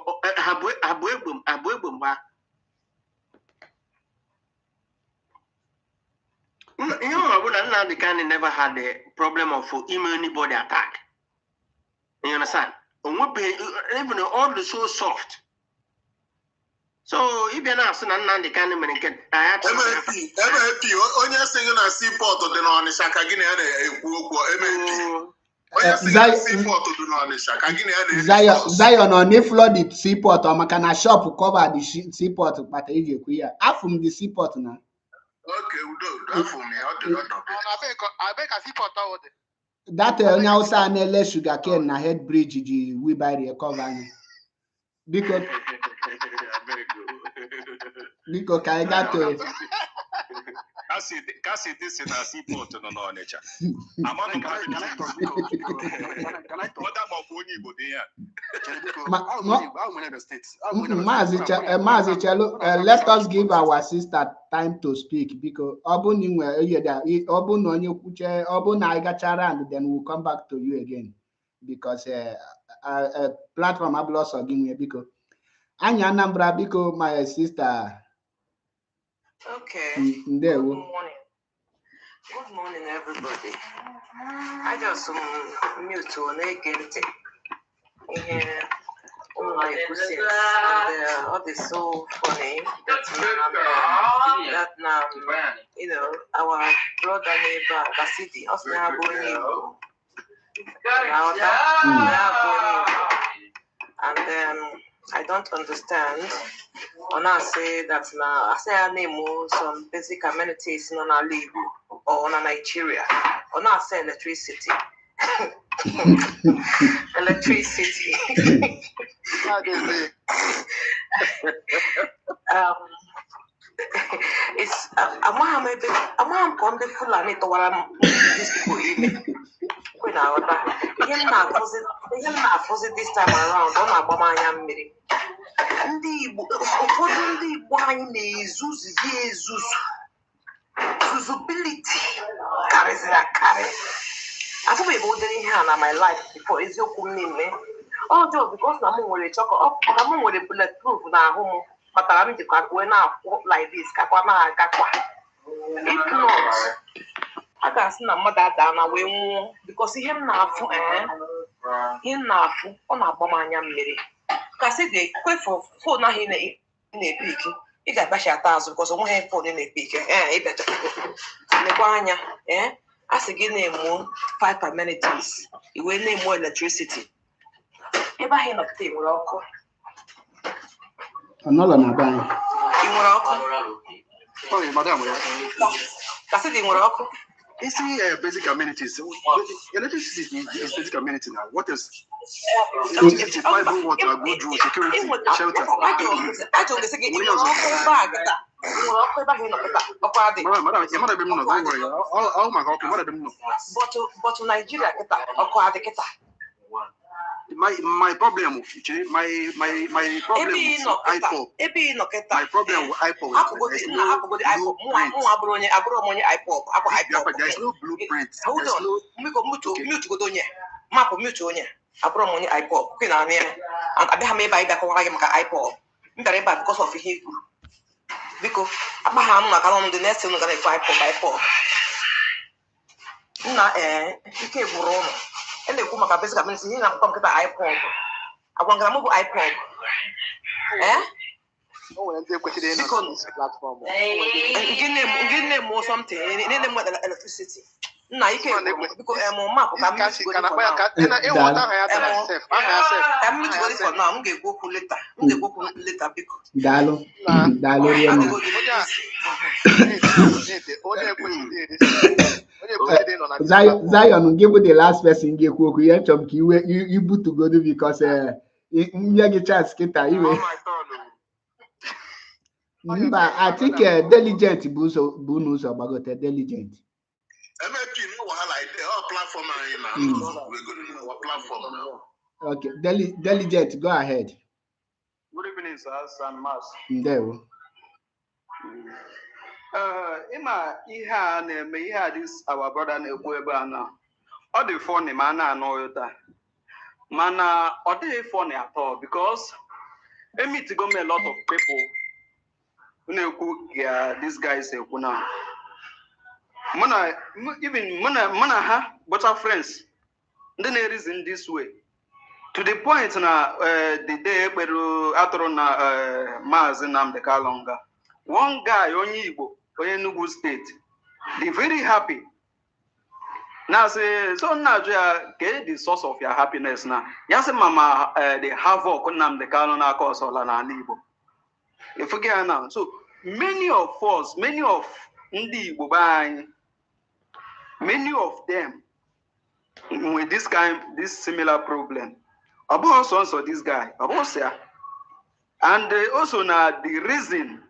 know, the kind never had the problem of anybody attack. You understand? Even all the so soft. So if you're not saying the kind of American, I have to MLP, on your single seaport of the non-Shaka Zion on a flooded seaport or Makana shop cover the seaport, but if you queer. I'm from the seaport now. Okay, we do that for me. I beg a seaport out. That now sign a less sugar cane na head bridge we buy the cover. Because I got to Kasi this in a seaport no nature. I'm on let us give our sister time to speak because then we'll come back to you again because platform have lost again because Anya Nambra because my sister. Okay. There Good morning. Good morning, everybody. I just mute to an agent. All this so funny that now you know our brother neighbor Basidi also now going and then I don't understand. When I say that now, I say I name some basic amenities in our league or on Nigeria. Or not say electricity. Electricity. it's I'm on the Fulani to what I'm these people when I was this time around on my Bama meeting. Ụfọdụ ndị Igbo anyị na-ezuzu zuzability karịsịrị akarị. Afụbeghị ụdịrị ihe a na my life before eziokwu m niile. Ọjọọ because na m nwere ọka m nwere bulletproof n'ahụ m kpatara m jikwa kwe na-akwụ like this kakwa na-agakwa. If not, a ga-asị na mmadụ ada na wee nwụọ because ihe m na-afụ ọ na-agba m anya mmiri. Kasi de kwe phone ahụ na-epik ị ga-agbachi ata azụ because onweghị phone na-epik ịbịacha lekwa anya a sị gị na-emu 5 amenities iwe na-emu electricity ebe ahụ nọpụta ị nwere ọkụ anọla na be anyị ị nwere ọkụ kasi dị nwere ọkụ. You see, basic amenities. Electricity is basic amenity now. What is electricity? Fiber, water, good road, security, shelter. But Nigeria, my problem, my problem is IPOB. My problem with IPOB. There's no blueprint. Hold on. Mute. IPOB. And I have made by IPOB. Because of him. Because I'm the next thing I'm going to IPOB. You can't go and they come up basic amenities. You have come to IPOB. I want to move IPOB. Because platform. Give them more something. Need them more electricity. No, you can't because I'm map. I'm going to go now. I'm going to go later. I'm going to go later because Zion, give the last person give you chop you put to go because you get a chance kita I think diligent bonus about diligent. Okay, diligent, go ahead. Good evening, sir, and Mas. There. This our brother now. All the funny man I know that. Mana or they funny at all because I meet to go me a lot of people. This guy is a kuna. Mana even mana but our friends. Then there is in this way. To the point now, the day where Atrona Maz and Namde Kalonga. One guy on Igbo, Enugu State, they very happy. Now say so now get the source of your happiness now. Yes, mama, the havoc on the Kalona cause or Lana Libo. You forget now. So many of us, many of Ndi Igbo, many of them with this similar problem. About also this guy, about and also now the reason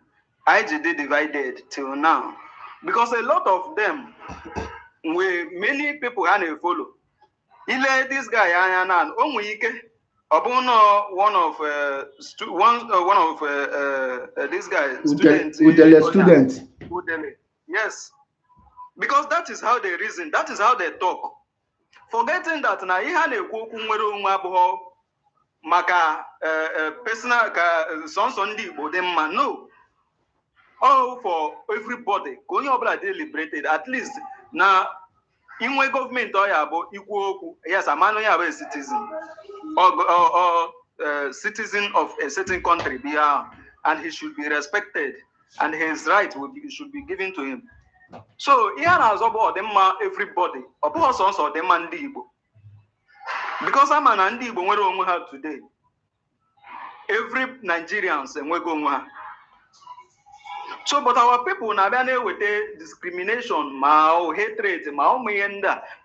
IGD divided till now, because a lot of them, many people can follow. This guy one of this guy students. Yes, because that is how they reason. That is how they talk. Forgetting that na maka personal no. All for everybody. They liberated. At least now in my government about equal yes, a man a citizen or citizen of a certain country and he should be respected and his rights should be given to him. So here has about them everybody about also them and Igbo. Because I'm an Igbo we have today. Every Nigerians and we go. So, but our people now with the discrimination, hatred,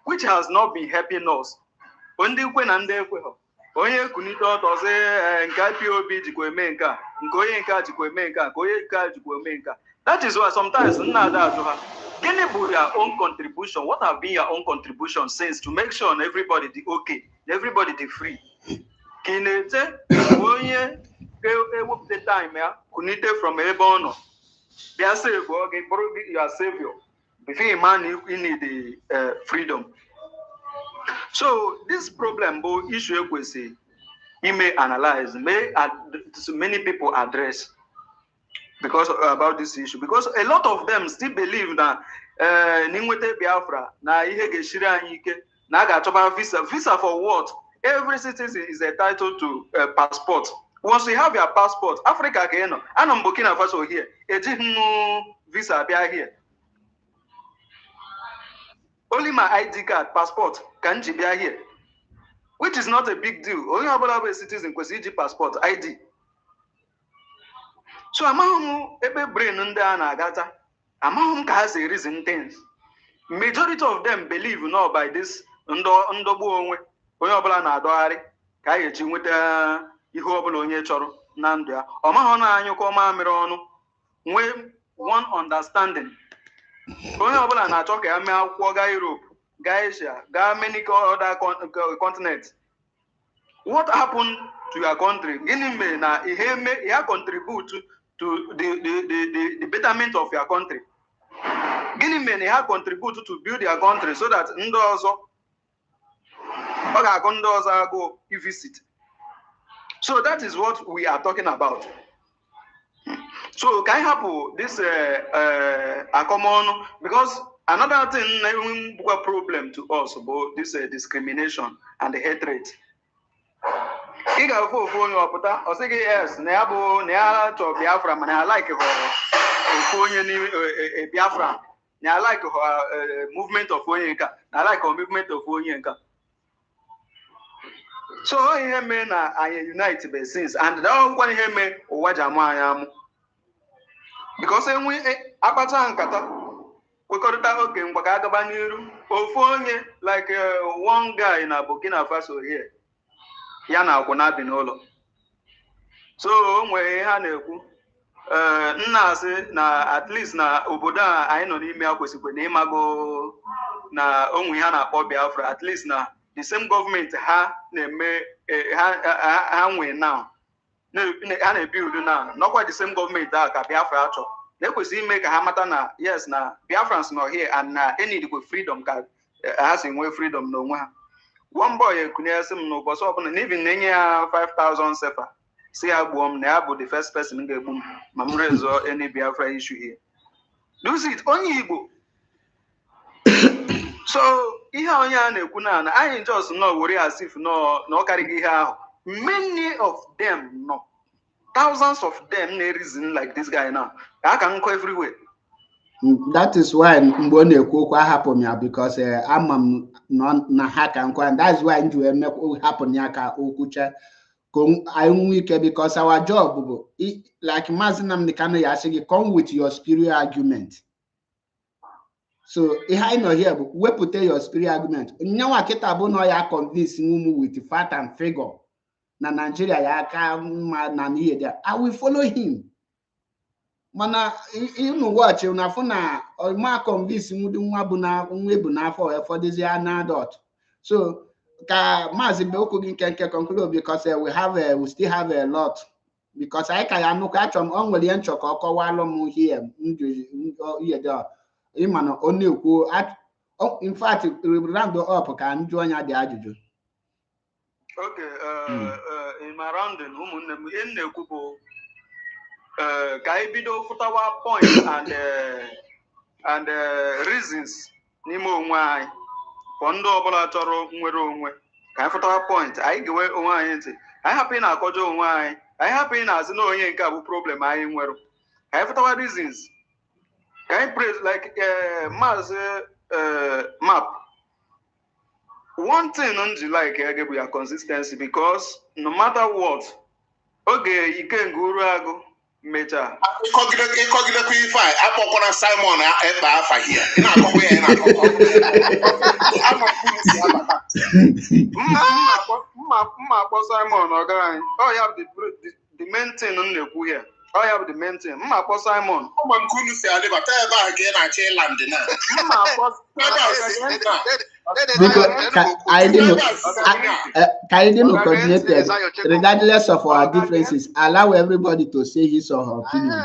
which has not been helping us. onye kunite ọtọ sị nke IPOB jikwa eme nke a, nke onye nke a jikwa eme nke a, nke onye nke a jikwa eme nke a. That is why sometimes nna ada ajụ ha, gịnị bụ your own contribution? What have been your own contribution since to make sure everybody dị okay, everybody dị free? Ka ị na-ete onye ewepụta time ya kunite from ebe ọ nọ bịa save oge bụrụ your savior before a man you need the freedom. So this problem bụ issue ekwesị ime analyze, many people address because about this issue, because a lot of them still believe that n'inwete Biafra na ihe ga-eshiri anyị ike na a ga-achọba visa for what? Every citizen is entitled to a passport. Once you have your passport, Africa ka ị nọ, anọ m Burkina Faso here, ejighị m visa bịa here. Only my ID card, passport, can ji bịa here, which is not a big deal. Onye ọbụla bụ citizen kwesịrị iji passport, ID. So amaghị m ebe brain ndị a na-agata, amaghị m ka ha si reason things. Majority of them believe no by this ndọgbu onwe, onye ọbụla na-adọgharị ka a ga-eji nweta ihe ọbụla onye chọrọ na ndụ ya. Ọ maghị na anyụkọ mamịrị ọnụ, nwee one understanding. Onye ọbụla na-achọ ka ya mee akwụkwọ gaa Europe, gaa Asia, gaa many other continents. What happened to your country? Gịnị mere na ihe contribute to the betterment of your country? Gịnị mere na ihe contribute to build your country so that ndị ọzọ ọ ga-agụ ndị ọzọ agụ visit? So that is what we are talking about. So can I help this common, because another thing a problem to us about this discrimination and the hatred. I got for onye ọpụta ọ sị gị yes na ya bụ na ya chọrọ Biafra mana ya like onye ni Biafra na ya like movement of onye nka na like movement of onye nka. So ihe mee na anyị unite be since, and that one ihe mee ụwa ji amụ anyị amụ, because enwe akpata nkata kwekọrịta oke mgbe ka agaba n'iru ofu onye like one guy na Burkina Faso here ya na akwụna bi n'ụlọ. So o nwere ha na-ekwu nna asị na at least na obodo a anyị nọ n'ime ya kwesịkwa na ịmago na onwe ha na-akpọ Biafra, at least na the same government ha na-eme ha nwe now ha na-ebuild now, nọkwa the same government a ka Biafra achọ na-ekwesị ime ka ha mata na yes na Biafrans nọ here and na enidikwa freedom ka ha si nwee freedom n'onwe ha. One boy ekunyesi m n'ụbọchị ọbụla na even na-enye ya 5,000 sefa si ya gbuo m na ya bụ the first person m ga-egbu m ma m rezo any Biafra issue here. Do it onye Igbo. So ihe onye a na-ekwu na anyị just no worry as if no karịghị ihe ahụ. Many of them no, thousands of them na reason like this guy now. I can go everywhere. That is why mgbe ọ na-ekwu okwu ahapụ m ya, because ama m na ha ka nkwa, and that's why nju emekwa hapụ ya ka okwucha ka anyị nwee ike, because our job bụ like Maazị Nnamdi Kanu ya sị gị, come with your spirit argument. So ihe anyị nọ here bụ wepụta your spirit argument. Nyanwa kịta bụ na ya convince ụmụ with fact and figure na Nigeria ya aka mma na ihe dị, I will follow him. Mana inu watch una funa ma convince nwa bụ na nwa bụ n'afọ efọdịzi na adult. So ka Maazị Beoko gị nke conclude, because we still have a lot, because I ka ya nnukwu achọm o nwere ihe nchọ ka ọ kọwalụ m here ihe dị ịma na ọ na-ekwu, in fact round up ka njụ onye dị ajụjụ. Okay, in my rounding ụmụnne m ihe na-ekwu bụ ka anyị bido fụtawa point and reasons n'ime onwe anyị for ndị ọbụla chọrọ nwere onwe, ka anyị fụtawa point anyị ga-enwe onwe anyị ntị, anyị hapụ ị na-akọjọ onwe anyị, anyị hapụ ị na-asị na onye nke a bụ problem anyị nwere, ka anyị fụtawa reasons, ka anyị praise like Maazị Map. One thing on like bụ your consistency, because no matter what oge ike nguru agụ mecha ịkọgidekwa ife a akpọkwara Simon ebe afa hie na-akọkwa ya na-akọkwa Simon Ogarang. Oh, you have the main thing on the here. Oh, you have the main thing. Simon. Oh, man, couldn't say I never tell about again. I tell London. I didn't coordinated, regardless of our differences, allow everybody to say his or her opinion.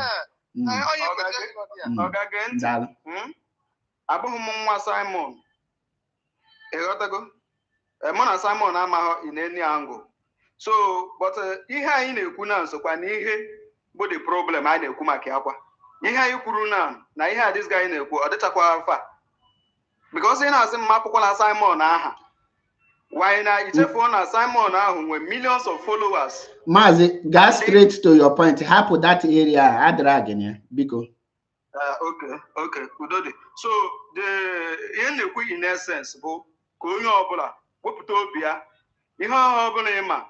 Simon. Mona Simon amaghị in any angle. So, but ihe anyị na-ekwu na nsokwa na ihe bụ the problem anyị na-ekwu maka akwa. Ihe anyị kwuru na ihe a this guy na-ekwu ọ dịchakwa afa. Because ị na-asị mma akwụkwọ na Simon aha. Why na ichefuo na Simon ahụ nwere millions of followers. Maazị, go straight to your point. Hapụ that area adịra gị biko. Okay, udodi. So, ihe na-ekwu in essence bụ ka onye ọbụla wepụta obi ya ihe ọbụla ịma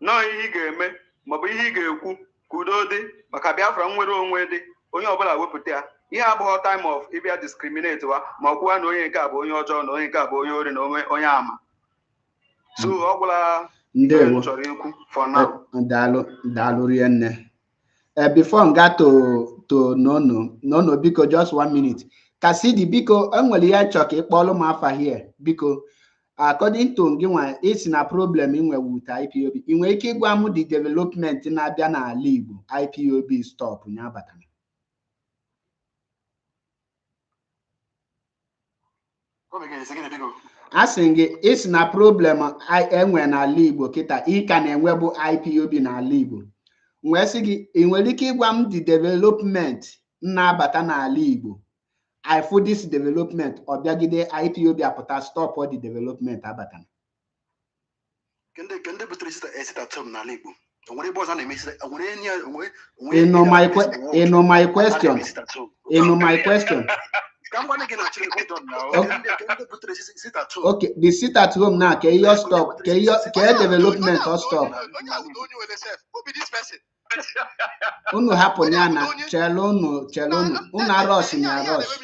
nọ ihe ị ga-eme maọbụ ihe ị ga-ekwu ka udo dị maka Biafra nwere onwe dị onye ọbụla wepụta ya ihe abụghị time of ịbịa discriminate wa ma ọ kwuwa na onye nke a bụ onye ọjọọ na onye nke a bụ onye ori na onye ama so ọ gwụla ndewo chọrọ ikwu for now. Daalụ rienne. Before I got to no biko just 1 minute. Kasidi biko enwere ya chọrọ ka ịkpọlụ m afa here biko. According to Ngiwa, it's na problem in with IPOB. In wake guamu the development in Abiana Libu, IPOB stop Nabatan. I think it's na problem. I am when I libu kita he can enwebo IPOB na libu. Mwesigi in wake guam the development Nabatana Libu. I for this development or Biagide IPOB apota stop all the development abatan. Can they put a term na libu? My question. Okay, the sit at home now. Can you stop? Can development or stop? Unu happen yana chelono una rush in a rush.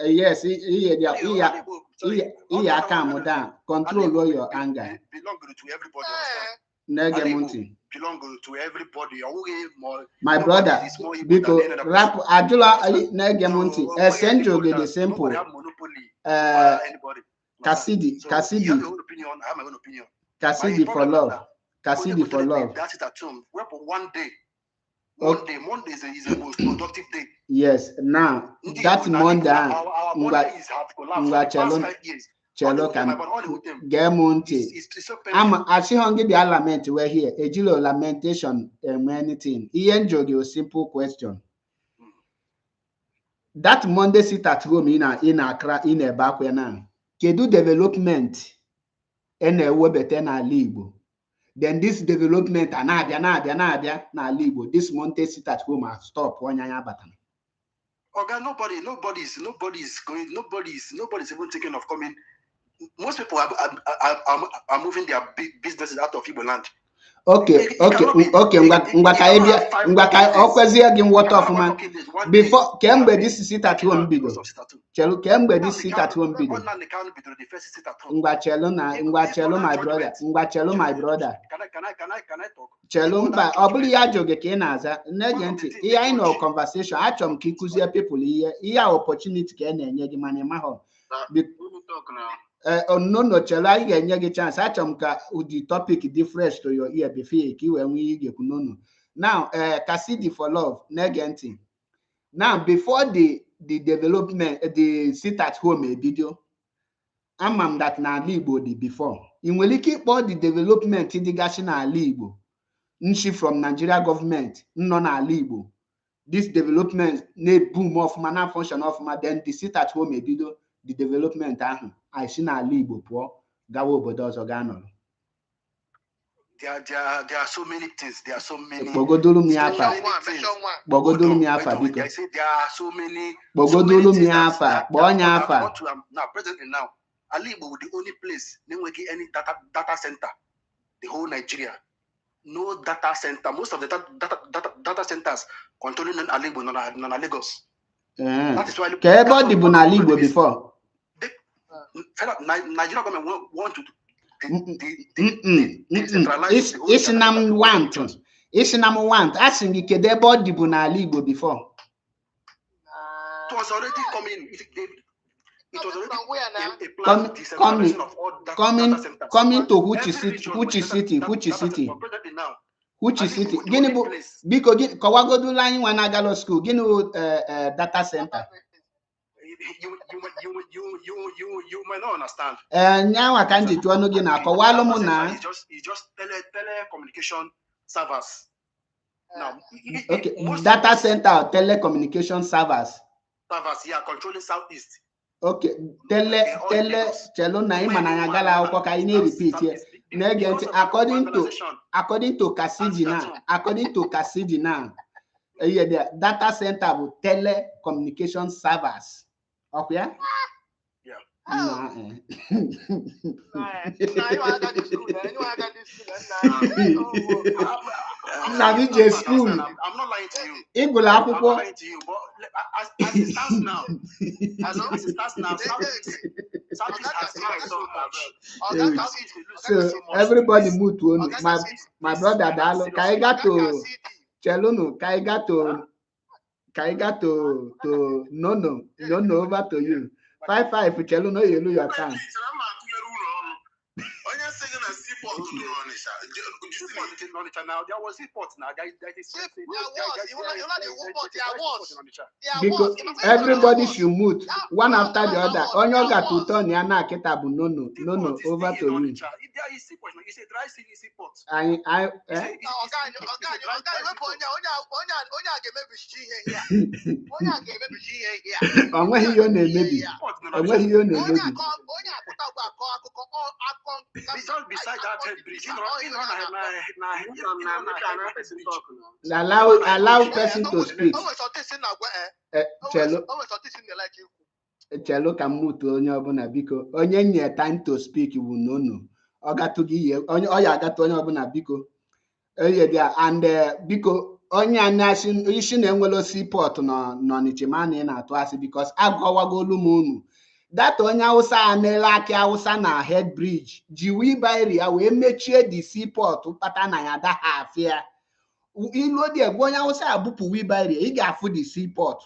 Yes, iya calm down. Control your anger. Belong to everybody. Belong to everybody. My brother, because rap Adula Negemunti, essential the simple. Cassidy. Cassidy for love. Cassidy for love. That's it at home. One day. Monday is the most productive day. Yes, now that Monday, Chelo can Gemonte. I'm actually hungry the lament we're here. A jilo lamentation anything. He enjoyed your simple question. That Monday sit at home in Accra in a back when now. Can do development in a webetena libo. Then this development nadia na libo. This Monday sit at home and stop one yaya button. Okay, nobody's even thinking of coming. Most people are moving their businesses out of Igbo land. Okay. Ngwaka okwezie gị water of man. Before kemgbe this sit at home bido. Chelu kemgbe this sit at home bido. Ngwa chelu my brother. Can I talk? Chelu mba obulu ya joge ka ị na-aza. Nege ntị ihe anyị nọ conversation achọrọ m ka ikuzie people ihe opportunity ka ị na-enye gị mana ịmahọ. No, chela I get a chance. I the topic different to your ear before you now Cassidy for love negating. Now before the development the sit at home video I'm that na Libo before in will keep all the development in the national Libo nshi from Nigeria government no na Libo this development need boom of mana function of ma then the sit at home video the development I see na Libo poor gawo obodo gano. There are so many things. There are so many. Bogodulu miafa. I say there are so many. Bogodulu miafa. Bonyafa. Now, presently now, Alibo is the only place they will get any data center. The whole Nigeria, no data center. Most of the data centers controlling Alibo, non Lagos. That is why. Everybody been Alibo before. Nigeria government want to Ishinam want. Asking the kedebo dibu na Igbo before. It was already coming. It was already a plan decentralization of all data centers. Coming to which city? Gini bu biko gini kawagodu line wanagalo school. Gini data center. You might not understand. Nyawa kanji tuano gina kawalo mo na. It's just telecommunication servers. Now, okay, data center or telecommunication servers. Servers, yeah, controlling Southeast. Okay, chelo na ima na ngala uko ka ini repeat here. According to Cassidy now, the data center will telecommunication servers. Okay? Yeah. I'm not lying to you. I'm not lying to you, but as it stands now, Southeast has so everybody move to my brother Dalo. Kaiga to no over to you. 5 Chelo no you your time. Because everybody should move one after the other. Onyo got to turn yana ketabu no over to you. Allow person to speak. Chelo can move to onye obuna biko. Onye nye time to speak you will no. Ogatugi onye oya onye obuna biko. And biko onye anashin ishi na enwelo seaport no nichimani na atu asi because agwawagolu munu. That onye Hausa anela aki Hausa na head bridge. Jiwi bairi ya we mechie the seaport upata na yada hafia. Ilo die onye Hausa abupu wibari I ga-afu the seaport.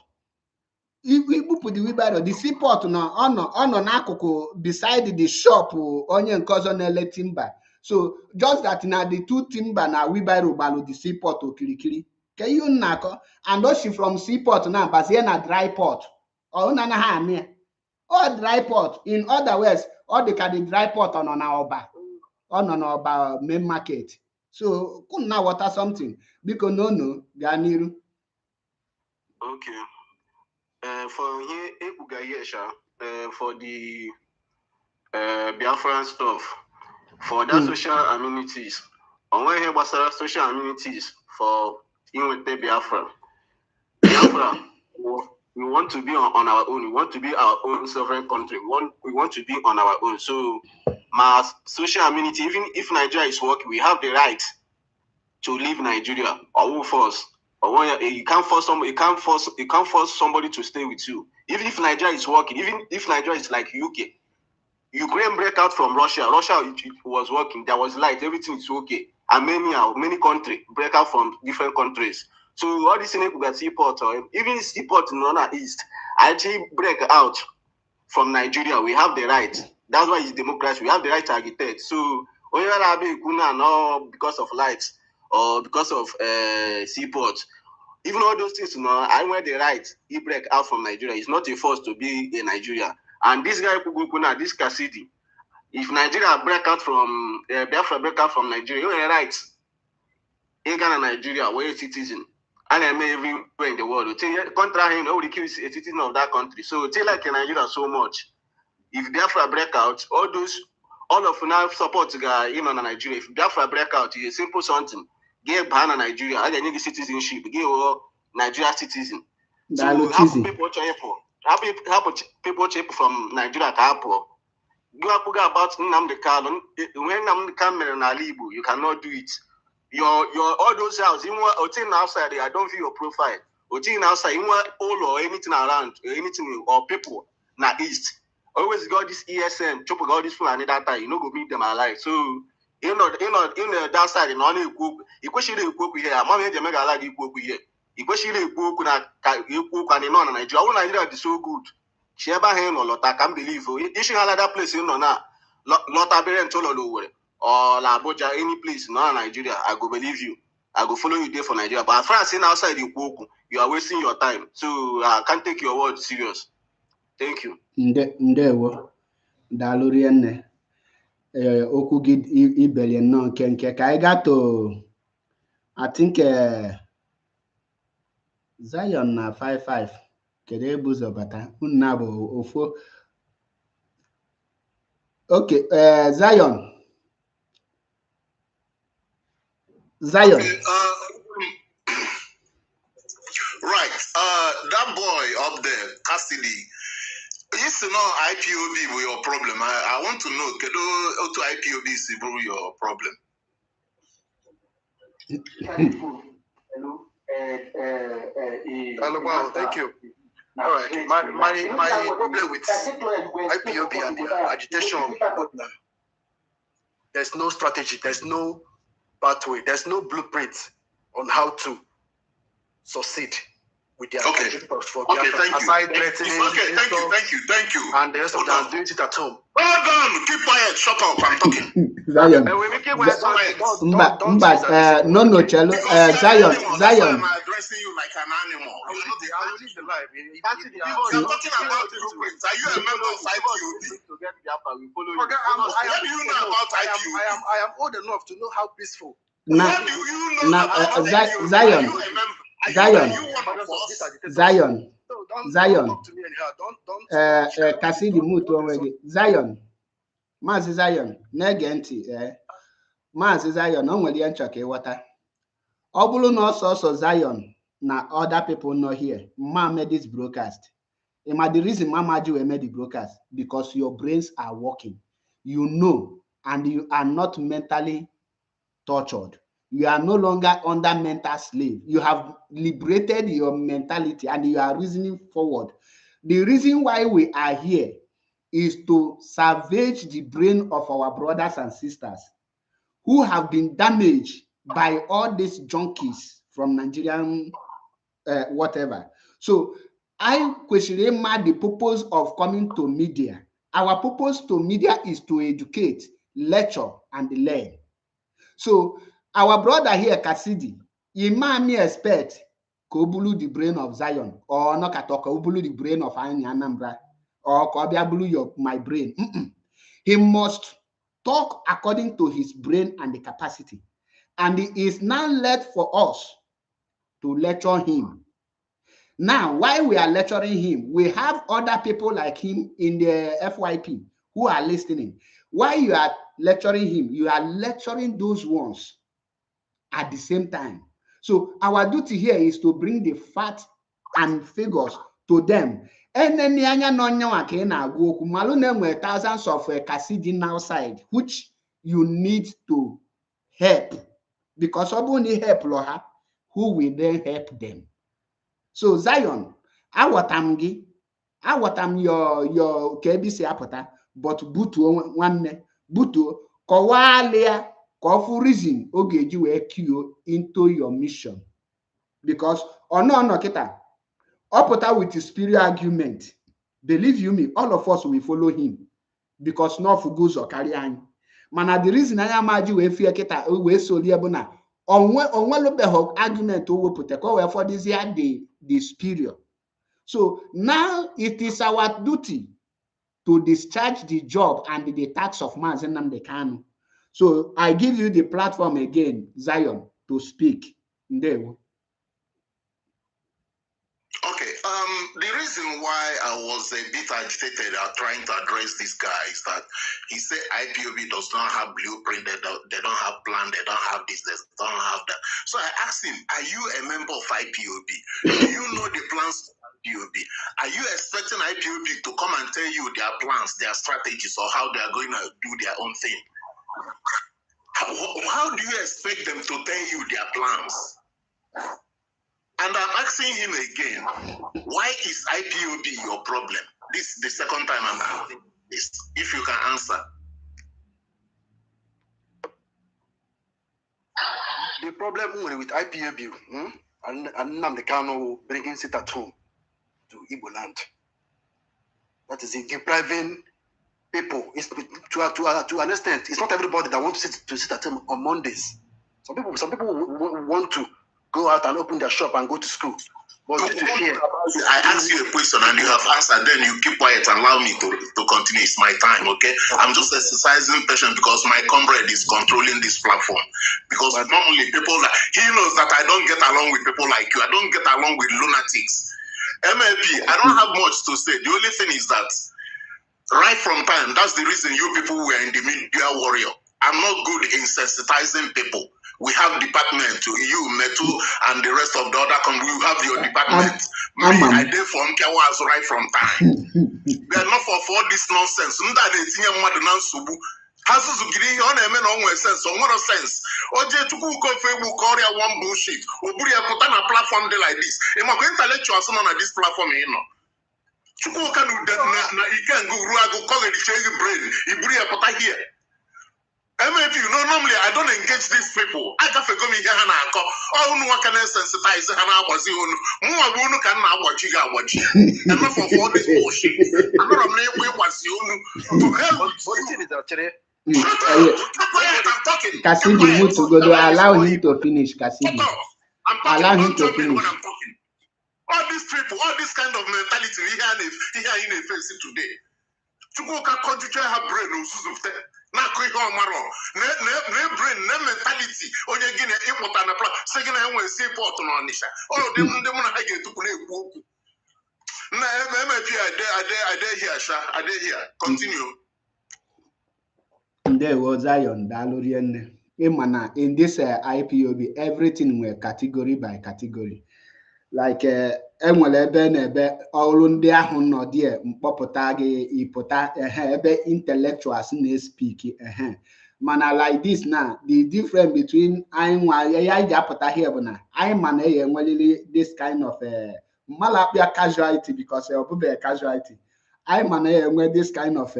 Ibupu the wibari the seaport no ono n'akụkụ beside the shop onye nke ọzọ na-ele timber. So just that na the two timber na wibari balu the seaport okirikiri. Can you nako? And those from seaport na bazie na dry port. O na ha ame. All dry port, in other words, all the dry port on our main market. So couldn't now water something because no Ganiru. Okay. For here Ebugayesha, for the Biafran stuff, for that social amenities. On where here was social amenities for Inwete Biafra. Biafra. We want to be on our own. We want to be our own sovereign country. We want to be on our own. So, my social amenity, even if Nigeria is working, we have the right to leave Nigeria or force. Or you can't force somebody. You can't force somebody to stay with you. Even if Nigeria is working, even if Nigeria is like UK, Ukraine break out from Russia. Russia was working. There was light. Everything is okay. And many countries break out from different countries. So all this in the seaport or even seaport in the East actually break out from Nigeria. We have the right. That's why it's democracy. We have the right to agitate. So no because of lights or because of seaport. Even all those things, I want the right. He break out from Nigeria. It's not a force to be in Nigeria. And this guy Pugukuna, this Cassidy, if Nigeria break out from Biafra break out from Nigeria, you have the right. In Ghana, Nigeria, we're a citizen. And I may everywhere in the world. Contra him, nobody kills a citizen of that country. So they like in Nigeria so much. If Biafra break out, all of now support guy in on Nigeria. If Biafra break out, it's a simple something. Give Bahana Nigeria, I need citizenship, give Nigeria citizen. So help people from Nigeria to help. You are about Nnamdi Kanu. When Nnamdi Kanu na Libu, you cannot do it. Your all those houses, you want outside there, I don't view your profile. Outside, you want all or anything around, anything or people na east. always got this ESM, chop all this food and that time, you know, go meet them alive. So, in that side, in only cook, you question the cook here, Mamma Jamaica like you cook here. You question the cook you cook and in on Nigeria is so good. Sheba hen or Lota can't believe you should have that place in Nona, Lota Beren Tolo or La Boja, any place in Nigeria, I go believe you. I go follow you there for Nigeria. But as far as outside you are wasting your time. So I can't take your word serious. Thank you. Ndewo. Dalurienne. Okwu gị ibelie nnọọ nke ka anyị gaa to I think Zion na 55 kedu ebe ụzọ bata nna bụ ofo. Okay, Zion. Okay, right. That boy up there, Cassidy. You used to know IPOB was your problem. I want to know, how to IPOB is your problem? Hello, wow, thank you. All right, my problem with IPOB and the agitation, there's no strategy, there's no pathway, there's no blueprint on how to succeed with their for Biafra. Aside threatening, thank you. And the rest of them doing it at home. Hold on, keep quiet, shut up, I'm talking. Zion. No, Cello. Zion. I'm addressing you like an animal. You're talking about it. Are you a member of IPOB? What do you know about IPOB? I am old enough to know how peaceful. What do you know about IPOB? Zion. Cassidy Mutu onwegi. Zion. Maazị Zion, na-ege ntị Maazị Zion, o nwere ihe nchọ ka ịghọta. Ọ bụrụ na ọsọ Zion na other people know here, ma made this broadcast. The reason Mama Ji made the broadcast because your brains are working. You know, and you are not mentally tortured. You are no longer under mental slave. You have liberated your mentality and you are reasoning forward. The reason why we are here is to salvage the brain of our brothers and sisters who have been damaged by all these junkies from Nigerian whatever. So I question the purpose of coming to media. Our purpose to media is to educate, lecture, and learn. So our brother here, Cassidy, he may expect Kobulu the brain of Zion, or not Kobulu the brain of Anambra, or Kobiabulu my brain. He must talk according to his brain and the capacity. And it is now left for us to lecture him. Now, while we are lecturing him, we have other people like him in the FYP who are listening. While you are lecturing him, you are lecturing those ones at the same time. So our duty here is to bring the facts and figures to them. And then thousands of Cassidy outside, which you need to help. Because only help Loha, who will then help them. So Zion, awatam your KBC apota, but butu one butu kowalia kofu reason ogeji we queue into your mission. Because no kita opota with his spirit argument. Believe you me, all of us will follow him because no fugus or carry on. Mana the reason I am we fear kita we so liabona. On argument for this year the superior. So now it is our duty to discharge the job and the tax of Mazi Nnamdi Kanu. So I give you the platform again, Zion, to speak. There. Okay. The reason why I was a bit agitated at trying to address this guy is that he said IPOB does not have blueprint, they don't have plan, they don't have this, they don't have that. So I asked him, are you a member of IPOB? Do you know the plans of IPOB? Are you expecting IPOB to come and tell you their plans, their strategies, or how they are going to do their own thing? How do you expect them to tell you their plans? And I'm asking him again, why is IPOB your problem? this is the second time I'm asking this. If you can answer. The problem with IPOB and Nnamdi Kanu bringing it at home to Igbo land. That is it, depriving people. It's to an extent. It's not everybody that wants to sit at home on Mondays. Some people want to go out and open their shop and go to school. But I asked you a question and you have answered, then you keep quiet and allow me to continue. It's my time, okay? I'm just exercising patience because my comrade is controlling this platform. Because normally people, he knows that I don't get along with people like you. I don't get along with lunatics. MLP, I don't have much to say. The only thing is that right from time, that's the reason you people were in the media warrior. I'm not good in sensitizing people. We have department, you, Metu, and the rest of the other companies. You have your department. I did from Kawas right from time. We are not for this nonsense. Sense, sense. Oje to go Facebook one bullshit. Oburi put on a platform like this. Intellectual on this platform, you know. To go can you can go call it the brain. Iburi put here. MFU, no, normally I don't engage these people. I just go me here and I call. Oh, no one can sensitize and I was you. More one can now watch you. I'm not for all this bullshit. I'm not was you to help. I'm talking. Cassidy needs to go to allow him to finish. Cassidy, allow him to finish. All these people, all this kind of mentality here in a face today. To go can continue have brain of na brain mentality onye gị ịpụta na plan sị gị na enwe seaport na Ọnịsha ndị mụ na ha ga-etupu na-ekwu okwu na MMP ade here continue. There was Zion Dalorian. In this IPOB, everything were category by category. Like enwere ebe na ebe ọrụ ndị ahụ nọ die mkpọpụta gị ịpụta ebe intellectuals na-speak mana like this now the difference between anyị nwa ya ji apụta here bụ na anyị ma na enwelili this kind of mmadụ akpịa casualty because ọ bụbe casualty anyị ma na enwe this kind of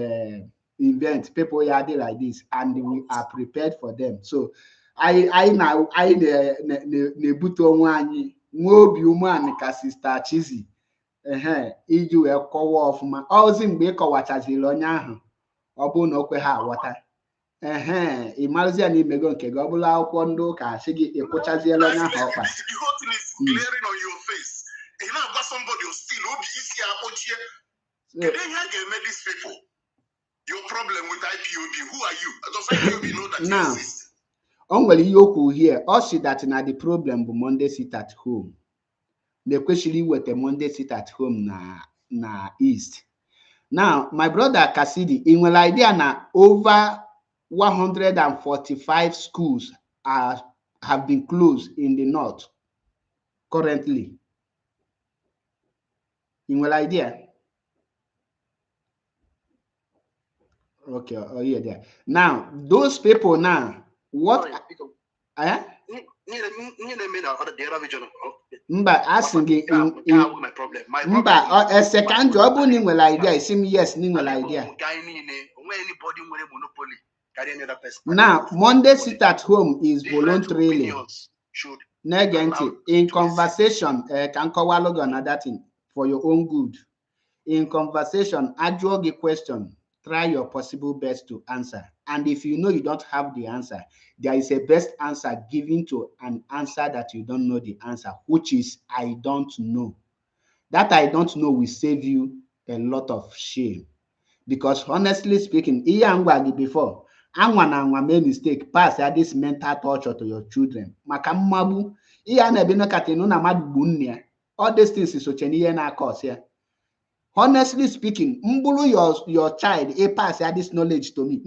event people ya dị like this and we are prepared for them. So anyị na-ebute onwe anyị nwe obi umeanị ka Sister Chizzy iji wee kọwa ọfụma ozi mgbe ị kọwachaziri onye ahụ ọ bụrụ na o kwe ha aghọta ị marụzie na imego nke gị ọ bụla akwụkwọ ndị ụka asị gị ịkwụchaziela onye ahụ ọkpa now o nwere ihe okwu here ọ sị that na the problem bụ Monday sit at home na-ekwesịrị iweta Monday sit at home na East. Now my brother Cassidy, ị nwere idea na over 145 schools have been closed in the north currently? Ị nwere idea? Okay, oh yeah, there. Now those people now what mba asking mba a second job ni nwere idea isi m yes ni nwere idea. Now Monday sit at home is voluntarily in conversation can kọwalụ another thing for your own good. In conversation ajụọ gị question, try your possible best to answer. And if you know you don't have the answer, there is a best answer given to an answer that you don't know the answer, which is I don't know. That I don't know will save you a lot of shame. Because honestly speaking, before, I made mistake, pass this mental torture to your children. All these things is cause here. Honestly speaking, your child pass this knowledge to me.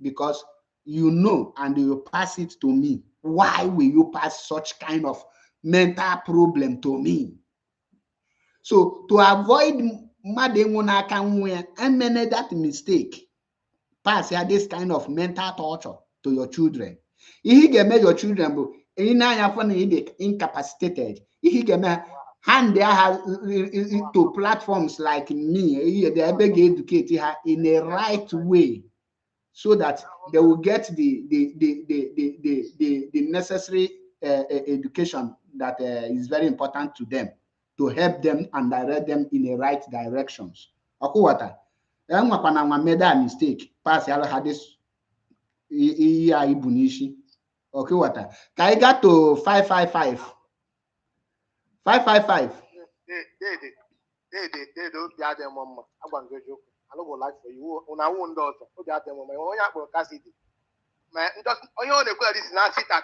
Because you know and you pass it to me. Why will you pass such kind of mental problem to me? So to avoid that mistake, pass this kind of mental torture to your children. If you get your children incapacitated, if you get hand there to platforms like me, they beg educate her in a right way, so that they will get the necessary education that is very important to them, to help them and direct them in the right directions. Okuwata, nwa made a mistake, pass yalo had this ibunishi. Okuwata, can I get to 555? 555. They don't get them on. I want to joke. I don't like for you. On our own daughter, who got them on my own apple Cassidy. Man, just on your this now sit at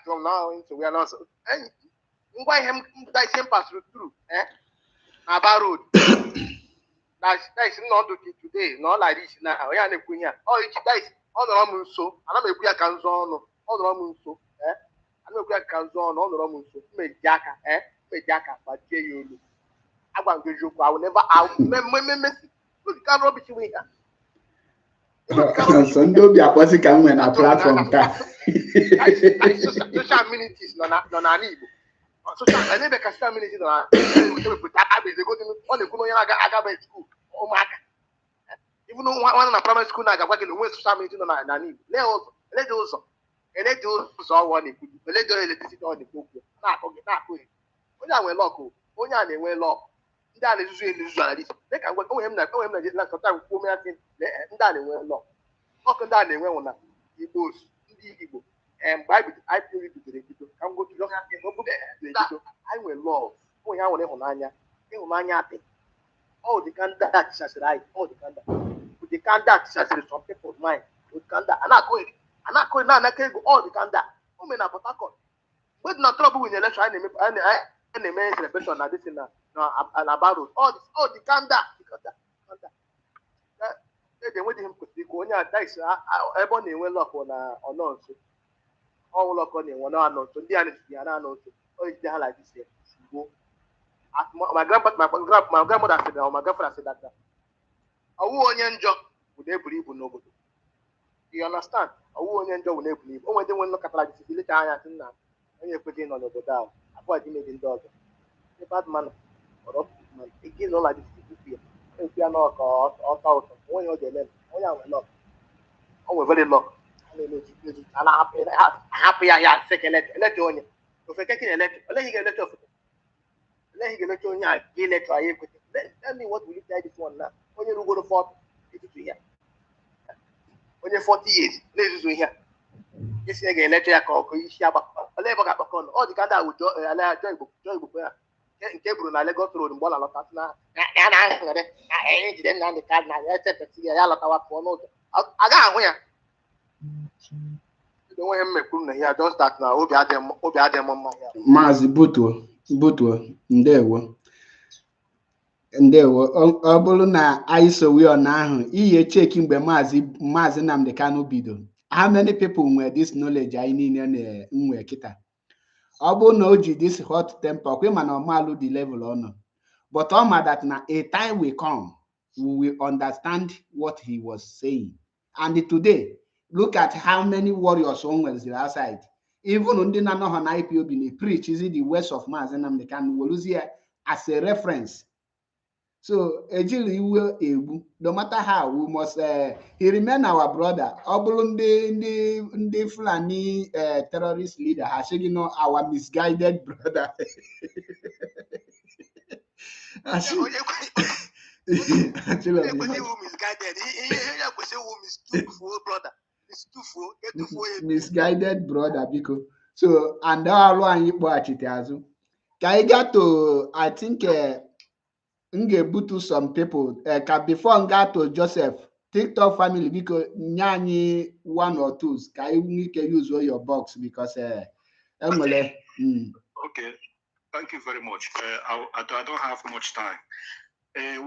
home now into we are not. And why him that same pass through? About road. That's not looking today, not like this now. We are the queen here. Oh, it's guys, all the Roman so, and I'm a queer canzon, all the Roman so, I'm a queer canzon, all the Roman so, make jacka, but you. I want to joke. I will never. Look at rubbish we here. Sondo be a person come when a platform. Social amenities, no, need. Social, I never can social amenities. No, they go to on the Kuno Yaga school. Oh my God! Even though one in a primary school, I got working with social amenities. No, need. Let also, and let those all one. Let the electricity on the book. Not okay. When I went local, when I went local. That is usually they can go him like last time that way long. Not that they went on Igbos, Igbo, and Bible. I feel it to the people. Come go to look at the I will love. Oh, yeah, on all the candidates that's right, all the candidates. With the candidates that's some people's mind. With candidates, and I going now, I can go all the candidates. Who may not attack. But not trouble with the election, and the main celebration na this na about all the kanda they wait him ko onye ada is ebe ọ na-enwe lock na ọnọ nso ọ lock ọ na-enwe na anọ nso ndị a na-esi na anọ nso ọ ejide ha like this here my grandmother said that, or my grandfather said that ọwụ onye njọ bụ na-eburu ibu n'obodo. You understand? Ọwụ onye njọ bụ na-eburu ibu. O nwere ndị nwe nnọkọtara gị site ileta anya sị na onye ekweghị nọ n'obodo ahụ. Avoid imaging dog. The bad man or it gives all like this fear. If you are not or when you're the when you are locked. Oh, we're very locked. And I'm happy I had second letter on you. If I get an electric, let you get a letter of it. Let you get a letter on you. Tell me what will you tell this one now? When you go to 40, here. When you're 40 years, let's do here. This year, electric or you share all the kind that would joy book. Nke buru na Lagos road mgbe ọ na-alọta na ya na-ahụrị na ejide nna ndị kad na ya echepụta ya lọtawa pụọ n'ụzọ a ga-ahụ ya onweghị mmekwu na ya just that na obi adịghị mma ya. Maazị Butuo ndewo ọ bụrụ na anyị sowe ọna ahụ ihe cheki mgbe Maazị Nnamdi Kanu bido, how many people nwere this knowledge anyị niile na-enwe kịta? Ọ bụrụ na o ji this hot temper, kwe mana ọmalụ the level ọ nọ, but ọ ma that na a time will come we will understand what he was saying. And today, look at how many warriors on nwere outside. Even ndị na-anọghọ na IPOB na preach is the words of Maazị Nnamdi Kanu, we use here as a reference. So ejili iwe egbu, no matter how, we must he remain our brother. Ọ bụrụ ndị Fulani terrorist leader ha sị gị no our misguided brother. Misguided brother biko. So and ọrụ anyị kpọghachite azụ. Ka anyị gaa to I think Ngebutu some people before nga to Joseph TikTok family because nyani one or two can you use all your box because Okay, thank you very much. I don't have much time.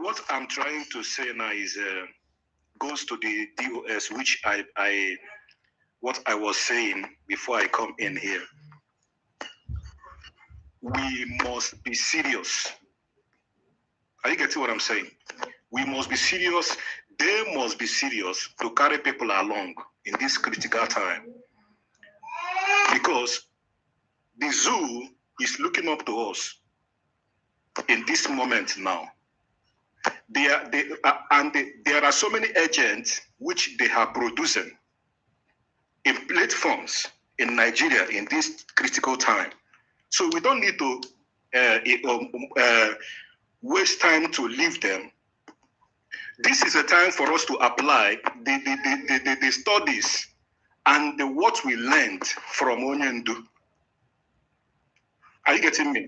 What I'm trying to say now is goes to the DOS, which what I was saying before I come in here. We must be serious. Are you getting what I'm saying? We must be serious. They must be serious to carry people along in this critical time. Because the zoo is looking up to us. in this moment now. There are so many agents which they are producing in platforms in Nigeria in this critical time. So we don't need to waste time to leave them. This is a time for us to apply the studies and what we learned from Onyendu. Are you getting me?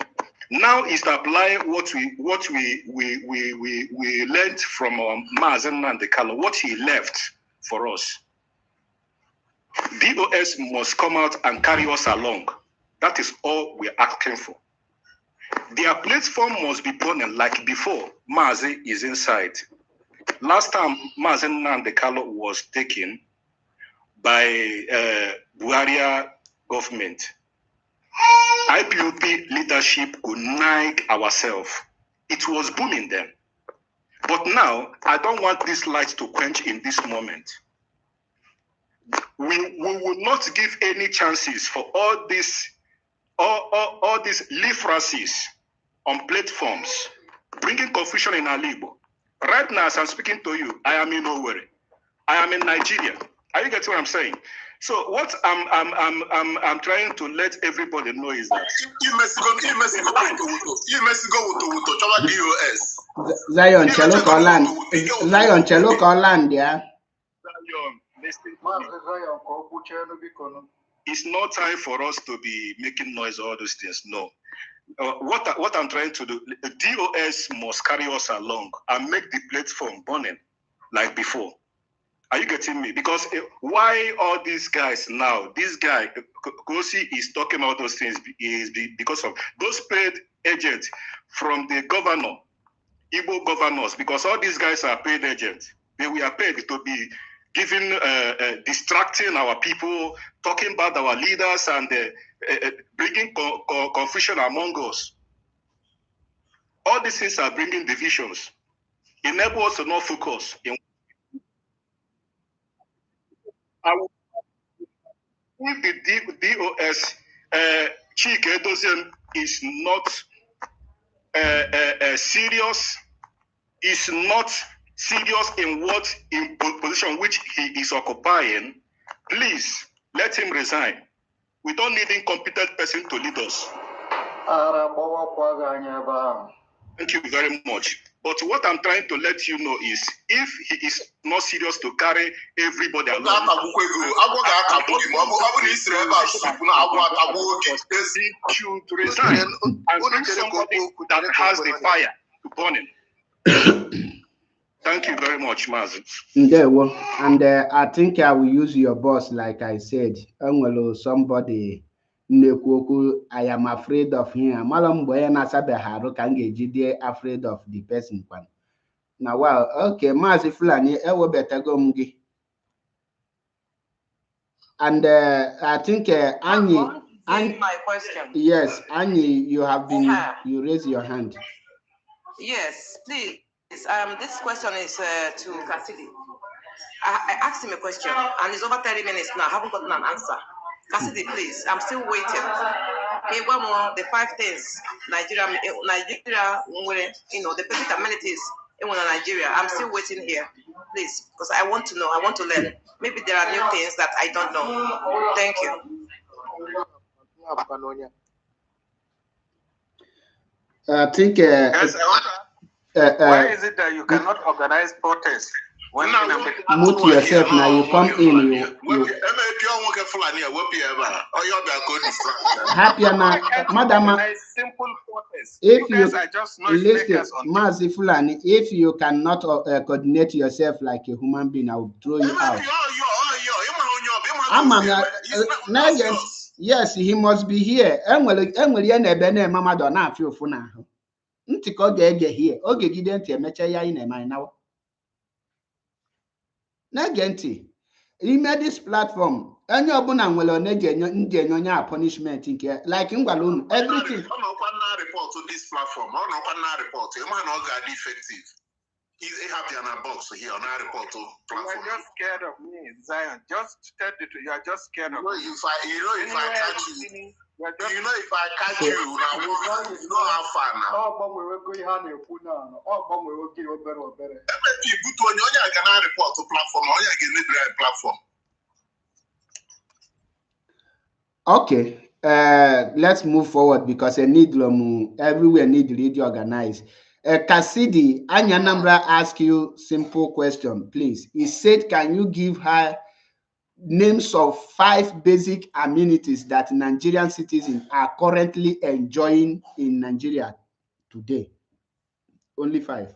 Now is to apply what we learned from Mazen Nandekalo, what he left for us. DOS must come out and carry us along. That is all we're asking for. Their platform must be burning like before. Mazi is inside. Last time Mazen Nandekalo was taken by Buhari government, IPOP leadership could nag ourselves. It was booming then. But now, I don't want this light to quench in this moment. We will not give any chances for all these literacies on platforms, bringing confusion in Alibo. Right now, as I'm speaking to you, I am in Owerri. I am in Nigeria. Are you getting what I'm saying? So what I'm trying to let everybody know is that Zion Chelo Koland, yeah. It's not time for us to be making noise or all those things. No. What I'm trying to do, the DOS must carry us along and make the platform burning like before. Are you getting me? Because why all these guys now? This guy, Kosi, is talking about those things is because of those paid agents from the governor, Igbo governors, because all these guys are paid agents. They were paid to be giving, distracting our people, talking about our leaders and bringing confusion among us. All these things are bringing divisions. Enable us to not focus. If the DOS Chike Edozian is not serious, is not serious in position which he is occupying, please let him resign. We don't need incompetent person to lead us. Thank you very much. But what I'm trying to let you know is, if he is not serious to carry everybody along, he should resign and bring somebody that has the fire to burn him. Thank you very much, Mazi. And I think I will use your boss, like I said. Somebody, I am afraid of him. Malam Boyana Sabeharu can get afraid of the person. Now, well, okay, Mazi Fulani, ever better go mugi. And I think Annie, my question. Yes, Annie, you have been, you raise your hand. Yes, please. This question is to Cassidy. I asked him a question, and it's over 30 minutes now. I haven't gotten an answer. Cassidy, please, I'm still waiting. Okay, one more, the 5 things Nigeria, the basic amenities in Nigeria. I'm still waiting here, please, because I want to know, I want to learn. Maybe there are new things that I don't know. Thank you. I think. Why is it that you cannot organize protests? Mute yourself now. You come in. You. Happy now, Madam. Simple protests. If you listen, Mazi Fulani, if you cannot coordinate yourself like a human being, I will throw you out. Yes, he must be here. Mama don't feel for now. Ntiko ga-ege here. Oge gide ntị emecha ya ị na-eme now. Na-ege ntị. Ime this platform, onye ọbụla nwere onye ndị enye a punishment nke like ngwala unu everything. Ọ nọkwa na report to this platform. Ọ nọkwa na report. Ị ma na ọ ga-adị effective. Is happy on a box here on our report platform? You are just scared of me, Zion. Just tell the truth. You are just scared of me. If I catch you, if I catch you, now you know how far now. If you put on your report platform, or you can platform. Okay, let's move forward because I need everywhere need really organize. Cassidy, Anyanambra ask you simple question, please. He said, can you give her names of 5 basic amenities that Nigerian citizens are currently enjoying in Nigeria today? Only 5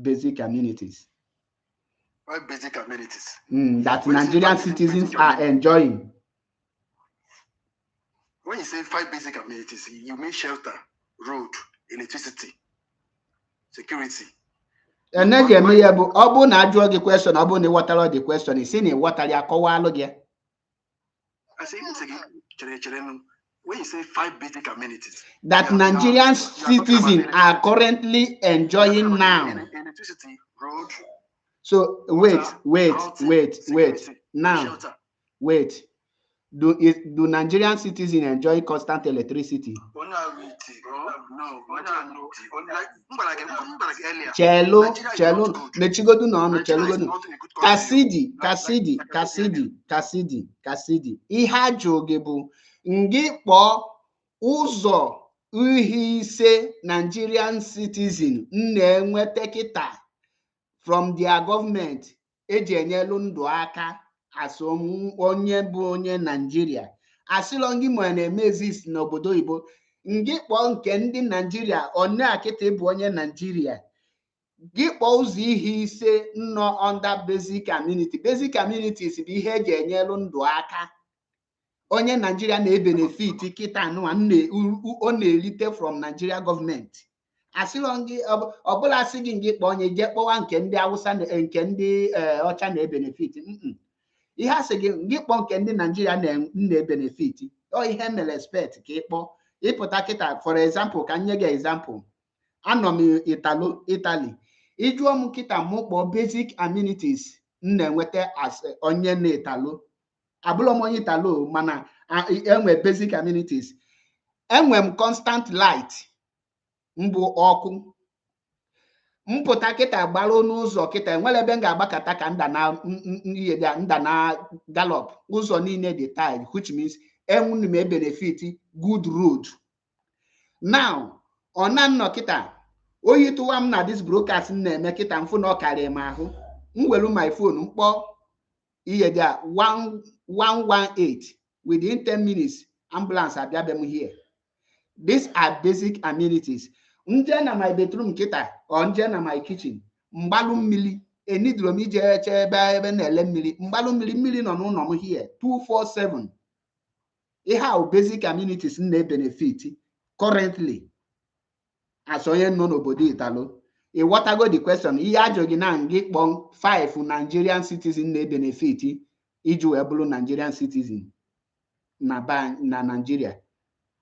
basic amenities. 5 basic amenities that Nigerian citizens are enjoying. When you say 5 basic amenities, you mean shelter, road, electricity, security. And then you may have obu na ajụọ gị question, obu na ịghọtara the question, isi na ịghọtara ya kọwalụ gị. I say when you say 5 basic amenities that Nigerian citizens are currently enjoying now. Electricity, road. So wait. Now, shelter. Wait. Do Nigerian citizens enjoy constant electricity? Chelo, mechigodu no no chelugodu. Cassidy. Ihe ajụ gị bụ ngị kpọọ ụzọ ihe ise Nigerian citizen na-enweta kịta from their government eji enyelu ndụ aka asọm onye bụ onye Nigeria. Asịlọ ngị ma na-eme exist n'obodo Igbo, ngị kpọọ nke ndị Nigeria onye akịta bụ onye Nigeria. Gị kpọọ ụzọ ihe ise nọ under basic amenity. Basic amenities bụ ihe eji enyelu ndụ aka onye Nigeria na-ebenefit kịta anụwa ọ na-elite from Nigeria government. Asịlọ ngị ọbụla asị gị ngị kpọọ onye je kpọwa nke ndị Hausa nke ndị ọcha na-ebenefit. Ihe asị gị ngị kpọọ nke ndị Nigeria na-ebenefit. Ọ ihe mere expect ka ịkpọ ịpụta kịta. For example, ka nye gị example, anọ m Italy. Ịjụọ m kịta mụ kpọọ basic amenities na-enweta as onye na Italo. Abụlọ m onye Italo mana enwe basic amenities. Enwe m constant light, mbụ ọkụ. Mpụta kịta gbara n'ụzọ kịta enwere ebe m ga-agbakọta ka nda na gallop. Ụzọ niile dị tile, which means enwere m benefit good road. Now, ọ na nnọ kịta oyi tụwa m na this broadcast na-eme kịta mfụ na ọ karịa m ahụ. M welu my phone mkpọ ihe dị 118 within 10 minutes ambulance abịabe m here. These are basic amenities. Nje na my bedroom kịta or nje na my kitchen mgbalụ mmiri enidro m ije eche ebe na-ele mmiri. Mgbalụ mmiri nọ n'ụlọ m here 247. Ihe ahụ basic amenities na-benefit currently as onye nọ n'obodo Italo. I whatever the question, ihe ajụ gị na ngị kpọọ 5 Nigerian citizen na-benefit iji wee bụrụ Nigerian citizen na Nigeria.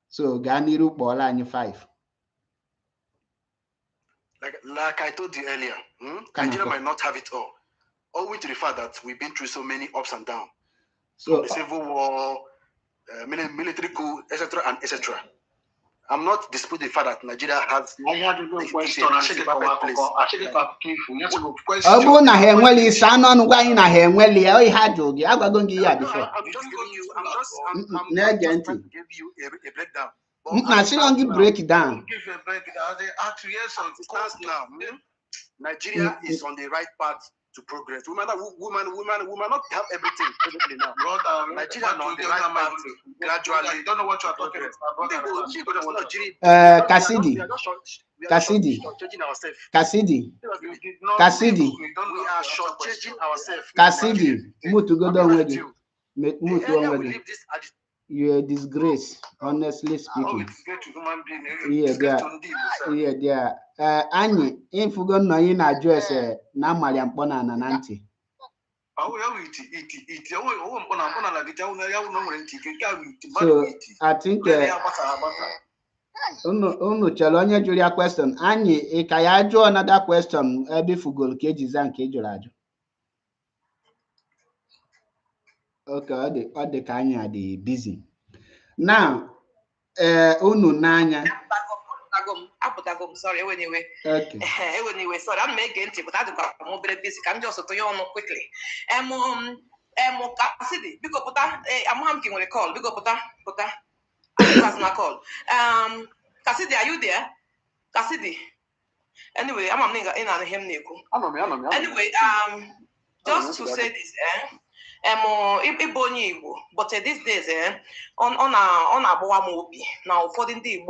So gaa n'iru kpọọla anyị 5. Like I told you earlier, Nigeria might not have it all. Owing to the fact that we've been through so many ups and downs. So the civil war, military coup, etc. and etc. I'm not disputing the fact that Nigeria has. I had a question. Ọ bụ na ha enweli isi anụ ọnụ gwa anyị na ha enweli ya, ihe ajụ gị agwago gị ya before. I'm just giving you. I'm Na-ege just ntị. trying to give you a breakdown. Na sị gị break down. Give a breakdown. They ask yes, of course Now, Nigeria is on the right path to progress. We might not have everything presently now. Nigeria is on the right path to gradually. You don't know what you are talking about. Cassidy, we are shortchanging ourselves. Cassidy, mutugodo onwe gị. Mutu onwe gị. You're a disgrace, honestly speaking. Yeah, there. Anyị ịfụgo nọ anyị na-ajụ ese na amalị mkpọ na ntị. So I think unu chere onye jụrụ ya question anyị ka ya jụọ another question ebe ifugolo ka eji za nke jụrụ ajụ. Okay, ọ dị ka anyị dị busy now. Unu n'anya apụtago m sorry eweniwe sorry I'm ege ntị but adịkwa m obere busy ka m ji ọsụtụ ya ọnụ quickly. Kasidi biko pụta amụha m ka nwere call biko pụta na call. Kasidi, are you there? Kasidi. Anyway, I'm not in him. Anyway, just to say this, but these days, on a movie now for the day,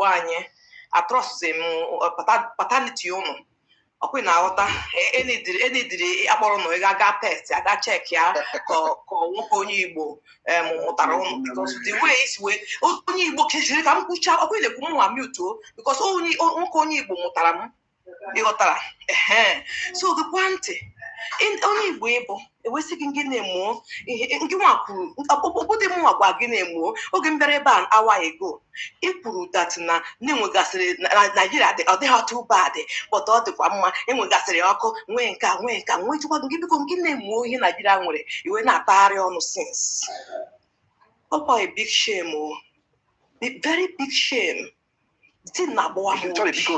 I trust them paternity. Okay, now any aborono ga test, I got check ya because the way is way only Igbo keshiri kam kucha okwe le kumu wa mute because only Igbo mutaram igotara so the quantity in only Igbo we seeking gine mo ngi wa kwuru obodo mu agwa gine mo oge mbere ebe an hour ago ikwuru that na nwegasịrị Nigeria they are too bad but ọ dịkwa mma enwegasịrị ọkụ nwee nka nwee chukwa gị biko gị na-emu ihe Nigeria nwere iwe na-atagharị ọnụ since a big shame very big shame tin na agbawa m sorry biko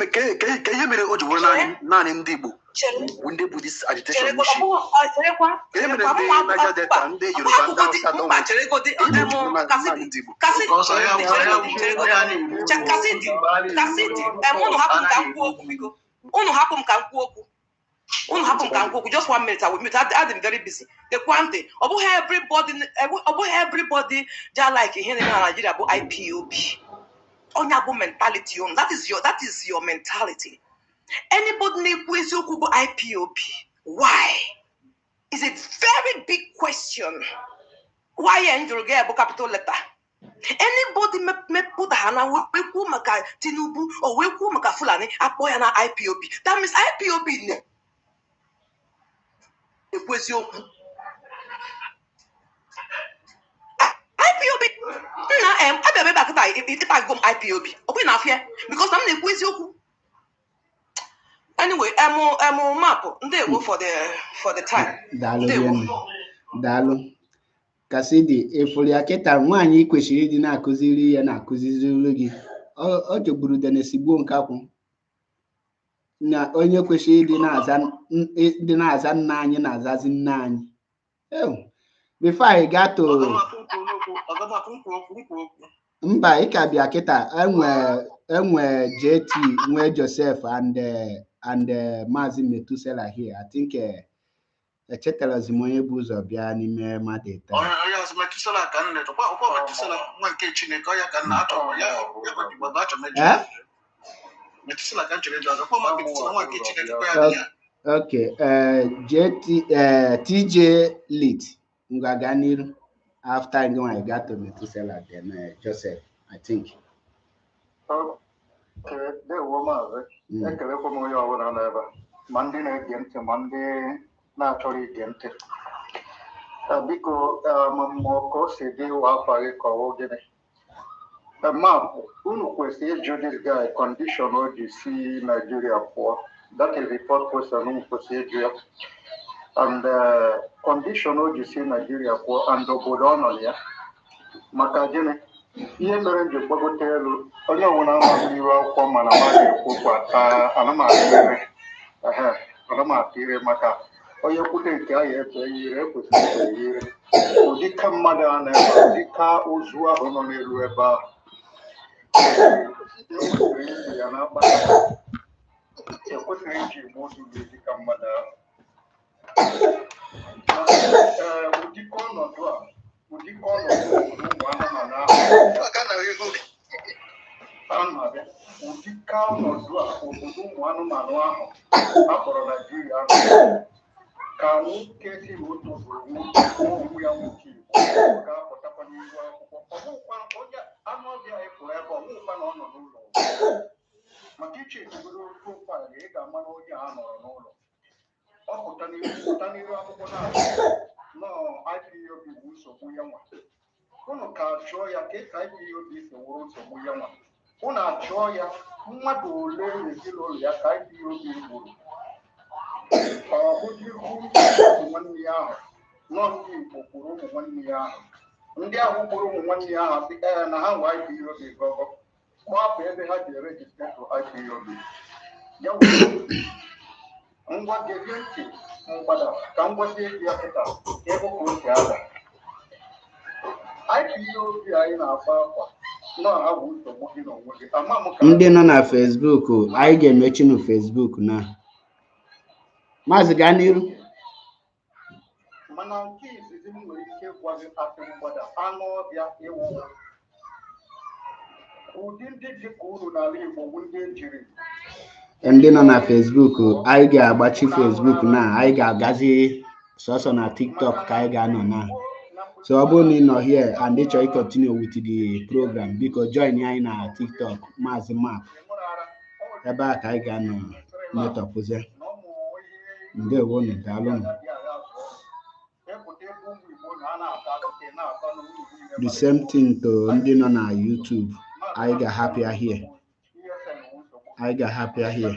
ke ihe mere o ji wụrụ naanị ndị Igbo ndị bụ this agitation issue ke mere ndị Niger Delta ndị Yoruba ndị Hausa don unu hapụ m ka m kwuo okwu just 1 minute I will mute. I'm very busy. The quantity everybody just like here in Nigeria about IPOB. Onyabo mentality. That is your mentality. Anybody who about IPOB? Why? It's a very big question. Why enjoy about capital letter? Anybody may put a hana we maka Tinubu or we maka Fulani apoya na IPOB. That means IPOB IPOB na back if I go IPOB okay na fear because I'm na ekwezi okwu. Anyway, map ndewo for the time. Daalụ Kasidi efori aketa nwaanyị kwesịrị ịdị na-akụziri ya na-akụziri gị ọ jọgburu denesigbo nke akwụ na onye kwesịrị ịdị na-aza nna anyị na-azazi nna anyị. Before I got to mba ịka bịa kịta enwe JT nwe Joseph and Maazị Metusela here. I think echetara onye bụ ụzọ bịa n'ime madeta okay TJ Lit Ngagani after I got to Metusela then Joseph I think okay the woman ekele ko mo yo wona na eba mandi na gente mandi na chori gente biko mammo ko se de wa fare ko ogene map unu kwesị judge this guy condition o ji see Nigeria for that is the first question unu kwesị judge and condition o ji see Nigeria for and obodo nọ ya maka gịnị ihe mere nji gbagote elu onye ọbụla ama iru akwụkwọ mana mmadụ ekwukwa anamapire maka onye kwute nke ahụ ebe yire ekwesịrị ire ụdịka mmadụ a na-ebe ụdịka ozu ahụ nọ n'elu ebe ahụ ekwesịrị ya na-akpata ekwesịrị iji igbo ozu dịka mmadụ ahụ ụdịka ọnọdụ a ụdịka ọnọdụ ụmụ anụmanụ ahụ ụdịka ọnọdụ a obodo ụmụ anụmanụ ahụ a kpọrọ Naijiria ahụ ka nwoke si n'otu obodo onwe ya nwoke Igbo ga-apụtakwa n'ihu akwụkwọ ọ bụkwa onye anụ ọbịa ịpụrụ ebe ọ bụkwa na ọ nọ n'ụlọ maka iche ebigodo otu ụkwara ị ga-ama na onye a nọrọ n'ụlọ ọ pụta n'ihu akwụkwọ na-abụ nọọ IPOB bụ nsogbu ya nwa unu ka jụọ ya ka IPOB si wụrụ nsogbu ya nwa unu achọọ ya mmadụ ole n'ezinụlọ ya ka IPOB gburu ọ bụghị ụmụ nwanne ya ahụ nọ ndị Igbo kwuru ụmụ nwanne ya ahụ ndị ahụ kwuru ụmụ nwanne ya ahụ sị na ha nwe IPOB gọgọ gbapụ ebe ha ji erejista to IPOB ya ngwa gezie ntị mgbada ka m gwazie gị ya kịta ebe ka o si ada IPOB anyị na-agba akwa ndị nọ na Facebook anyị ga-emechi na Facebook na maazị gaa n'iru mana nke izizi m nwere ike gwa gị asị mgbada anụ ọbịa ewu ụdị ndị dị ka uru n'ala Igbo bụ ndị ejiri ndị nọ na Facebook anyị ga-agbachi Facebook na anyị ga-agazi sọsọ na TikTok ka anyị ga-anọ na so ọ bụrụ na ị nọ here and ị chọrọ continue with the program biko join anyị na TikTok Maazị Mark ebe a ka anyị ga-anọ metọpụzie ndewo nụ daalụ the same thing to ndị nọ na YouTube anyị ga-ahapịa here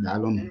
daalụ nụ